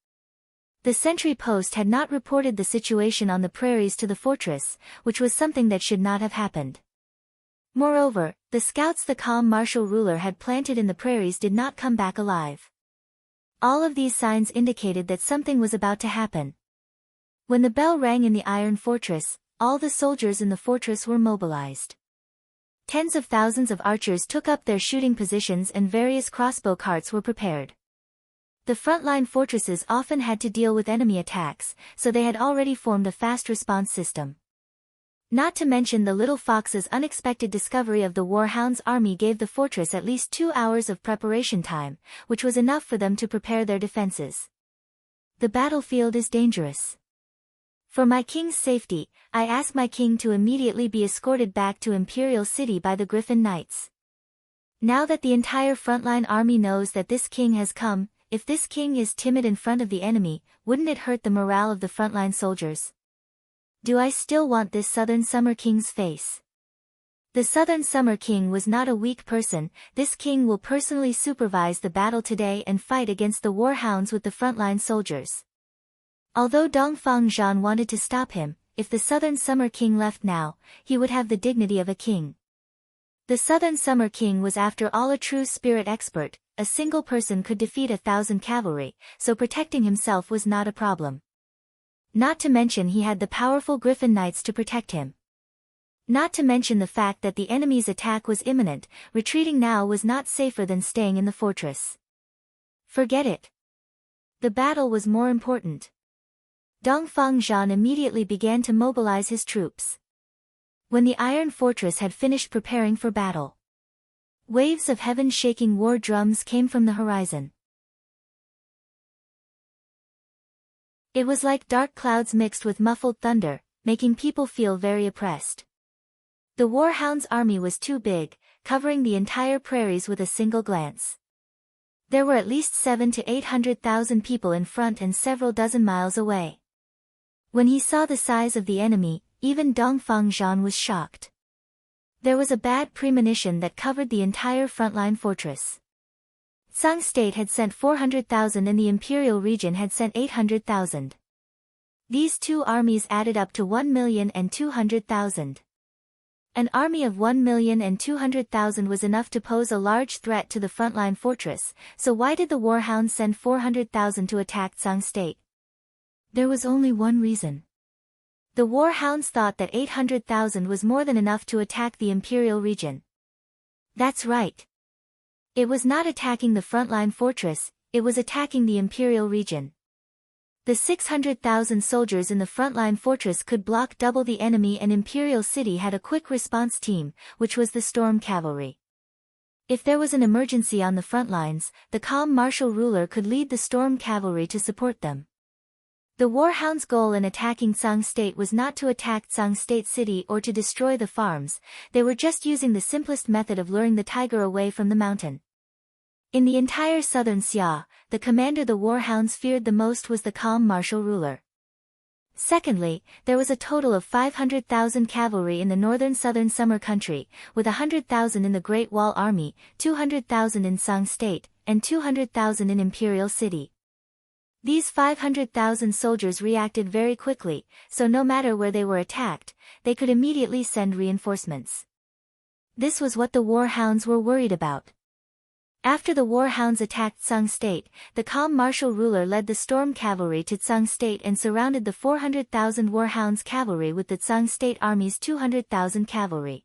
The sentry post had not reported the situation on the prairies to the fortress, which was something that should not have happened. Moreover, the scouts the calm martial ruler had planted in the prairies did not come back alive. All of these signs indicated that something was about to happen. When the bell rang in the Iron Fortress, all the soldiers in the fortress were mobilized. Tens of thousands of archers took up their shooting positions and various crossbow carts were prepared. The frontline fortresses often had to deal with enemy attacks, so they had already formed a fast response system. Not to mention the little fox's unexpected discovery of the warhound's army gave the fortress at least 2 hours of preparation time, which was enough for them to prepare their defenses. The battlefield is dangerous. For my king's safety, I ask my king to immediately be escorted back to Imperial City by the Griffin Knights. Now that the entire frontline army knows that this king has come, if this king is timid in front of the enemy, wouldn't it hurt the morale of the frontline soldiers? Do I still want this Southern Summer King's face? The Southern Summer King was not a weak person. This king will personally supervise the battle today and fight against the warhounds with the frontline soldiers. Although Dongfang Zhan wanted to stop him, if the Southern Summer King left now, he would have the dignity of a king. The Southern Summer King was after all a true spirit expert. A single person could defeat 1,000 cavalry, so protecting himself was not a problem. Not to mention he had the powerful Griffin Knights to protect him. Not to mention the fact that the enemy's attack was imminent, retreating now was not safer than staying in the fortress. Forget it. The battle was more important. Dongfang Zhan immediately began to mobilize his troops. When the Iron Fortress had finished preparing for battle, waves of heaven-shaking war drums came from the horizon. It was like dark clouds mixed with muffled thunder, making people feel very oppressed. The warhound's army was too big, covering the entire prairies with a single glance. There were at least 700,000 to 800,000 people in front and several dozen miles away. When he saw the size of the enemy, even Dongfang Zhan was shocked. There was a bad premonition that covered the entire frontline fortress. Tsang State had sent 400,000 and the Imperial region had sent 800,000. These two armies added up to 1,200,000. An army of 1,200,000 was enough to pose a large threat to the frontline fortress, so why did the warhounds send 400,000 to attack Tsang State? There was only one reason. The warhounds thought that 800,000 was more than enough to attack the Imperial region. That's right. It was not attacking the frontline fortress, it was attacking the Imperial region. The 600,000 soldiers in the frontline fortress could block double the enemy, and Imperial City had a quick response team, which was the Storm Cavalry. If there was an emergency on the front lines, the calm martial ruler could lead the Storm Cavalry to support them. The warhounds' goal in attacking Tsang State was not to attack Tsang State City or to destroy the farms, they were just using the simplest method of luring the tiger away from the mountain. In the entire southern Xia, the commander the warhounds feared the most was the calm martial ruler. Secondly, there was a total of 500,000 cavalry in the northern southern summer country, with 100,000 in the Great Wall Army, 200,000 in Tsang State, and 200,000 in Imperial City. These 500,000 soldiers reacted very quickly, so no matter where they were attacked, they could immediately send reinforcements. This was what the warhounds were worried about. After the warhounds attacked Tsang State, the calm martial ruler led the Storm Cavalry to Tsang State and surrounded the 400,000 warhounds cavalry with the Tsang State Army's 200,000 cavalry.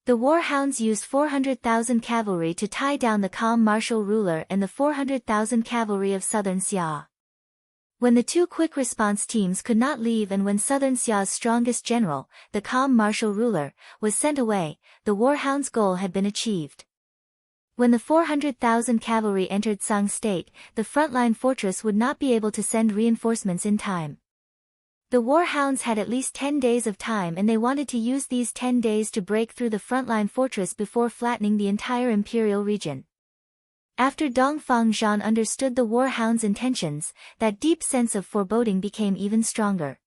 The warhounds used 400,000 cavalry to tie down the calm martial ruler and the 400,000 cavalry of southern Xia. When the two quick response teams could not leave and when southern Xia's strongest general, the calm martial ruler, was sent away, the warhounds' goal had been achieved. When the 400,000 cavalry entered Tsang State, the frontline fortress would not be able to send reinforcements in time. The warhounds had at least 10 days of time and they wanted to use these 10 days to break through the frontline fortress before flattening the entire imperial region. After Dongfang Zhan understood the warhounds' intentions, that deep sense of foreboding became even stronger.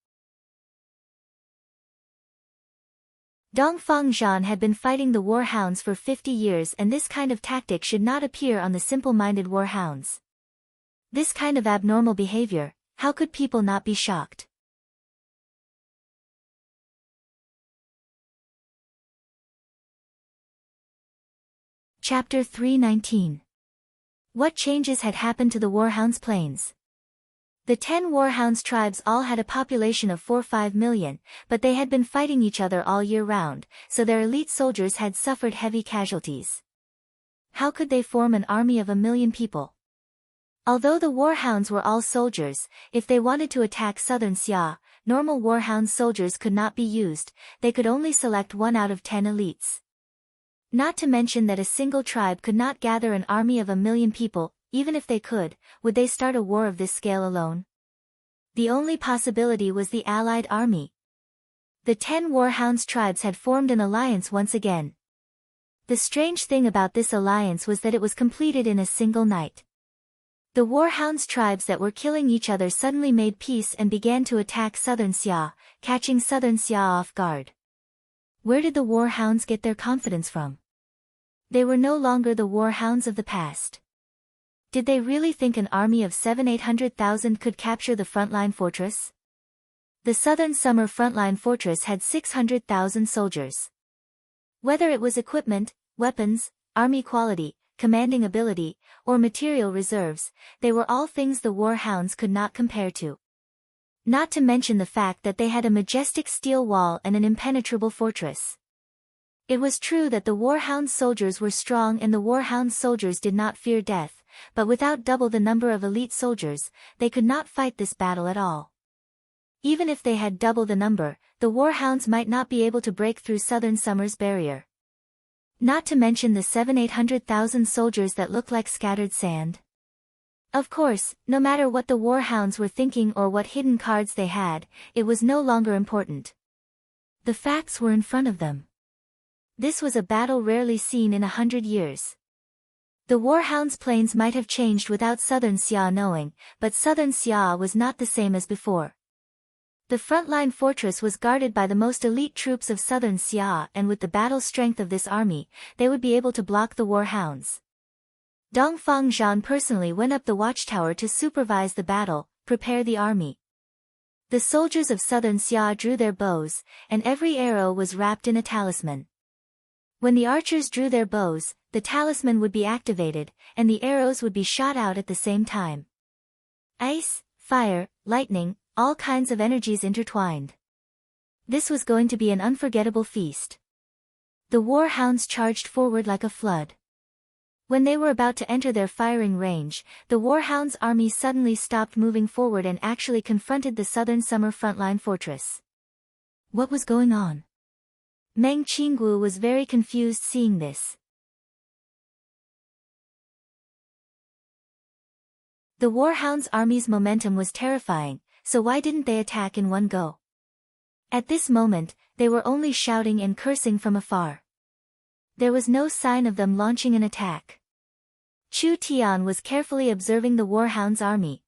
Dongfang Zhan had been fighting the warhounds for 50 years, and this kind of tactic should not appear on the simple-minded warhounds. This kind of abnormal behavior, how could people not be shocked? Chapter 319. What changes had happened to the warhounds' planes? The 10 warhounds tribes all had a population of 4-5 million, but they had been fighting each other all year round, so their elite soldiers had suffered heavy casualties. How could they form an army of 1 million people? Although the warhounds were all soldiers, if they wanted to attack southern Xia, normal warhound soldiers could not be used, they could only select 1 out of 10 elites. Not to mention that a single tribe could not gather an army of 1 million people. Even if they could, would they start a war of this scale alone? The only possibility was the allied army. The 10 warhounds tribes had formed an alliance once again. The strange thing about this alliance was that it was completed in a single night. The warhounds tribes that were killing each other suddenly made peace and began to attack southern Xia, catching southern Xia off guard. Where did the warhounds get their confidence from? They were no longer the warhounds of the past. Did they really think an army of 700,000-800,000 could capture the frontline fortress? The southern summer frontline fortress had 600,000 soldiers. Whether it was equipment, weapons, army quality, commanding ability, or material reserves, they were all things the warhounds could not compare to. Not to mention the fact that they had a majestic steel wall and an impenetrable fortress. It was true that the warhound soldiers were strong and the warhound soldiers did not fear death, but without double the number of elite soldiers, they could not fight this battle at all. Even if they had double the number, the warhounds might not be able to break through southern summer's barrier. Not to mention the 700,000-800,000 soldiers that looked like scattered sand. Of course, no matter what the warhounds were thinking or what hidden cards they had, it was no longer important. The facts were in front of them. This was a battle rarely seen in 100 years. The warhounds' planes might have changed without southern Xia knowing, but southern Xia was not the same as before. The frontline fortress was guarded by the most elite troops of southern Xia, and with the battle strength of this army, they would be able to block the warhounds. Dongfang Zhan personally went up the watchtower to supervise the battle, prepare the army. The soldiers of southern Xia drew their bows, and every arrow was wrapped in a talisman. When the archers drew their bows, the talisman would be activated, and the arrows would be shot out at the same time. Ice, fire, lightning, all kinds of energies intertwined. This was going to be an unforgettable feast. The warhounds charged forward like a flood. When they were about to enter their firing range, the warhounds' army suddenly stopped moving forward and actually confronted the southern summer frontline fortress. What was going on? Meng Qinggu was very confused seeing this. The warhounds' army's momentum was terrifying, so why didn't they attack in one go? At this moment, they were only shouting and cursing from afar. There was no sign of them launching an attack. Chu Tian was carefully observing the warhounds' army.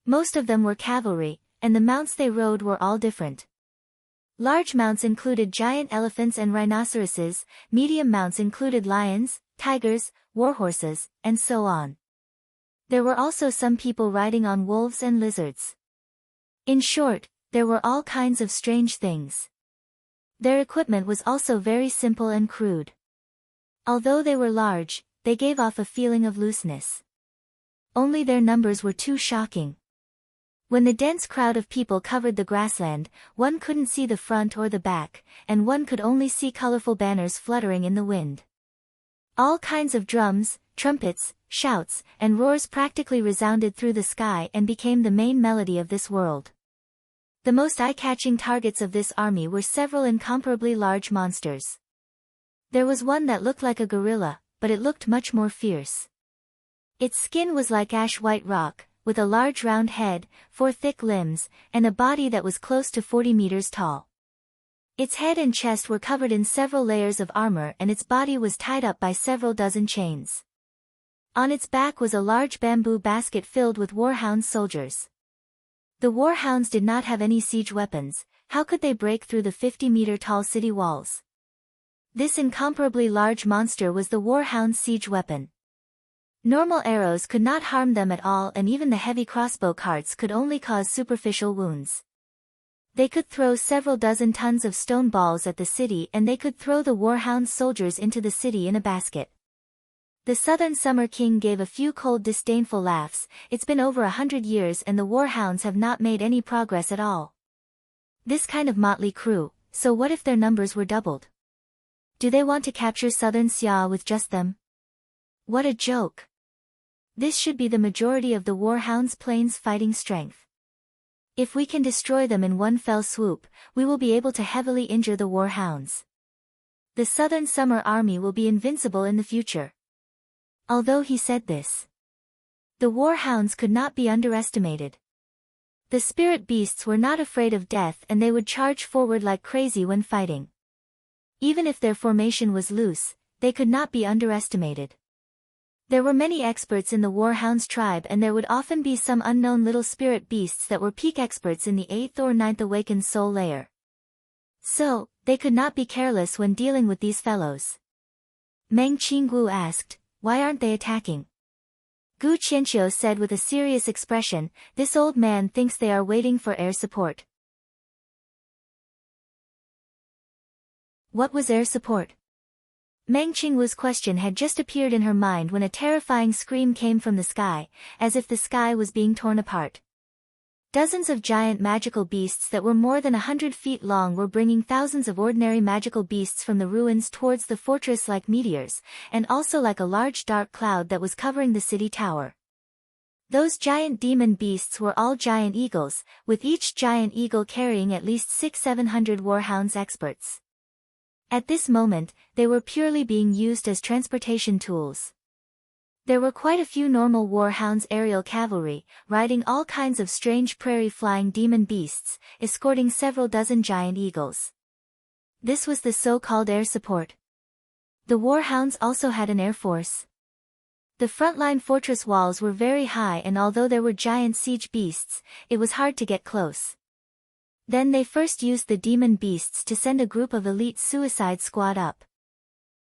Most of them were cavalry, and the mounts they rode were all different. Large mounts included giant elephants and rhinoceroses, medium mounts included lions, tigers, warhorses, and so on. There were also some people riding on wolves and lizards. In short, there were all kinds of strange things. Their equipment was also very simple and crude. Although they were large, they gave off a feeling of looseness. Only their numbers were too shocking. When the dense crowd of people covered the grassland, one couldn't see the front or the back, and one could only see colorful banners fluttering in the wind. All kinds of drums, trumpets, shouts, and roars practically resounded through the sky and became the main melody of this world. The most eye-catching targets of this army were several incomparably large monsters. There was one that looked like a gorilla, but it looked much more fierce. Its skin was like ash-white rock, with a large round head, 4 thick limbs, and a body that was close to 40 meters tall. Its head and chest were covered in several layers of armor and its body was tied up by several dozen chains. On its back was a large bamboo basket filled with warhound soldiers. The warhounds did not have any siege weapons. How could they break through the 50-meter-tall city walls? This incomparably large monster was the warhound's siege weapon. Normal arrows could not harm them at all, and even the heavy crossbow darts could only cause superficial wounds. They could throw several dozen tons of stone balls at the city, and they could throw the warhound soldiers into the city in a basket. The Southern Summer King gave a few cold disdainful laughs. It's been over 100 years and the warhounds have not made any progress at all. This kind of motley crew, so what if their numbers were doubled? Do they want to capture Southern Xia with just them? What a joke. This should be the majority of the warhounds' plains fighting strength. If we can destroy them in one fell swoop, we will be able to heavily injure the warhounds. The Southern Summer Army will be invincible in the future. Although he said this, the warhounds could not be underestimated. The spirit beasts were not afraid of death and they would charge forward like crazy when fighting. Even if their formation was loose, they could not be underestimated. There were many experts in the warhounds tribe and there would often be some unknown little spirit beasts that were peak experts in the 8th or 9th awakened soul layer. So, they could not be careless when dealing with these fellows. Meng Qinggu asked, "Why aren't they attacking?" Gu Qianqiu said with a serious expression, "This old man thinks they are waiting for air support." What was air support? Meng Qingwu's question had just appeared in her mind when a terrifying scream came from the sky, as if the sky was being torn apart. Dozens of giant magical beasts that were more than 100 feet long were bringing thousands of ordinary magical beasts from the ruins towards the fortress like meteors, and also like a large dark cloud that was covering the city tower. Those giant demon beasts were all giant eagles, with each giant eagle carrying at least 600-700 warhounds experts. At this moment, they were purely being used as transportation tools. There were quite a few normal warhounds aerial cavalry, riding all kinds of strange prairie-flying demon beasts, escorting several dozen giant eagles. This was the so-called air support. The warhounds also had an air force. The frontline fortress walls were very high and although there were giant siege beasts, it was hard to get close. Then they first used the demon beasts to send a group of elite suicide squad up.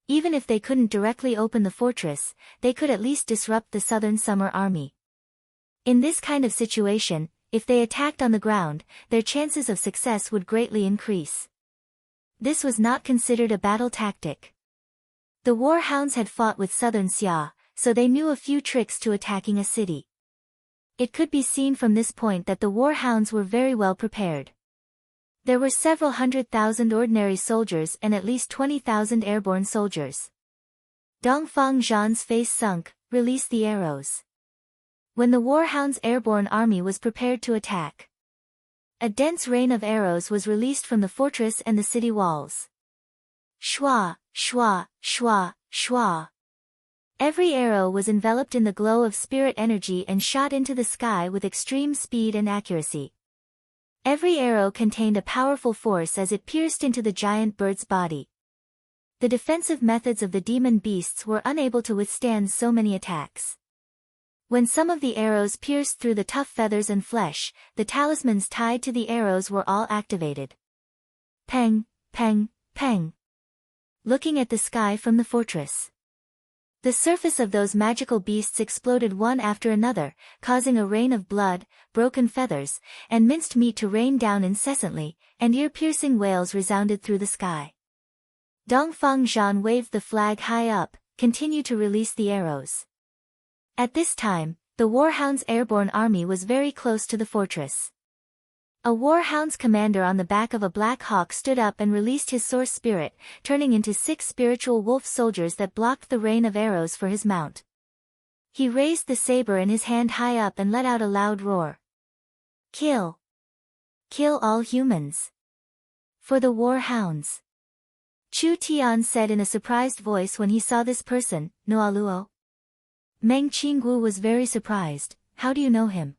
Even if they couldn't directly open the fortress, they could at least disrupt the Southern Summer Army. In this kind of situation, if they attacked on the ground, their chances of success would greatly increase. This was not considered a battle tactic. The warhounds had fought with Southern Xia, so they knew a few tricks to attacking a city. It could be seen from this point that the warhounds were very well prepared. There were several 100,000 ordinary soldiers and at least 20,000 airborne soldiers. Dongfang Zhan's face sunk, "Release the arrows." When the warhounds' airborne army was prepared to attack, a dense rain of arrows was released from the fortress and the city walls. Shwa, shwa, shwa, shwa. Every arrow was enveloped in the glow of spirit energy and shot into the sky with extreme speed and accuracy. Every arrow contained a powerful force as it pierced into the giant bird's body. The defensive methods of the demon beasts were unable to withstand so many attacks. When some of the arrows pierced through the tough feathers and flesh, the talismans tied to the arrows were all activated. Peng, peng, peng. Looking at the sky from the fortress, the surface of those magical beasts exploded one after another, causing a rain of blood, broken feathers, and minced meat to rain down incessantly, and ear-piercing wails resounded through the sky. Dongfang Zhan waved the flag high up, continued to release the arrows. At this time, the warhounds' airborne army was very close to the fortress. A warhounds commander on the back of a black hawk stood up and released his source spirit, turning into 6 spiritual wolf soldiers that blocked the rain of arrows for his mount. He raised the saber in his hand high up and let out a loud roar. "Kill! Kill all humans! For the warhounds!" Chu Tian said in a surprised voice when he saw this person, "Noaluo?" Meng Qinggu was very surprised. "How do you know him?"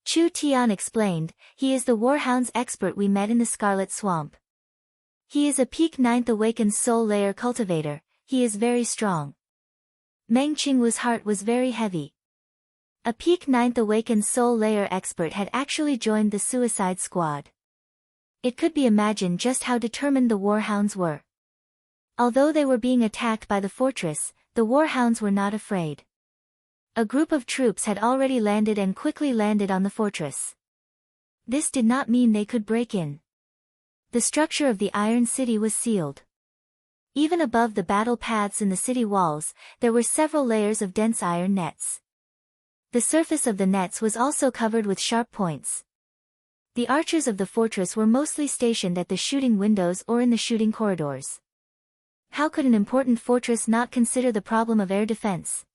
Chu Tian explained, "He is the warhounds expert we met in the Scarlet Swamp. He is a peak 9th awakened soul layer cultivator, he is very strong." Meng Qingwu's heart was very heavy. A peak 9th awakened soul layer expert had actually joined the suicide squad. It could be imagined just how determined the warhounds were. Although they were being attacked by the fortress, the warhounds were not afraid. A group of troops had already landed and quickly landed on the fortress. This did not mean they could break in. The structure of the Iron City was sealed. Even above the battle paths in the city walls, there were several layers of dense iron nets. The surface of the nets was also covered with sharp points. The archers of the fortress were mostly stationed at the shooting windows or in the shooting corridors. How could an important fortress not consider the problem of air defense?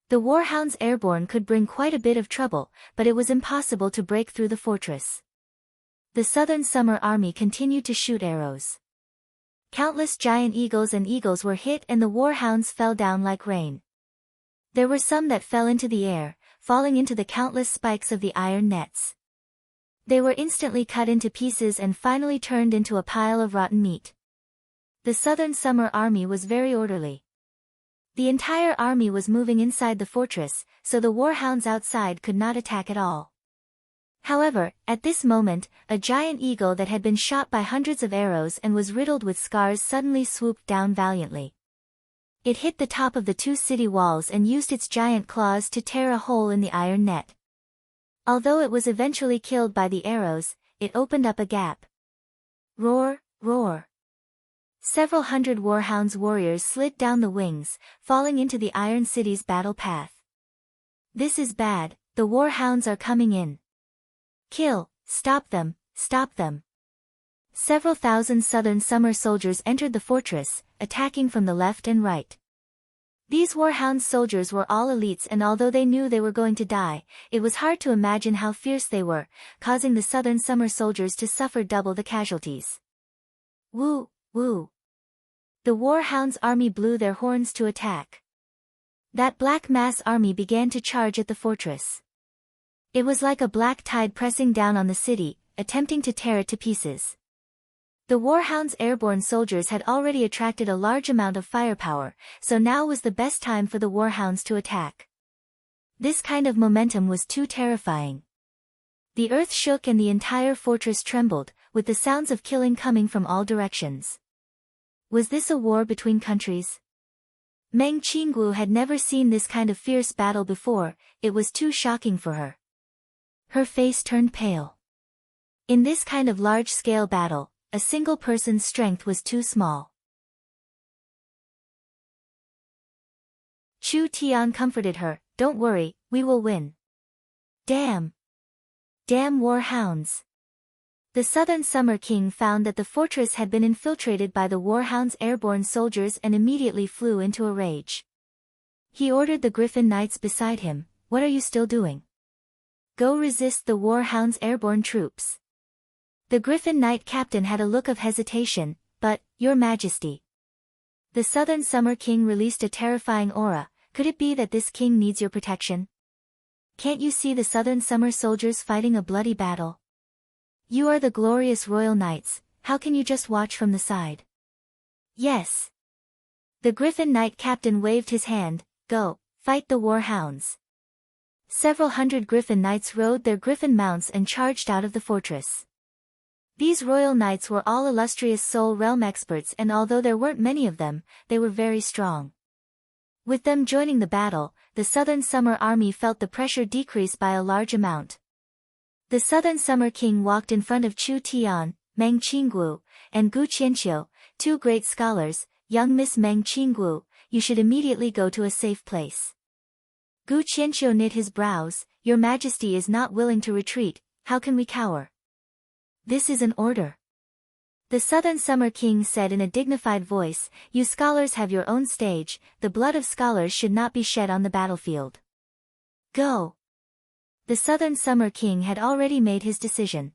The warhounds airborne could bring quite a bit of trouble, but it was impossible to break through the fortress. The Southern Summer Army continued to shoot arrows. Countless giant eagles and eagles were hit and the warhounds fell down like rain. There were some that fell into the air, falling into the countless spikes of the iron nets. They were instantly cut into pieces and finally turned into a pile of rotten meat. The Southern Summer Army was very orderly. The entire army was moving inside the fortress, so the warhounds outside could not attack at all. However, at this moment, a giant eagle that had been shot by hundreds of arrows and was riddled with scars suddenly swooped down valiantly. It hit the top of the two city walls and used its giant claws to tear a hole in the iron net. Although it was eventually killed by the arrows, it opened up a gap. Roar, roar. Several hundred warhounds warriors slid down the wings, falling into the Iron City's battle path. This is bad, the warhounds are coming in. Kill, stop them, stop them. Several thousand Southern Summer soldiers entered the fortress, attacking from the left and right. These warhound soldiers were all elites, and although they knew they were going to die, it was hard to imagine how fierce they were, causing the Southern Summer soldiers to suffer double the casualties. Woo, woo. The warhounds' army blew their horns to attack. That black mass army began to charge at the fortress. It was like a black tide pressing down on the city, attempting to tear it to pieces. The warhounds' airborne soldiers had already attracted a large amount of firepower, so now was the best time for the warhounds to attack. This kind of momentum was too terrifying. The earth shook and the entire fortress trembled, with the sounds of killing coming from all directions. Was this a war between countries? Meng Qingguo had never seen this kind of fierce battle before, it was too shocking for her. Her face turned pale. In this kind of large-scale battle, a single person's strength was too small. Chu Tian comforted her, "Don't worry, we will win." Damn! Damn warhounds! The Southern Summer King found that the fortress had been infiltrated by the warhounds' airborne soldiers and immediately flew into a rage. He ordered the Griffin Knights beside him, "What are you still doing? Go resist the warhounds' airborne troops." The Griffin Knight captain had a look of hesitation, "But, Your Majesty." The Southern Summer King released a terrifying aura. "Could it be that this king needs your protection? Can't you see the Southern Summer soldiers fighting a bloody battle? You are the glorious royal knights, how can you just watch from the side?" "Yes." The Griffin Knight captain waved his hand, "Go, fight the warhounds." Several hundred Griffin Knights rode their Griffin mounts and charged out of the fortress. These royal knights were all illustrious Soul Realm experts, and although there weren't many of them, they were very strong. With them joining the battle, the Southern Summer Army felt the pressure decrease by a large amount. The Southern Summer King walked in front of Chu Tian, Meng Qingguo, and Gu Qianqiu, two great scholars. "Young Miss Meng Qingguo, you should immediately go to a safe place." Gu Qianqiu knit his brows, "Your Majesty is not willing to retreat, how can we cower?" "This is an order." The Southern Summer King said in a dignified voice, "You scholars have your own stage, the blood of scholars should not be shed on the battlefield. Go." The Southern Summer King had already made his decision.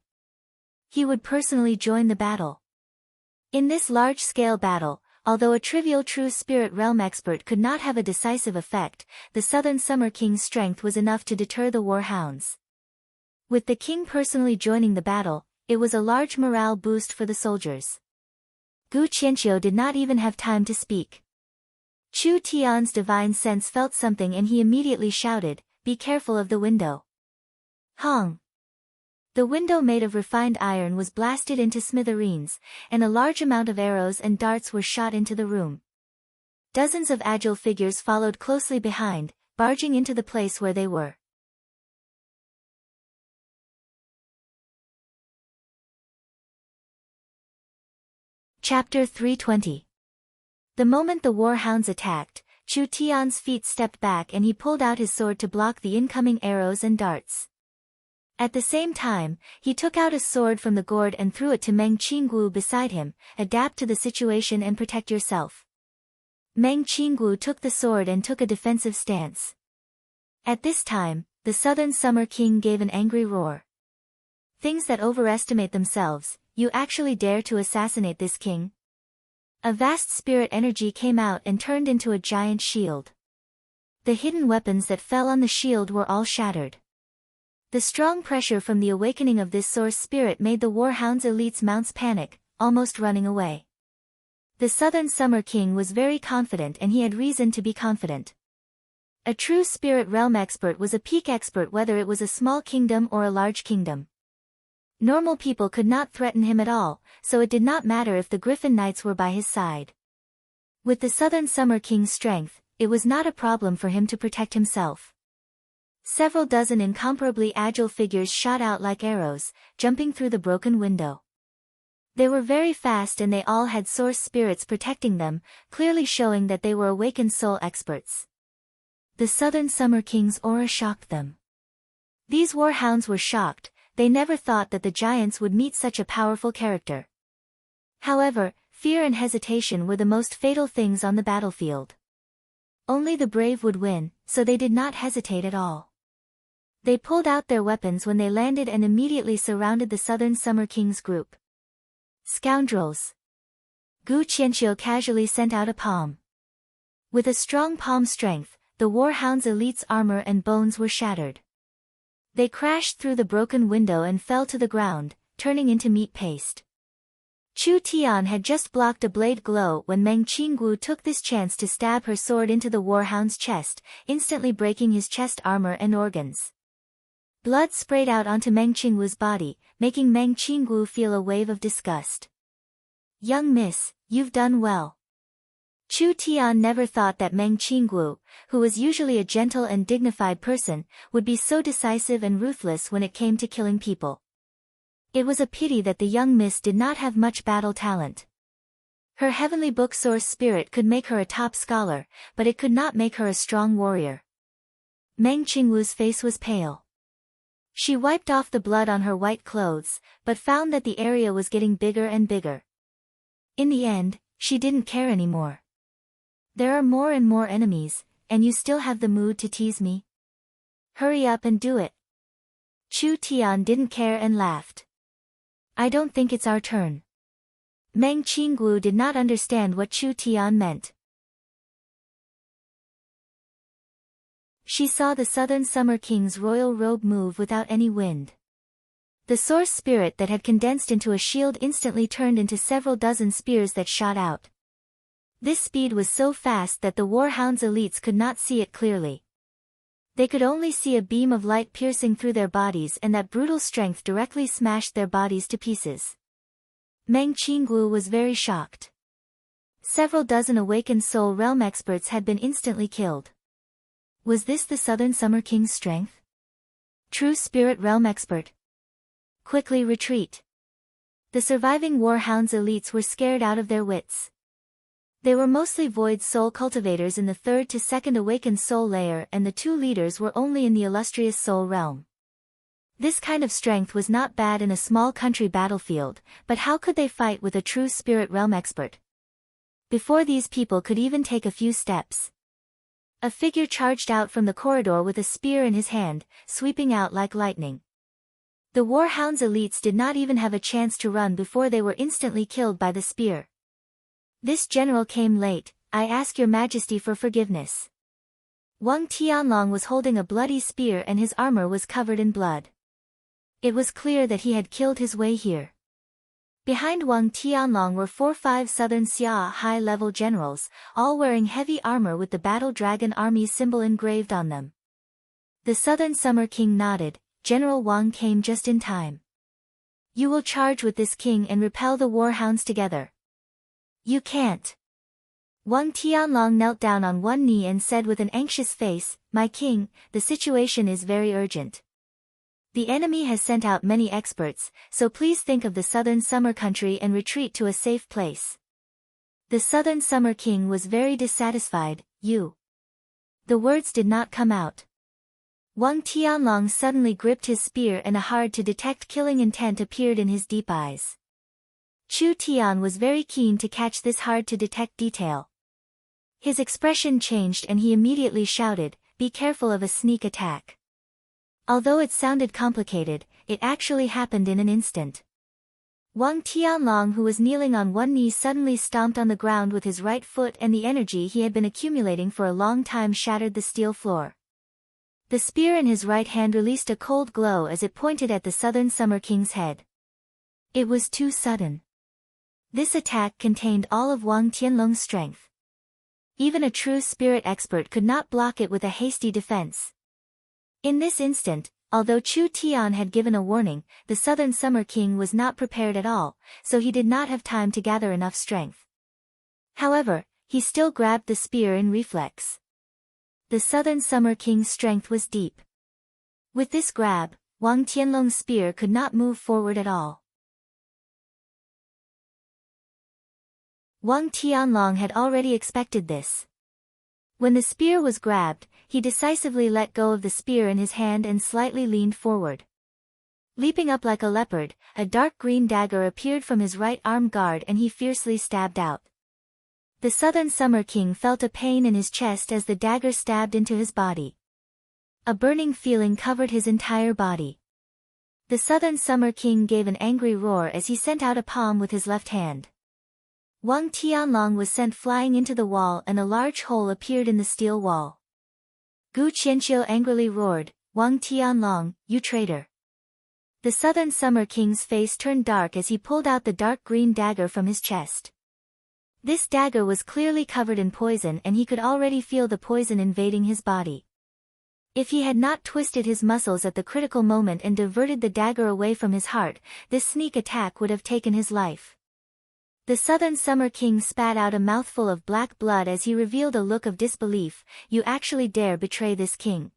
He would personally join the battle. In this large-scale battle, although a trivial True Spirit Realm expert could not have a decisive effect, the Southern Summer King's strength was enough to deter the warhounds. With the king personally joining the battle, it was a large morale boost for the soldiers. Gu Qianqiu did not even have time to speak. Chu Tian's divine sense felt something and he immediately shouted, "Be careful of the window." Hong! The window made of refined iron was blasted into smithereens, and a large amount of arrows and darts were shot into the room. Dozens of agile figures followed closely behind, barging into the place where they were. Chapter 320. The moment the warhounds attacked, Chu Tian's feet stepped back and he pulled out his sword to block the incoming arrows and darts. At the same time, he took out a sword from the gourd and threw it to Meng Qinggu beside him. Adapt to the situation and protect yourself. Meng Qinggu took the sword and took a defensive stance. At this time, the Southern Summer King gave an angry roar. Things that overestimate themselves, you actually dare to assassinate this king? A vast spirit energy came out and turned into a giant shield. The hidden weapons that fell on the shield were all shattered. The strong pressure from the awakening of this source spirit made the Warhound's elite's mounts panic, almost running away. The Southern Summer King was very confident and he had reason to be confident. A true spirit realm expert was a peak expert whether it was a small kingdom or a large kingdom. Normal people could not threaten him at all, so it did not matter if the Griffin Knights were by his side. With the Southern Summer King's strength, it was not a problem for him to protect himself. Several dozen incomparably agile figures shot out like arrows, jumping through the broken window. They were very fast and they all had source spirits protecting them, clearly showing that they were awakened soul experts. The Southern Summer King's aura shocked them. These warhounds were shocked, they never thought that the giants would meet such a powerful character. However, fear and hesitation were the most fatal things on the battlefield. Only the brave would win, so they did not hesitate at all. They pulled out their weapons when they landed and immediately surrounded the Southern Summer King's group. Scoundrels! Gu Qianqiu casually sent out a palm. With a strong palm strength, the Warhound's elite's armor and bones were shattered. They crashed through the broken window and fell to the ground, turning into meat paste. Chu Tian had just blocked a blade blow when Meng Qinggu took this chance to stab her sword into the Warhound's chest, instantly breaking his chest armor and organs. Blood sprayed out onto Meng Qinggu's body, making Meng Qinggu feel a wave of disgust. Young miss, you've done well. Chu Tian never thought that Meng Qinggu, who was usually a gentle and dignified person, would be so decisive and ruthless when it came to killing people. It was a pity that the young miss did not have much battle talent. Her heavenly book source spirit could make her a top scholar, but it could not make her a strong warrior. Meng Qinggu's face was pale. She wiped off the blood on her white clothes, but found that the area was getting bigger and bigger. In the end, she didn't care anymore. There are more and more enemies, and you still have the mood to tease me? Hurry up and do it. Chu Tian didn't care and laughed. I don't think it's our turn. Meng Qinggu did not understand what Chu Tian meant. She saw the Southern Summer King's royal robe move without any wind. The source spirit that had condensed into a shield instantly turned into several dozen spears that shot out. This speed was so fast that the Warhound's elites could not see it clearly. They could only see a beam of light piercing through their bodies and that brutal strength directly smashed their bodies to pieces. Meng Qinggu was very shocked. Several dozen awakened soul realm experts had been instantly killed. Was this the Southern Summer King's strength? True spirit realm expert. Quickly retreat. The surviving Warhound's elites were scared out of their wits. They were mostly void soul cultivators in the 3rd to 2nd awakened soul layer and the 2 leaders were only in the illustrious soul realm. This kind of strength was not bad in a small country battlefield, but how could they fight with a true spirit realm expert? Before these people could even take a few steps, a figure charged out from the corridor with a spear in his hand, sweeping out like lightning. The Warhound's elites did not even have a chance to run before they were instantly killed by the spear. This general came late, I ask your majesty for forgiveness. Wang Tianlong was holding a bloody spear and his armor was covered in blood. It was clear that he had killed his way here. Behind Wang Tianlong were 4-5 Southern Xia high-level generals, all wearing heavy armor with the Battle Dragon Army's symbol engraved on them. The Southern Summer King nodded. General Wang came just in time. You will charge with this king and repel the Warhounds together. You can't. Wang Tianlong knelt down on one knee and said with an anxious face, My king, the situation is very urgent. The enemy has sent out many experts, so please think of the Southern Summer Country and retreat to a safe place. The Southern Summer King was very dissatisfied. You. The words did not come out. Wang Tianlong suddenly gripped his spear and a hard-to-detect killing intent appeared in his deep eyes. Chu Tian was very keen to catch this hard-to-detect detail. His expression changed and he immediately shouted, "Be careful of a sneak attack." Although it sounded complicated, it actually happened in an instant. Wang Tianlong, who was kneeling on one knee, suddenly stomped on the ground with his right foot, and the energy he had been accumulating for a long time shattered the steel floor. The spear in his right hand released a cold glow as it pointed at the Southern Summer King's head. It was too sudden. This attack contained all of Wang Tianlong's strength. Even a true spirit expert could not block it with a hasty defense. In this instant, although Chu Tian had given a warning, the Southern Summer King was not prepared at all, so he did not have time to gather enough strength. However, he still grabbed the spear in reflex. The Southern Summer King's strength was deep. With this grab, Wang Tianlong's spear could not move forward at all. Wang Tianlong had already expected this. When the spear was grabbed, he decisively let go of the spear in his hand and slightly leaned forward. Leaping up like a leopard, a dark green dagger appeared from his right arm guard and he fiercely stabbed out. The Southern Summer King felt a pain in his chest as the dagger stabbed into his body. A burning feeling covered his entire body. The Southern Summer King gave an angry roar as he sent out a palm with his left hand. Wang Tianlong was sent flying into the wall and a large hole appeared in the steel wall. Gu Qianqiu angrily roared, "Wang Tianlong, you traitor!" The Southern Summer King's face turned dark as he pulled out the dark green dagger from his chest. This dagger was clearly covered in poison and he could already feel the poison invading his body. If he had not twisted his muscles at the critical moment and diverted the dagger away from his heart, this sneak attack would have taken his life. The Southern Summer King spat out a mouthful of black blood as he revealed a look of disbelief. "You actually dare betray this king?"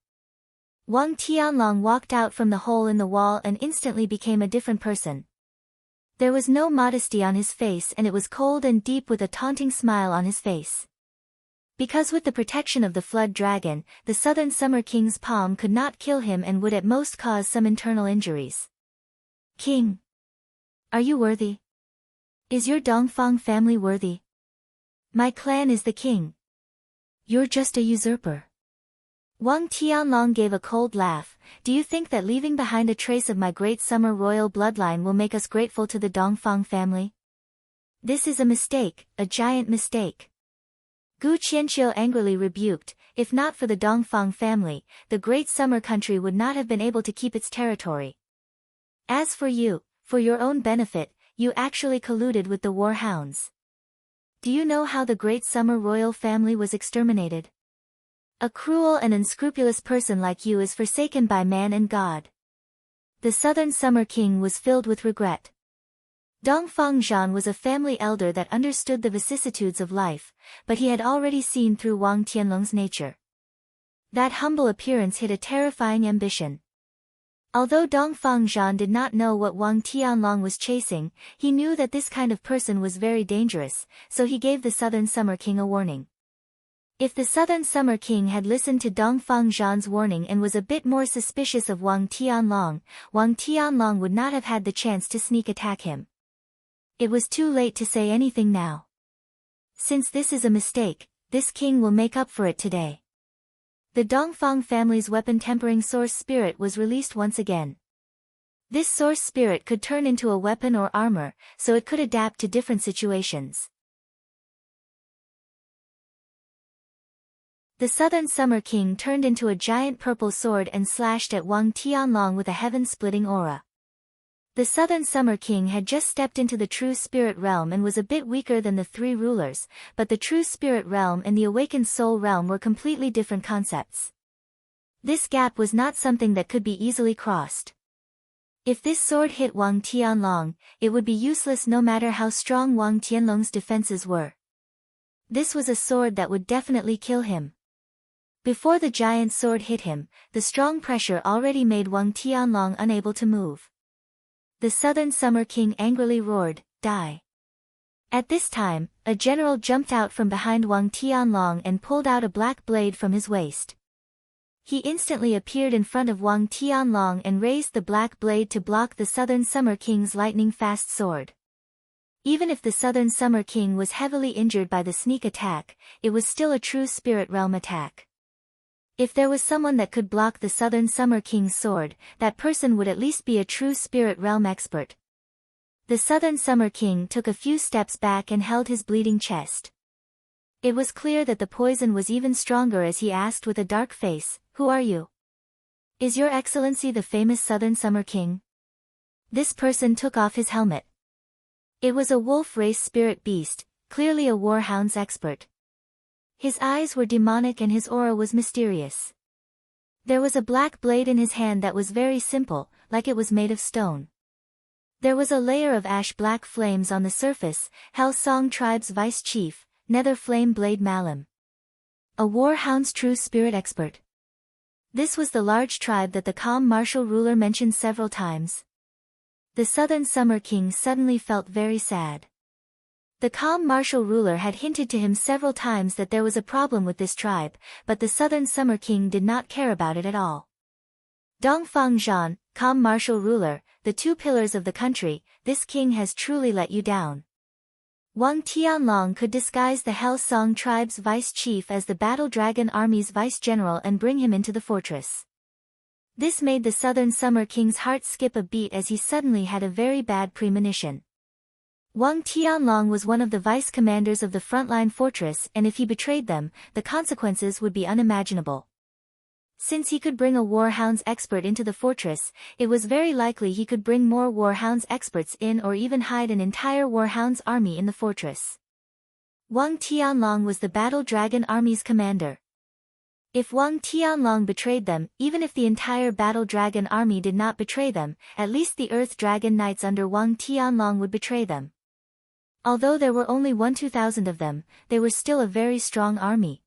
Wang Tianlong walked out from the hole in the wall and instantly became a different person. There was no modesty on his face and it was cold and deep with a taunting smile on his face. Because with the protection of the Flood Dragon, the Southern Summer King's palm could not kill him and would at most cause some internal injuries. "King, are you worthy? Is your Dongfang family worthy? My clan is the king. You're just a usurper." Wang Tianlong gave a cold laugh. "Do you think that leaving behind a trace of my great summer royal bloodline will make us grateful to the Dongfang family? This is a mistake, a giant mistake." Gu Qianqiu angrily rebuked, "If not for the Dongfang family, the great summer country would not have been able to keep its territory. As for you, for your own benefit, you actually colluded with the war hounds. Do you know how the great summer royal family was exterminated? A cruel and unscrupulous person like you is forsaken by man and God." The Southern Summer King was filled with regret. Dongfang Zhan was a family elder that understood the vicissitudes of life, but he had already seen through Wang Tianlong's nature. That humble appearance hid a terrifying ambition. Although Dongfang Zhan did not know what Wang Tianlong was chasing, he knew that this kind of person was very dangerous, so he gave the Southern Summer King a warning. If the Southern Summer King had listened to Dongfang Zhan's warning and was a bit more suspicious of Wang Tianlong would not have had the chance to sneak attack him. It was too late to say anything now. Since this is a mistake, this king will make up for it today. The Dongfang family's weapon-tempering source spirit was released once again. This source spirit could turn into a weapon or armor, so it could adapt to different situations. The Southern Summer King turned into a giant purple sword and slashed at Wang Tianlong with a heaven-splitting aura. The Southern Summer King had just stepped into the True Spirit Realm and was a bit weaker than the three rulers, but the True Spirit Realm and the Awakened Soul Realm were completely different concepts. This gap was not something that could be easily crossed. If this sword hit Wang Tianlong, it would be useless no matter how strong Wang Tianlong's defenses were. This was a sword that would definitely kill him. Before the giant sword hit him, the strong pressure already made Wang Tianlong unable to move. The Southern Summer King angrily roared, "Die!" At this time, a general jumped out from behind Wang Tianlong and pulled out a black blade from his waist. He instantly appeared in front of Wang Tianlong and raised the black blade to block the Southern Summer King's lightning-fast sword. Even if the Southern Summer King was heavily injured by the sneak attack, it was still a true spirit realm attack. If there was someone that could block the Southern Summer King's sword, that person would at least be a true spirit realm expert. The Southern Summer King took a few steps back and held his bleeding chest. It was clear that the poison was even stronger as he asked with a dark face, "Who are you? Is your excellency the famous Southern Summer King?" This person took off his helmet. It was a wolf race spirit beast, clearly a warhound's expert. His eyes were demonic and his aura was mysterious. There was a black blade in his hand that was very simple, like it was made of stone. There was a layer of ash-black flames on the surface, Hell Song Tribe's vice chief, Nether Flame Blade Malam. A warhound's true spirit expert. This was the large tribe that the calm martial ruler mentioned several times. The Southern Summer King suddenly felt very sad. The calm martial ruler had hinted to him several times that there was a problem with this tribe, but the Southern Summer King did not care about it at all. Dongfang Zhan, calm martial ruler, the two pillars of the country, this king has truly let you down. Wang Tianlong could disguise the Hell Song tribe's vice chief as the Battle Dragon Army's vice general and bring him into the fortress. This made the Southern Summer King's heart skip a beat as he suddenly had a very bad premonition. Wang Tianlong was one of the vice commanders of the frontline fortress, and if he betrayed them, the consequences would be unimaginable. Since he could bring a warhounds expert into the fortress, it was very likely he could bring more warhounds experts in or even hide an entire warhounds army in the fortress. Wang Tianlong was the Battle Dragon Army's commander. If Wang Tianlong betrayed them, even if the entire Battle Dragon Army did not betray them, at least the Earth Dragon Knights under Wang Tianlong would betray them. Although there were only 1,000 of them, they were still a very strong army.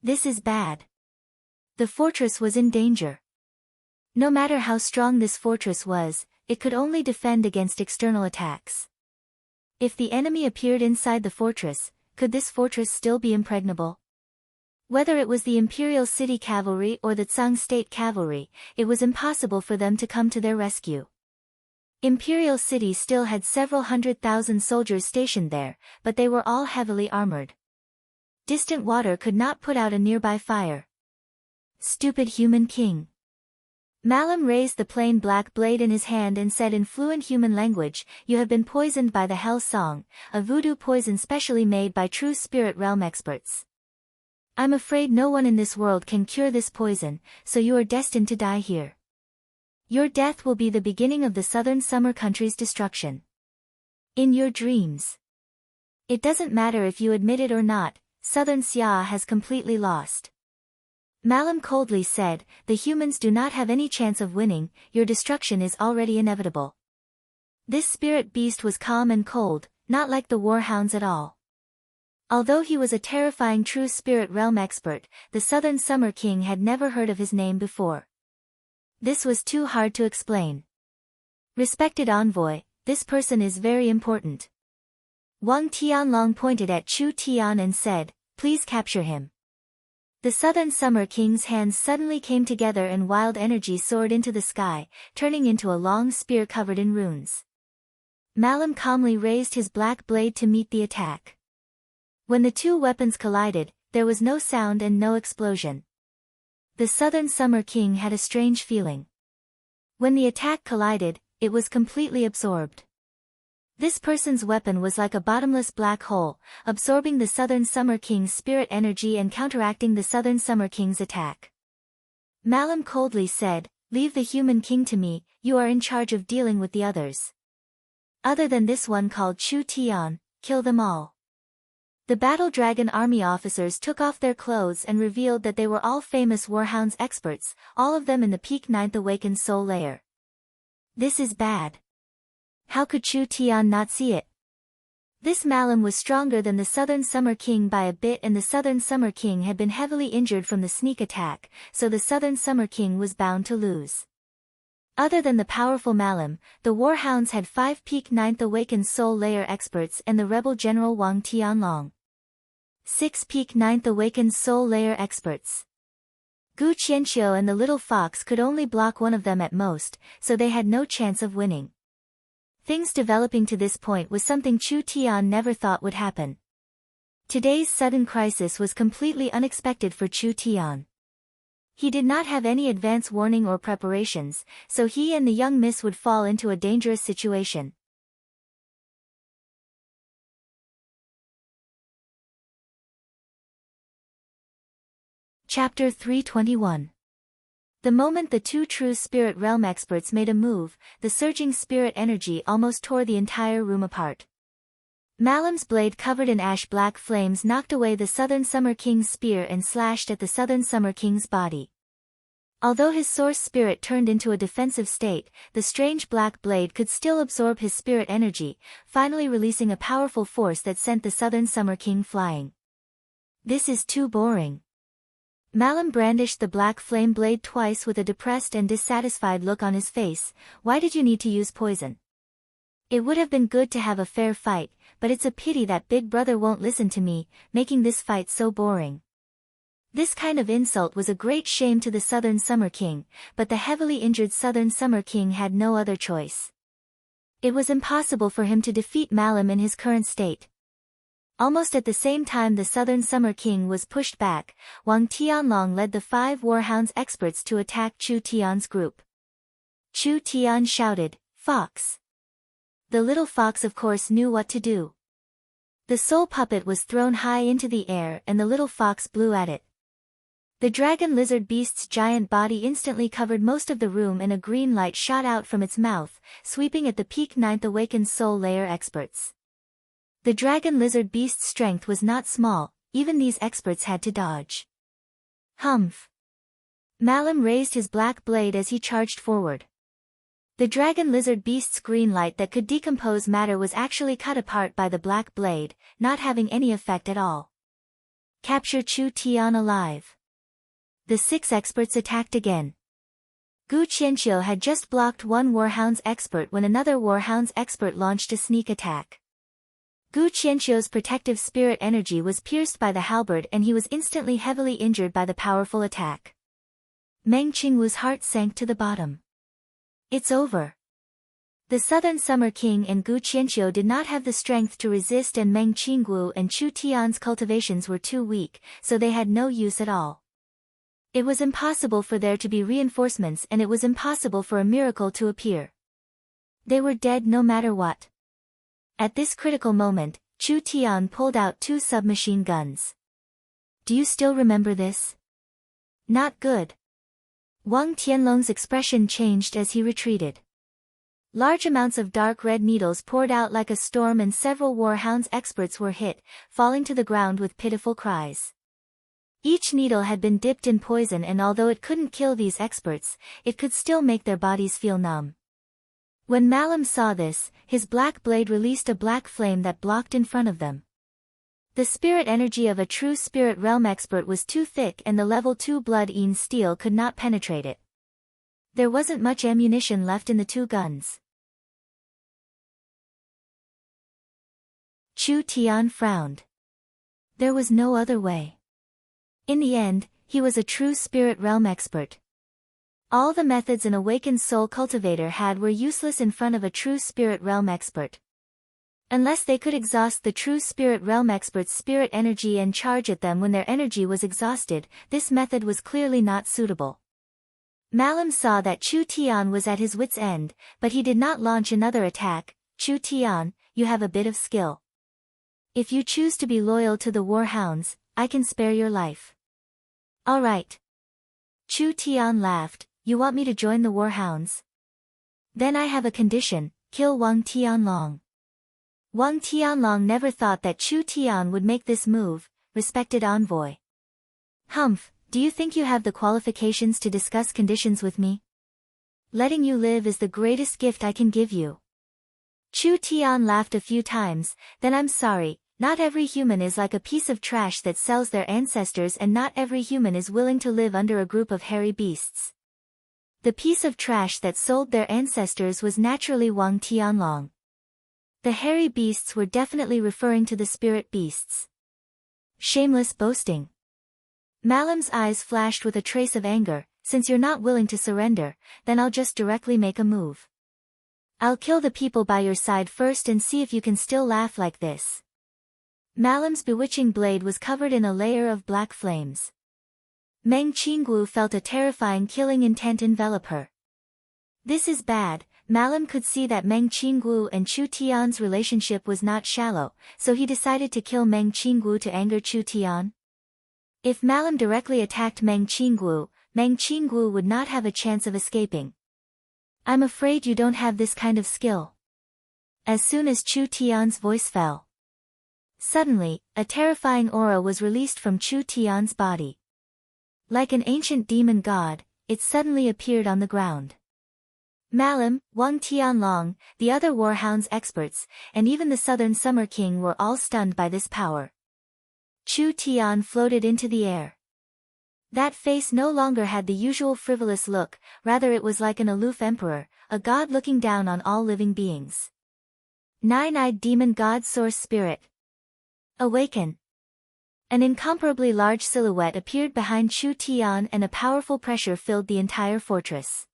This is bad. The fortress was in danger. No matter how strong this fortress was, it could only defend against external attacks. If the enemy appeared inside the fortress, could this fortress still be impregnable? Whether it was the Imperial City Cavalry or the Tsang State Cavalry, it was impossible for them to come to their rescue. Imperial City still had several 100,000 soldiers stationed there, but they were all heavily armored. Distant water could not put out a nearby fire. Stupid human king. Malam raised the plain black blade in his hand and said in fluent human language, "You have been poisoned by the Hell Song, a voodoo poison specially made by true spirit realm experts. I'm afraid no one in this world can cure this poison, so you are destined to die here. Your death will be the beginning of the Southern Summer Country's destruction. In your dreams. It doesn't matter if you admit it or not, Southern Xia has completely lost." Malam coldly said, "The humans do not have any chance of winning, your destruction is already inevitable." This spirit beast was calm and cold, not like the warhounds at all. Although he was a terrifying true spirit realm expert, the Southern Summer King had never heard of his name before. This was too hard to explain. "Respected envoy, this person is very important." Wang Tianlong pointed at Chu Tian and said, "Please capture him." The Southern Summer King's hands suddenly came together and wild energy soared into the sky, turning into a long spear covered in runes. Malam calmly raised his black blade to meet the attack. When the two weapons collided, there was no sound and no explosion. The Southern Summer King had a strange feeling. When the attack collided, it was completely absorbed. This person's weapon was like a bottomless black hole, absorbing the Southern Summer King's spirit energy and counteracting the Southern Summer King's attack. Malam coldly said, "Leave the human king to me, you are in charge of dealing with the others. Other than this one called Chu Tian, kill them all." The Battle Dragon Army officers took off their clothes and revealed that they were all famous warhounds experts, all of them in the peak 9th awakened soul layer. This is bad. How could Chu Tian not see it? This Malam was stronger than the Southern Summer King by a bit, and the Southern Summer King had been heavily injured from the sneak attack, so the Southern Summer King was bound to lose. Other than the powerful Malam, the warhounds had 5 peak 9th awakened soul layer experts and the rebel general Wang Tianlong. 6 peak 9th awakened soul layer experts. Gu Qianqiu and the little fox could only block one of them at most, so they had no chance of winning. Things developing to this point was something Chu Tian never thought would happen. Today's sudden crisis was completely unexpected for Chu Tian. He did not have any advance warning or preparations, so he and the young miss would fall into a dangerous situation. Chapter 321. The moment the two true spirit realm experts made a move, the surging spirit energy almost tore the entire room apart. Malam's blade covered in ash-black flames knocked away the Southern Summer King's spear and slashed at the Southern Summer King's body. Although his source spirit turned into a defensive state, the strange black blade could still absorb his spirit energy, finally releasing a powerful force that sent the Southern Summer King flying. This is too boring. Malam brandished the black flame blade twice with a depressed and dissatisfied look on his face. Why did you need to use poison? It would have been good to have a fair fight, but it's a pity that Big Brother won't listen to me, making this fight so boring. This kind of insult was a great shame to the Southern Summer King, but the heavily injured Southern Summer King had no other choice. It was impossible for him to defeat Malam in his current state. Almost at the same time the Southern Summer King was pushed back, Wang Tianlong led the 5 warhounds experts to attack Chu Tian's group. Chu Tian shouted, "Fox!" The little fox of course knew what to do. The soul puppet was thrown high into the air and the little fox blew at it. The dragon lizard beast's giant body instantly covered most of the room and a green light shot out from its mouth, sweeping at the peak 9th awakened soul layer experts. The dragon lizard beast's strength was not small, even these experts had to dodge. Humph! Malam raised his black blade as he charged forward. The dragon lizard beast's green light that could decompose matter was actually cut apart by the black blade, not having any effect at all. Capture Chu Tian alive. The 6 experts attacked again. Gu Qianqiu had just blocked one warhounds expert when another warhounds expert launched a sneak attack. Gu Qianqiu's protective spirit energy was pierced by the halberd and he was instantly heavily injured by the powerful attack. Meng Qingwu's heart sank to the bottom. It's over. The Southern Summer King and Gu Qianqiu did not have the strength to resist and Meng Qingwu and Chu Tian's cultivations were too weak, so they had no use at all. It was impossible for there to be reinforcements and it was impossible for a miracle to appear. They were dead no matter what. At this critical moment, Chu Tian pulled out 2 submachine guns. Do you still remember this? Not good. Wang Tianlong's expression changed as he retreated. Large amounts of dark red needles poured out like a storm and several warhounds experts were hit, falling to the ground with pitiful cries. Each needle had been dipped in poison and although it couldn't kill these experts, it could still make their bodies feel numb. When Malam saw this, his black blade released a black flame that blocked in front of them. The spirit energy of a true spirit realm expert was too thick and the level 2 blood-een steel could not penetrate it. There wasn't much ammunition left in the 2 guns. Chu Tian frowned. There was no other way. In the end, he was a true spirit realm expert. All the methods an awakened soul cultivator had were useless in front of a true spirit realm expert. Unless they could exhaust the true spirit realm expert's spirit energy and charge at them when their energy was exhausted, this method was clearly not suitable. Malam saw that Chu Tian was at his wit's end, but he did not launch another attack. Chu Tian, you have a bit of skill. If you choose to be loyal to the warhounds, I can spare your life. All right. Chu Tian laughed. You want me to join the warhounds? Then I have a condition, kill Wang Tianlong. Wang Tianlong never thought that Chu Tian would make this move, respected envoy. Humph, do you think you have the qualifications to discuss conditions with me? Letting you live is the greatest gift I can give you. Chu Tian laughed a few times, then I'm sorry, not every human is like a piece of trash that sells their ancestors and not every human is willing to live under a group of hairy beasts. The piece of trash that sold their ancestors was naturally Wang Tianlong. The hairy beasts were definitely referring to the spirit beasts. Shameless boasting. Malam's eyes flashed with a trace of anger. Since you're not willing to surrender, then I'll just directly make a move. I'll kill the people by your side first and see if you can still laugh like this. Malam's bewitching blade was covered in a layer of black flames. Meng Qinggu felt a terrifying killing intent envelop her. This is bad. Malam could see that Meng Qinggu and Chu Tian's relationship was not shallow, so he decided to kill Meng Qinggu to anger Chu Tian. If Malam directly attacked Meng Qinggu would not have a chance of escaping. I'm afraid you don't have this kind of skill. As soon as Chu Tian's voice fell, suddenly, a terrifying aura was released from Chu Tian's body. Like an ancient demon god, it suddenly appeared on the ground. Malam, Wang Tianlong, the other Warhounds experts, and even the Southern Summer King were all stunned by this power. Chu Tian floated into the air. That face no longer had the usual frivolous look, rather it was like an aloof emperor, a god looking down on all living beings. Nine-eyed demon god source spirit. Awaken. An incomparably large silhouette appeared behind Chu Tian and a powerful pressure filled the entire fortress.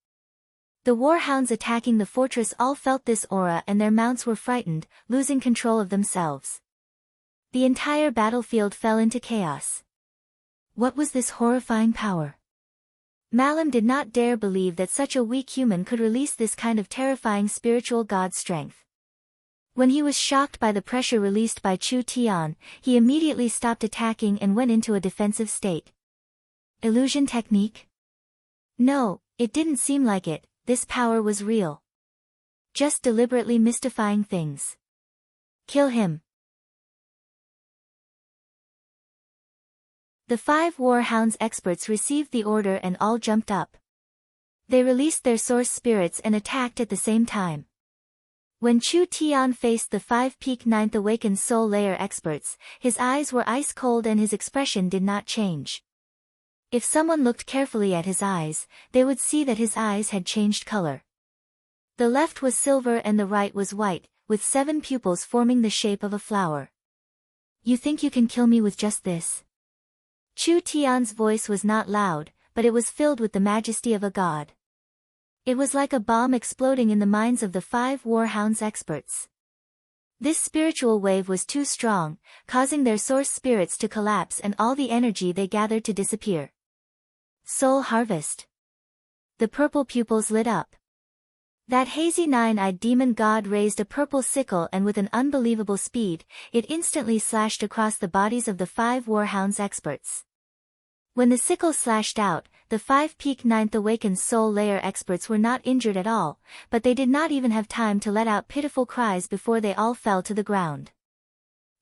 The warhounds attacking the fortress all felt this aura and their mounts were frightened, losing control of themselves. The entire battlefield fell into chaos. What was this horrifying power? Malam did not dare believe that such a weak human could release this kind of terrifying spiritual god strength. When he was shocked by the pressure released by Chu Tian, he immediately stopped attacking and went into a defensive state. Illusion technique? No, it didn't seem like it. This power was real. Just deliberately mystifying things. Kill him. The 5 Warhounds experts received the order and all jumped up. They released their source spirits and attacked at the same time. When Chu Tian faced the 5 Peak 9th Awakened Soul Layer experts, his eyes were ice cold and his expression did not change. If someone looked carefully at his eyes, they would see that his eyes had changed color. The left was silver and the right was white, with 7 pupils forming the shape of a flower. You think you can kill me with just this? Chu Tian's voice was not loud, but it was filled with the majesty of a god. It was like a bomb exploding in the minds of the 5 Warhounds experts. This spiritual wave was too strong, causing their source spirits to collapse and all the energy they gathered to disappear. Soul Harvest. The purple pupils lit up. That hazy 9-eyed demon god raised a purple sickle and with an unbelievable speed, it instantly slashed across the bodies of the 5 Warhounds experts. When the sickle slashed out, the 5 Peak 9th Awakened Soul Layer experts were not injured at all, but they did not even have time to let out pitiful cries before they all fell to the ground.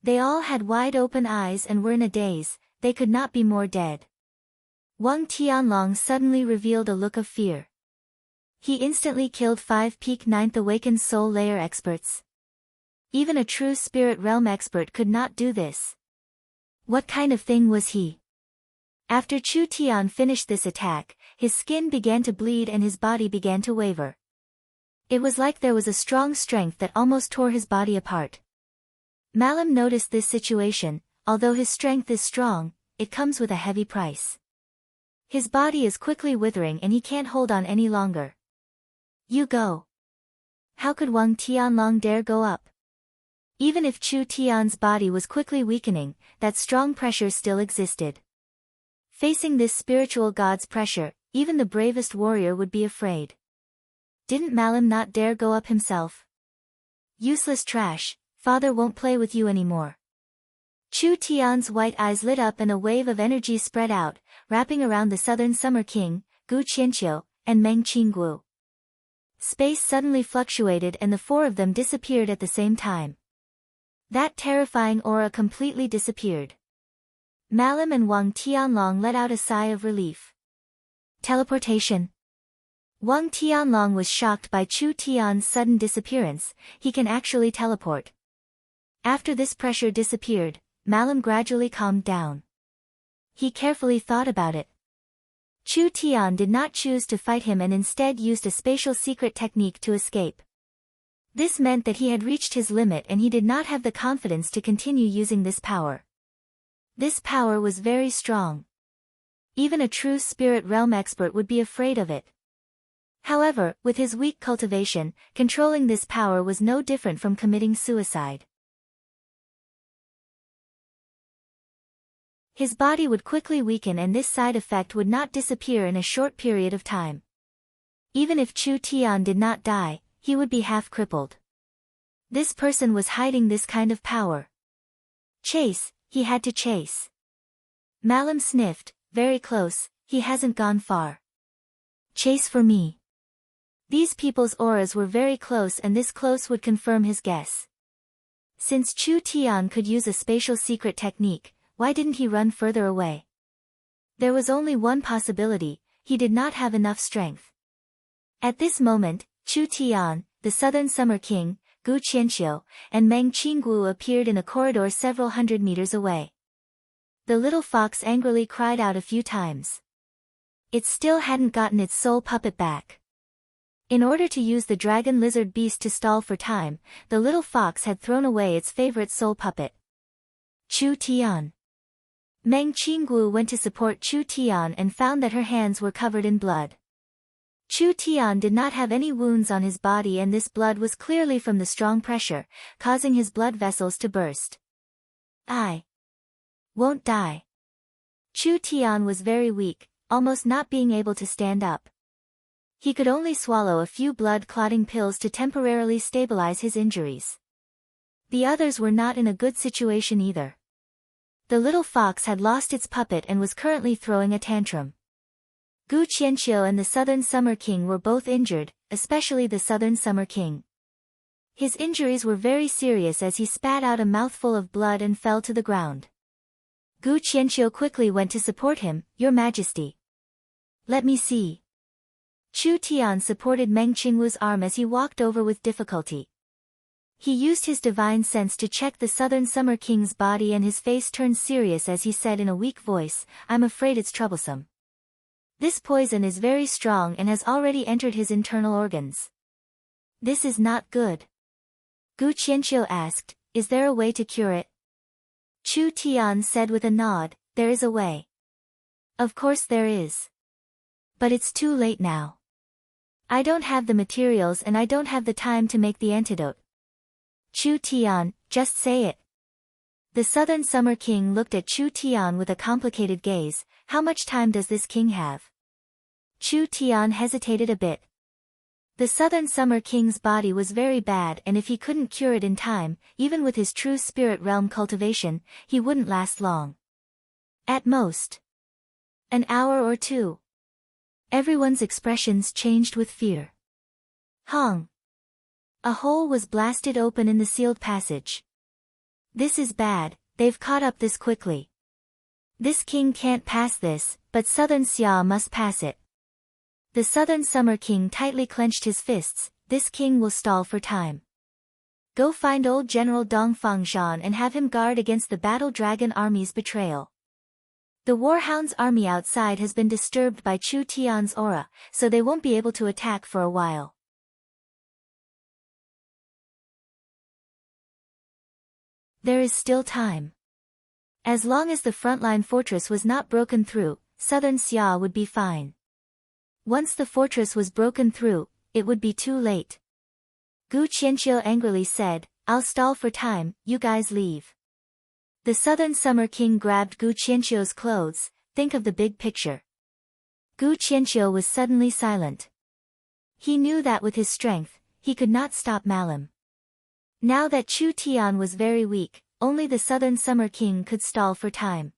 They all had wide open eyes and were in a daze, they could not be more dead. Wang Tianlong suddenly revealed a look of fear. He instantly killed 5 Peak 9th Awakened Soul Layer experts. Even a true spirit realm expert could not do this. What kind of thing was he? After Chu Tian finished this attack, his skin began to bleed and his body began to waver. It was like there was a strong strength that almost tore his body apart. Malam noticed this situation. Although his strength is strong, it comes with a heavy price. His body is quickly withering and he can't hold on any longer. You go. How could Wang Tianlong dare go up? Even if Chu Tian's body was quickly weakening, that strong pressure still existed. Facing this spiritual god's pressure, even the bravest warrior would be afraid. Didn't Malam not dare go up himself? Useless trash, father won't play with you anymore. Chu Tian's white eyes lit up and a wave of energy spread out, wrapping around the Southern Summer King, Gu Qianqiu, and Meng Qinggu. Space suddenly fluctuated and the 4 of them disappeared at the same time. That terrifying aura completely disappeared. Malam and Wang Tianlong let out a sigh of relief. Teleportation. Wang Tianlong was shocked by Chu Tian's sudden disappearance. He can actually teleport. After this pressure disappeared, Malam gradually calmed down. He carefully thought about it. Chu Tian did not choose to fight him and instead used a spatial secret technique to escape. This meant that he had reached his limit and he did not have the confidence to continue using this power. This power was very strong. Even a true spirit realm expert would be afraid of it. However, with his weak cultivation, controlling this power was no different from committing suicide. His body would quickly weaken and this side effect would not disappear in a short period of time. Even if Chu Tian did not die, he would be half crippled. This person was hiding this kind of power. Chase, he had to chase. Malum sniffed, very close, he hasn't gone far. Chase for me. These people's auras were very close and this close would confirm his guess. Since Chu Tian could use a spatial secret technique, why didn't he run further away? There was only one possibility, he did not have enough strength. At this moment, Chu Tian, the Southern Summer King, Gu Qianqiu, and Meng Qinggu appeared in a corridor several hundred meters away. The little fox angrily cried out a few times. It still hadn't gotten its soul puppet back. In order to use the dragon lizard beast to stall for time, the little fox had thrown away its favorite soul puppet. Chu Tian. Meng Qinggu went to support Chu Tian and found that her hands were covered in blood. Chu Tian did not have any wounds on his body and this blood was clearly from the strong pressure, causing his blood vessels to burst. I won't die. Chu Tian was very weak, almost not being able to stand up. He could only swallow a few blood-clotting pills to temporarily stabilize his injuries. The others were not in a good situation either. The little fox had lost its puppet and was currently throwing a tantrum. Gu Qianqiu and the Southern Summer King were both injured, especially the Southern Summer King. His injuries were very serious as he spat out a mouthful of blood and fell to the ground. Gu Qianqiu quickly went to support him, Your Majesty. Let me see. Chu Tian supported Meng Qingwu's arm as he walked over with difficulty. He used his divine sense to check the Southern Summer King's body and his face turned serious as he said in a weak voice, I'm afraid it's troublesome. This poison is very strong and has already entered his internal organs. This is not good. Gu Qianqiu asked, Is there a way to cure it? Chu Tian said with a nod, There is a way. Of course there is. But it's too late now. I don't have the materials and I don't have the time to make the antidote. Chu Tian, just say it. The Southern Summer King looked at Chu Tian with a complicated gaze, How much time does this king have? Chu Tian hesitated a bit. The Southern Summer King's body was very bad and if he couldn't cure it in time, even with his true spirit realm cultivation, he wouldn't last long. At most. An hour or two. Everyone's expressions changed with fear. Hong. A hole was blasted open in the sealed passage. This is bad, they've caught up this quickly. This king can't pass this, but Southern Xia must pass it. The Southern Summer King tightly clenched his fists, this king will stall for time. Go find old General Dong Fengshan and have him guard against the Battle Dragon Army's betrayal. The Warhound's army outside has been disturbed by Chu Tian's aura, so they won't be able to attack for a while. There is still time. As long as the frontline fortress was not broken through, Southern Xia would be fine. Once the fortress was broken through, it would be too late. Gu Qianqiu angrily said, I'll stall for time, you guys leave. The Southern Summer King grabbed Gu Qianqiu's clothes, think of the big picture. Gu Qianqiu was suddenly silent. He knew that with his strength, he could not stop Malum. Now that Chu Tian was very weak, only the Southern Summer King could stall for time.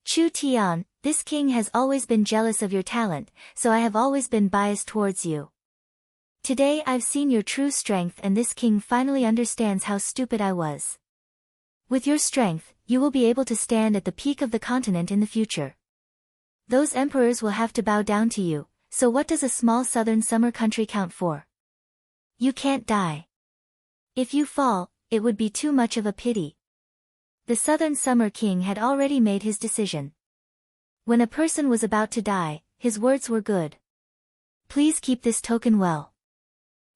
Chu Tian, this king has always been jealous of your talent, so I have always been biased towards you. Today I've seen your true strength and this king finally understands how stupid I was. With your strength, you will be able to stand at the peak of the continent in the future. Those emperors will have to bow down to you, so what does a small southern summer country count for? You can't die. If you fall, it would be too much of a pity. The Southern Summer King had already made his decision. When a person was about to die, his words were good. Please keep this token well.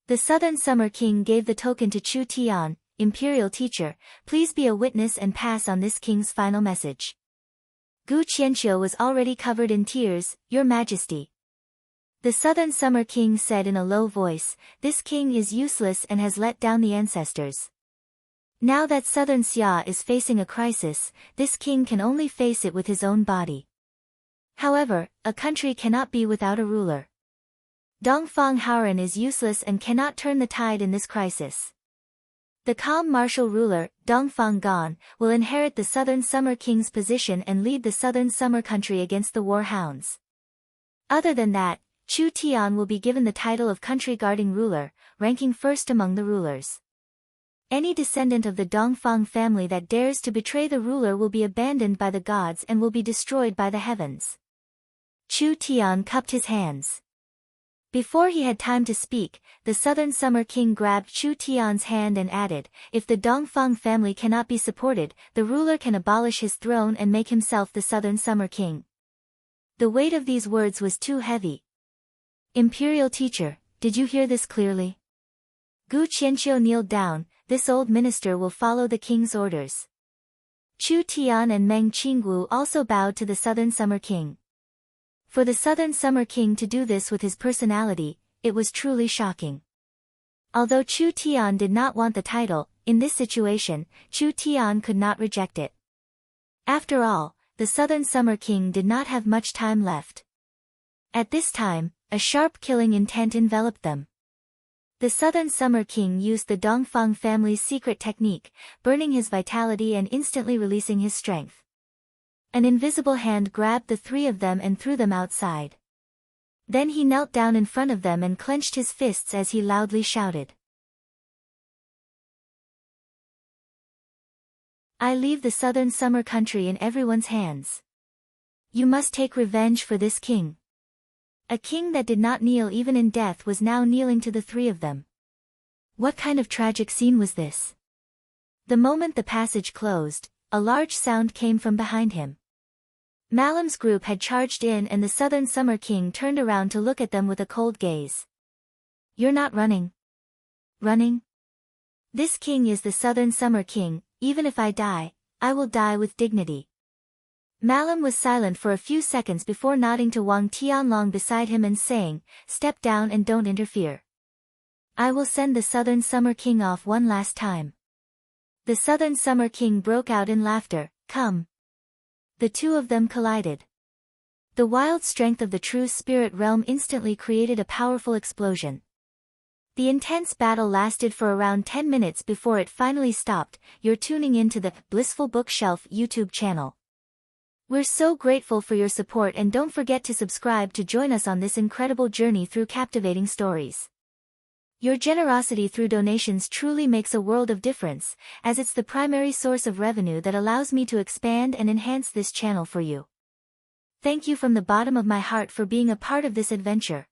The Southern Summer King gave the token to Chu Tian, imperial teacher. Please be a witness and pass on this king's final message. Gu Qianqiu was already covered in tears. Your Majesty. The Southern Summer King said in a low voice, this king is useless and has let down the ancestors. Now that Southern Xia is facing a crisis, this king can only face it with his own body. However, a country cannot be without a ruler. Dongfang Haoran is useless and cannot turn the tide in this crisis. The calm martial ruler, Dongfang Gan, will inherit the Southern Summer King's position and lead the Southern Summer country against the war hounds. Other than that, Chu Tian will be given the title of country guarding ruler, ranking first among the rulers. Any descendant of the Dongfang family that dares to betray the ruler will be abandoned by the gods and will be destroyed by the heavens. Chu Tian cupped his hands. Before he had time to speak, the Southern Summer King grabbed Chu Tian's hand and added, if the Dongfang family cannot be supported, the ruler can abolish his throne and make himself the Southern Summer King. The weight of these words was too heavy. Imperial teacher, did you hear this clearly? Gu Qianqiu kneeled down. This old minister will follow the king's orders. Chu Tian and Meng Qingwu also bowed to the Southern Summer King. For the Southern Summer King to do this with his personality, it was truly shocking. Although Chu Tian did not want the title, in this situation, Chu Tian could not reject it. After all, the Southern Summer King did not have much time left. At this time, a sharp killing intent enveloped them. The Southern Summer King used the Dongfang family's secret technique, burning his vitality and instantly releasing his strength. An invisible hand grabbed the three of them and threw them outside. Then he knelt down in front of them and clenched his fists as he loudly shouted. I leave the Southern Summer country in everyone's hands. You must take revenge for this king. A king that did not kneel even in death was now kneeling to the three of them. What kind of tragic scene was this? The moment the passage closed, a large sound came from behind him. Malam's group had charged in and the Southern Summer King turned around to look at them with a cold gaze. You're not running. Running? This king is the Southern Summer King. Even if I die, I will die with dignity. Malam was silent for a few seconds before nodding to Wang Tianlong beside him and saying, step down and don't interfere. I will send the Southern Summer King off one last time. The Southern Summer King broke out in laughter. Come. The two of them collided. The wild strength of the true spirit realm instantly created a powerful explosion. The intense battle lasted for around 10 minutes before it finally stopped. You're tuning into the Blissful Bookshelf YouTube channel. We're so grateful for your support and don't forget to subscribe to join us on this incredible journey through captivating stories. Your generosity through donations truly makes a world of difference, as it's the primary source of revenue that allows me to expand and enhance this channel for you. Thank you from the bottom of my heart for being a part of this adventure.